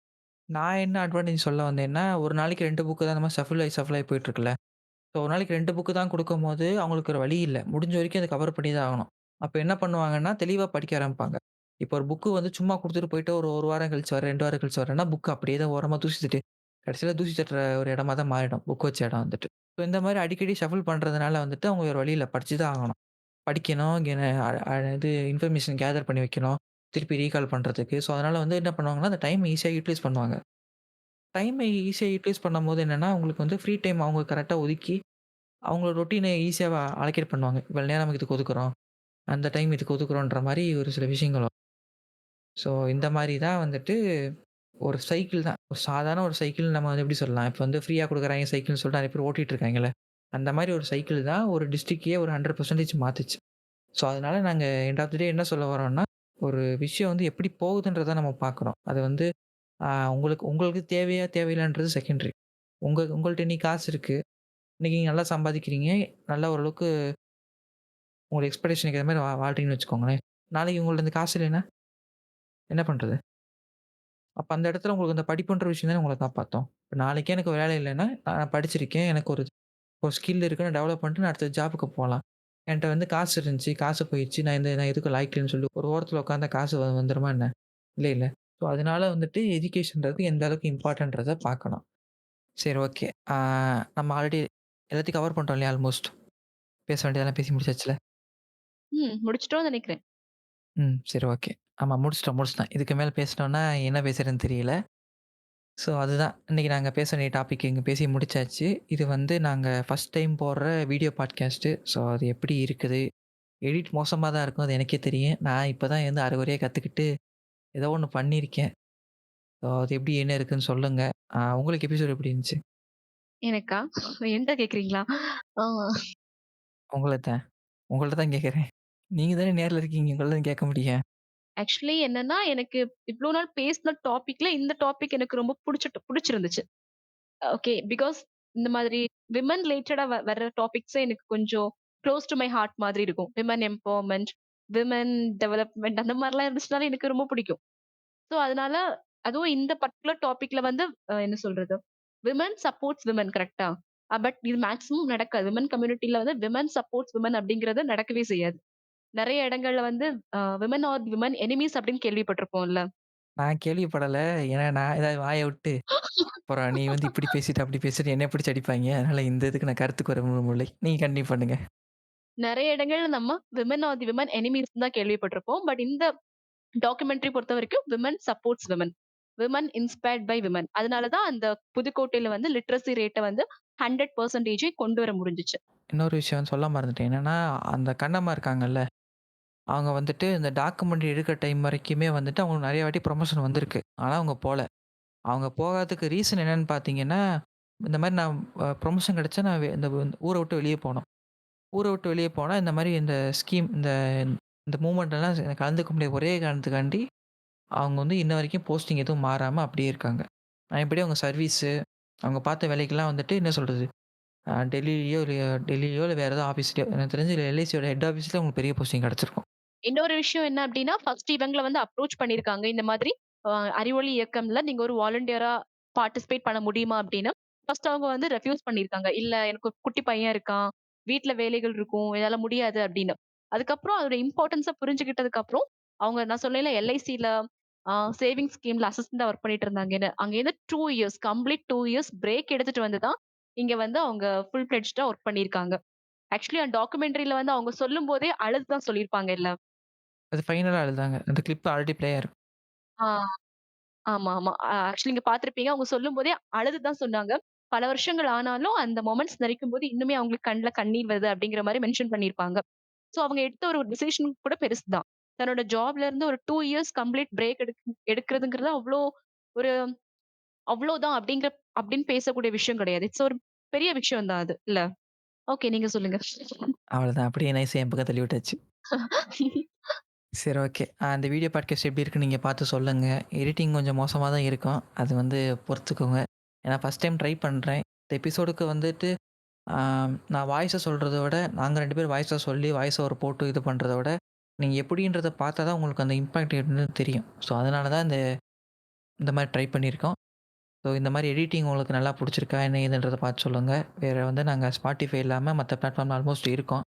நான் என்ன அட்வான்டேஜ் சொல்ல வந்தேன்னா, ஒரு நாளைக்கு 2 புக்கு தான் அந்த மாரி ஷஃபிள் ஆயி போயிட்டு இருக்குல்ல. ஸோ ஒரு நாளைக்கு 2 புக்கு தான் குடுக்கும்போது, அவங்களுக்கு ஒரு வழி இல்ல. முடிஞ்ச வரைக்கும் அத கவர் பண்ணி தான் ஆகணும். அப்ப என்ன பண்ணுவாங்கன்னா, தெளிவா படிக்க ஆரம்பிப்பாங்க. இப்போ ஒரு புக்கு வந்து சும்மா குடுத்துட்டு போயிட்டு ஒரு 1 வாரம் கழிச்சு வரேன், 2 வாரம் கழிச்சு வரேன்னா, புக் அப்படியே தான் ஓரமா தூசி தட்டி கடைசியில தூசி தட்டுற ஒரு இடமா தான் மாறிடும். புக் வச்ச இடம் வந்துட்டு. ஸோ இந்த மாரி அடிக்கடி ஷஃபிள் பண்றதுனால வந்துட்டு, அவங்க வேற வழி இல்ல. படிச்சு தான் ஆகணும். படிக்கணும், இது இன்ஃபர்மேஷன் கேதர் பண்ணி வைக்கணும். திருப்பி ரீகால் பண்றதுக்கு. ஸோ அதனால வந்து என்ன பண்ணுவாங்கன்னா, அந்த டைம் ஈஸியா யூட்டிலைஸ் பண்ணுவாங்க. டைமை ஈஸியா யூட்டிலைஸ் பண்ணும்போது என்னன்னா, அவங்களுக்கு வந்து ஃப்ரீ டைம் அவங்க கரெக்ட்டா ஒதுக்கி, அவங்களோட ரொட்டீன ஈஸியா அலோகேட் பண்ணுவாங்க. இவ்வளோ நேரம் இதுக்கு ஒதுக்குறோம். அந்த டைம் இதுக்கு ஒதுக்குறோன்ற மாரி ஒரு சில விஷயங்கள் வரும். ஸோ இந்த மாரி தான் வந்துட்டு ஒரு சைக்கிள் தான். ஒரு சாதாரண ஒரு சைக்கிள் நம்ம வந்து எப்படி சொல்லலாம்? இப்ப வந்து ஃப்ரீயா குடுக்குறாய்ங்க சைக்கிள்ன்னு சொல்லிட்டு நெறைய பேர் ஓட்டிட்டு இருக்காங்கல்ல. அந்த மாரி ஒரு சைக்கிள் தான் ஒரு டிஸ்ட்ரிக்ட்டையே ஒரு 100% மாத்துச்சு. ஸோ அதனால நாங்க எண்ட் ஆஃப் தி டே என்ன சொல்ல வரோம்னா, ஒரு விஷயம் வந்து எப்படி போகுதுன்றத நம்ம பார்க்குறோம். அது வந்து உங்களுக்கு உங்களுக்கு தேவையா, தேவையில்லன்றது செகண்டரி. உங்கள்ட்ட இன்னைக்கு காசு இருக்கு. இன்னைக்கு நீங்க நல்லா சம்பாதிக்கிறீங்க. நல்லா ஓரளவுக்கு உங்களோட எக்ஸ்பெக்டேஷனுக்கு ஏத்த மாரி வாழ்றீங்கன்னு வச்சுக்கோங்களேன். நாளைக்கு உங்கள்ட்ட காசு இல்லைன்னா என்ன பண்றது? அப்ப அந்த இடத்துல உங்களுக்கு அந்த படிப்புன்ற விஷயம் தானே உங்கள காப்பாத்தும். இப்ப நாளைக்கே எனக்கு வேலை இல்லைன்னா, நான் படிச்சிருக்கேன். எனக்கு ஒரு ஒரு ஸ்கில் இருக்கு. நான் டெவலப் பண்ணிட்டு நான் அடுத்த ஜாப்‌க்கு போலாம். என்ட்ட வந்து காசு இருந்துச்சு. காசு போயிருச்சு. நான் எதுக்கும் லாயக்கு இல்லன்னு சொல்லி ஒரு ஓரத்துல உட்கார்ந்தா காசு வந்துருமா என்ன? இல்ல. ஸோ அதனால வந்துட்டு எஜுகேஷன்றது எந்த அளவுக்கு இம்பார்ட்டன்றத பார்க்கணும். சரி ஓகே. நம்ம ஆல்ரெடி எல்லாத்தையும் கவர் பண்ணிட்டோம் இல்லையா ஆல்மோஸ்ட். பேச வேண்டியதெல்லாம் பேசி முடிச்சாச்சுல? முடிச்சுட்டோம்னு நெனைக்கிறேன். சரி ஓகே. ஆமா முடிச்சுட்டோம். இதுக்கு மேல பேசினோம்னா என்ன பேசுறதுன்னு தெரியல. ஸோ அதுதான். இன்னைக்கு நாங்க பேச வேண்டிய டாபிக் இங்க பேசி முடிச்சாச்சு. இது வந்து நாங்க ஃபர்ஸ்ட் டைம் போடுற வீடியோ பாட்காஸ்ட்டு. ஸோ அது எப்படி இருக்குது? எடிட் மோசமா தான் இருக்கும். அது எனக்கே தெரியும். நான் இப்ப தான் வந்து அரைகுறையா கத்துக்கிட்டு ஏதோ ஒண்ணு பண்ணியிருக்கேன். ஸோ அது எப்படி என்ன இருக்குன்னு சொல்லுங்க. உங்களுக்கு எபிசோட் எப்படி இருந்துச்சு? எனக்கா? என்ட்ட கேட்கிறீங்களா? ஆ. உங்கள தான். உங்கள்ட்ட தான் கேட்கிறேன். நீங்க தானே நேர்ல இருக்கீங்க. உங்கள தான் கேட்க முடியும். ஆக்சுவலி என்னன்னா, எனக்கு இவ்ளோ நாள் பேசின டாபிக்ல இந்த டாபிக் எனக்கு ரொம்ப புடிச்சிருந்துச்சு. ஓகே. பிகாஸ் இந்த மாதிரி விமன் ரிலேட்டடா வர்ற டாபிக்ஸே எனக்கு கொஞ்சம் க்ளோஸ் டூ மை ஹார்ட் மாதிரி இருக்கும். விமன் எம்பவர்மென்ட், விமன் டெவலப்மென்ட் அந்த மாரிலாம் இருந்துச்சுனாலே எனக்கு ரொம்ப பிடிக்கும். ஸோ அதனால அதுவும் இந்த பர்ட்டிகுலர் டாபிக்ல வந்து என்ன சொல்றது? விமன் சப்போர்ட்ஸ் விமன் கரெக்ட்டா? பட் இது மேக்ஸிமம் நடக்காது. விமன் கம்யூனிட்டில வந்து விமன் சப்போர்ட்ஸ் விமன் அப்படிங்கிறது நடக்கவே செய்யாது. நெறைய இடங்கள்ல வந்து விமன் ஆர் விமன் எனிமீஸ் அப்படின்னு கேள்விப்பட்டிருப்போம்ல. நான் கேள்விப்படல. ஏன்னா நான் ஏதாவது வாய விட்டு, அப்புறம் நீ வந்து இப்படி பேசிட்டு, அப்படி பேசிட்டு என்னைய பிடிச்சு அடிப்பாய்ங்க. அதனால இந்த இதுக்கு நான் கருத்துக்கு வர விரும்பவில்லை. நீங்க கன்டின்யூ பண்ணுங்க. நெறைய இடங்கள்ல நம்ம women are the women enemies தான் கேள்விப்பட்டிருப்போம். பட் இந்த டாக்குமெண்டரி பொறுத்தவரைக்கும் women supports women. Women inspired by women. அதனால தான் அந்த புதுக்கோட்டையில வந்து லிட்ரசி ரேட்ட வந்து 100% கொண்டு வர முடிஞ்சுச்சு. இன்னொரு விஷயம் சொல்ல மறந்துட்டேன். என்னன்னா, அந்த கண்ணம்மா இருக்காங்கல்ல, அவங்க வந்துட்டு இந்த டாக்குமெண்ட்ரி எடுக்கிற டைம் வரைக்குமே வந்துட்டு அவங்களுக்கு நெறைய வாட்டி ப்ரமோஷன் வந்திருக்கு. ஆனா அவங்க போல. அவங்க போகாததுக்கு ரீசன் என்னன்னு பார்த்தீங்கன்னா, இந்த மாரி நான் ப்ரமோஷன் கிடைச்சா நான் இந்த ஊர விட்டு வெளிய போணும். ஊர விட்டு வெளிய போனா இந்த மாரி இந்த ஸ்கீம் இந்த இந்த மூவ்மெண்ட்லலாம் கலந்துக்க முடியாத ஒரே காரணத்துக்காண்டி, அவங்க வந்து இன்ன வரைக்கும் போஸ்டிங் எதுவும் மாறாம அப்படியே இருக்காங்க. எப்படி அவங்க சர்வீஸு, அவங்க பார்த்த வேலைக்கெல்லாம் வந்துட்டு என்ன சொல்றது? டெல்லிலயோ இல்ல வேற ஏதோ ஆஃபீஸ்லயோ எனக்கு தெரிஞ்சு எல்ஐசியோட ஹெட் ஆஃபீஸ்ல அவங்களுக்கு பெரிய போஸ்டிங் கிடைச்சிருக்கும். இன்னொரு விஷயம் என்ன அப்டின்னா, ஃபர்ஸ்ட் இவங்கள வந்து அப்ரோச் பண்ணியிருக்காங்க. இந்த மாதிரி அ அறிவொளி இயக்கம்ல நீங்க ஒரு வாலண்டியரா பார்ட்டிசிபேட் பண்ண முடியுமா அப்டின்னு. ஃபர்ஸ்ட் அவங்க வந்து ரெஃப்யூஸ் பண்ணியிருக்காங்க. இல்ல எனக்கு ஒரு குட்டி பையன் இருக்கான். வீட்ல வேலைகள் இருக்கும். என்னால முடியாது அப்டின்னு. அதுக்கப்புறம் அதோட இம்பார்ட்டன்ஸ புரிஞ்சுகிட்டதுக்கு அப்புறம், அவங்க நான் சொன்னேன்ல எல்ஐசில சேவிங்ஸ் ஸ்கீம்ல அசிஸ்டன்ட்டா ஒர்க் பண்ணிட்டு இருந்தாங்கன்னு. அங்கேருந்து 2 இயர்ஸ் கம்ப்ளீட் 2 இயர்ஸ் பிரேக் எடுத்துட்டு வந்து தான், இங்க வந்து அவங்க ஃபுல் ஃபிளெட்ஜ்டா ஒர்க் பண்ணியிருக்காங்க. ஆக்சுவலி அந்த டாக்குமெண்ட்ரில வந்து அவங்க சொல்லும்போதே அழுது தான் சொல்லியிருப்பாங்கல்ல. அது ஃபைனலா அழுதாங்க. அந்த கிளிப் ஆல்ரெடி ப்ளே ஆயிருக்கு. ஆ. ஆமா. ஆக்சுவலி நீங்க பார்த்திருப்பீங்க. அவங்க சொல்லும்போதே அழுது தான் சொன்னாங்க. பல வருஷங்கள் ஆனாலும் அந்த மொமெண்ட்ஸ் நெனைக்கும்போது இன்னுமே அவங்களுக்கு கண்ல கண்ணீர் வருது அப்படிங்கிற மாரி மென்ஷன் பண்ணியிருப்பாங்க. சோ அவங்க எடுத்த ஒரு டிசிஷன் கூட பெருசு தான். தன்னோட ஜாப்ல இருந்து ஒரு 2 இயர்ஸ் கம்ப்ளீட் பிரேக் எடுக்கிறதுங்கிறது ஒரு அவ்ளோதான் அப்படின்னு பேசக்கூடிய விஷயம் கிடையாது. இட்ஸ் ஒரு பெரிய விஷயம் தான் அது இல்ல? ஓகே நீங்க சொல்லுங்க. அவ்வளோதான். அப்படியே நைஸா என் பக்கம் தள்ளி விட்டாச்சு. சரி ஓகே. அந்த வீடியோ பாட்காஸ்ட் எப்படி இருக்குன்னு நீங்க பார்த்து சொல்லுங்க. எடிட்டிங் கொஞ்சம் மோசமா தான் இருக்கும். அது வந்து பொறுத்துக்கோங்க. ஏன்னா ஃபர்ஸ்ட் டைம் ட்ரை பண்றேன். இந்த எபிசோடுக்கு வந்துட்டு ஆ நான் வாய்ஸ சொல்றத விட, நாங்க 2 பேரும் வாய்ஸா சொல்லி, வாய்ஸ் ஓவர் போட்டு இது பண்றத விட, நீங்க எப்படின்றத பார்த்தா தான் உங்களுக்கு அந்த இம்பாக்ட் என்னன்னு தெரியும். ஸோ அதனால தான் இந்த மாரி ட்ரை பண்ணியிருக்கோம். ஸோ இந்த மாரி எடிட்டிங் உங்களுக்கு நல்லா புடிச்சிருக்கா? என்ன ஏதுன்றத பார்த்து சொல்லுங்க. வேற வந்து நாங்க Spotify இல்லாம மத்த பிளாட்ஃபார்ம்ல ஆல்மோஸ்ட் இருக்கோம்.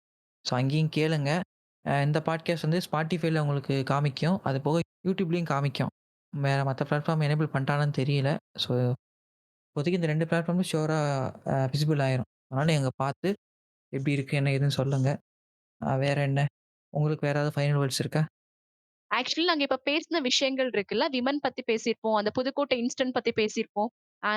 ஸோ அங்கேயும் கேளுங்க. இந்த பாட்காஸ்ட் வந்து Spotifyல உங்களுக்கு காமிக்கும். அது போக YouTubeலயும் காமிக்கும். வேற மத்த பிளாட்ஃபார்ம் எனேபிள் பண்ணிட்டானான்னு தெரியல. ஸோ இப்போதைக்கு இந்த 2 பிளாட்ஃபார்ம்லும் ஷூரா விசிபிள் ஆயிரும். அதனால நீங்க பார்த்து எப்படி இருக்கு? என்ன ஏதுன்னு சொல்லுங்க. வேற என்ன? உங்களுக்கு வேற ஏதாவது ஃபைனல் வேர்ட்ஸ் இருக்கா? ஆக்சுவலி நாங்க இப்ப பேசின விஷயங்கள் இருக்குல்ல, விமன் பத்தி பேசியிருப்போம். அந்த புதுக்கோட்டை இன்சிடென்ட் பத்தி பேசியிருப்போம்.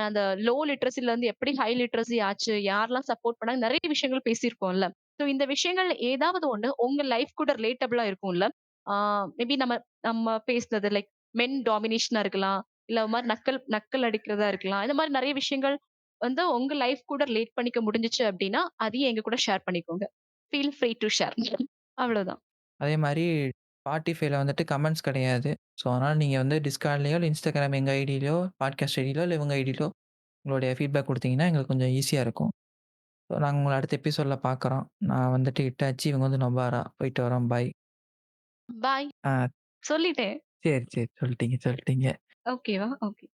அந்த லோ லிட்ரஸில இருந்து எப்படி ஹை லிட்ரஸி ஆச்சு, யாரெல்லாம் சப்போர்ட் பண்ணாங்க, நெறைய விஷயங்கள் பேசியிருப்போம்ல. ஸோ இந்த விஷயங்கள்ல ஏதாவது ஒண்ணு உங்க லைஃப் கூட ரிலேட்டபிளா இருக்கும்ல. ஆ மேபி நம்ம நம்ம பேசினது லைக் மென் டாமினேஷனா இருக்கலாம். இல்ல ஒரு மாரி நக்கல் நக்கல் அடிக்கிறதா இருக்கலாம். இந்த மாரி நெறைய விஷயங்கள் வந்து உங்க லைஃப் கூட ரிலேட் பண்ணிக்க முடிஞ்சுச்சு அப்டின்னா, அதையும் எங்க கூட ஷேர் பண்ணிக்கோங்க. Feel free to share. அவ்வளோதான். அதே மாரி Spotifyல வந்துட்டு கமெண்ட்ஸ் கிடையாது. ஸோ அதனால நீங்க வந்து Discordலயோ, இல்ல Instagram எங்க ஐடியிலயோ, பாட்காஸ்ட் ஐடியிலோ, இல்ல இவங்க ஐடியிலோ உங்களுடைய ஃபீட்பேக் குடுத்தீங்கன்னா, எங்களுக்கு கொஞ்சம் ஈஸியா இருக்கும். நாங்க உங்கள அடுத்த எபிசோட்ல பார்க்குறோம். நான் வந்துட்டு ஹிட்டாச்சி, இவங்க வந்து நொபாரா. போயிட்டு வரோம். பாய். பாய். ஆ சொல்லிட்டேன். சரி, சரி. சொல்லிட்டீங்க, சொல்லிட்டீங்க. ஓகேவா? ஓகே.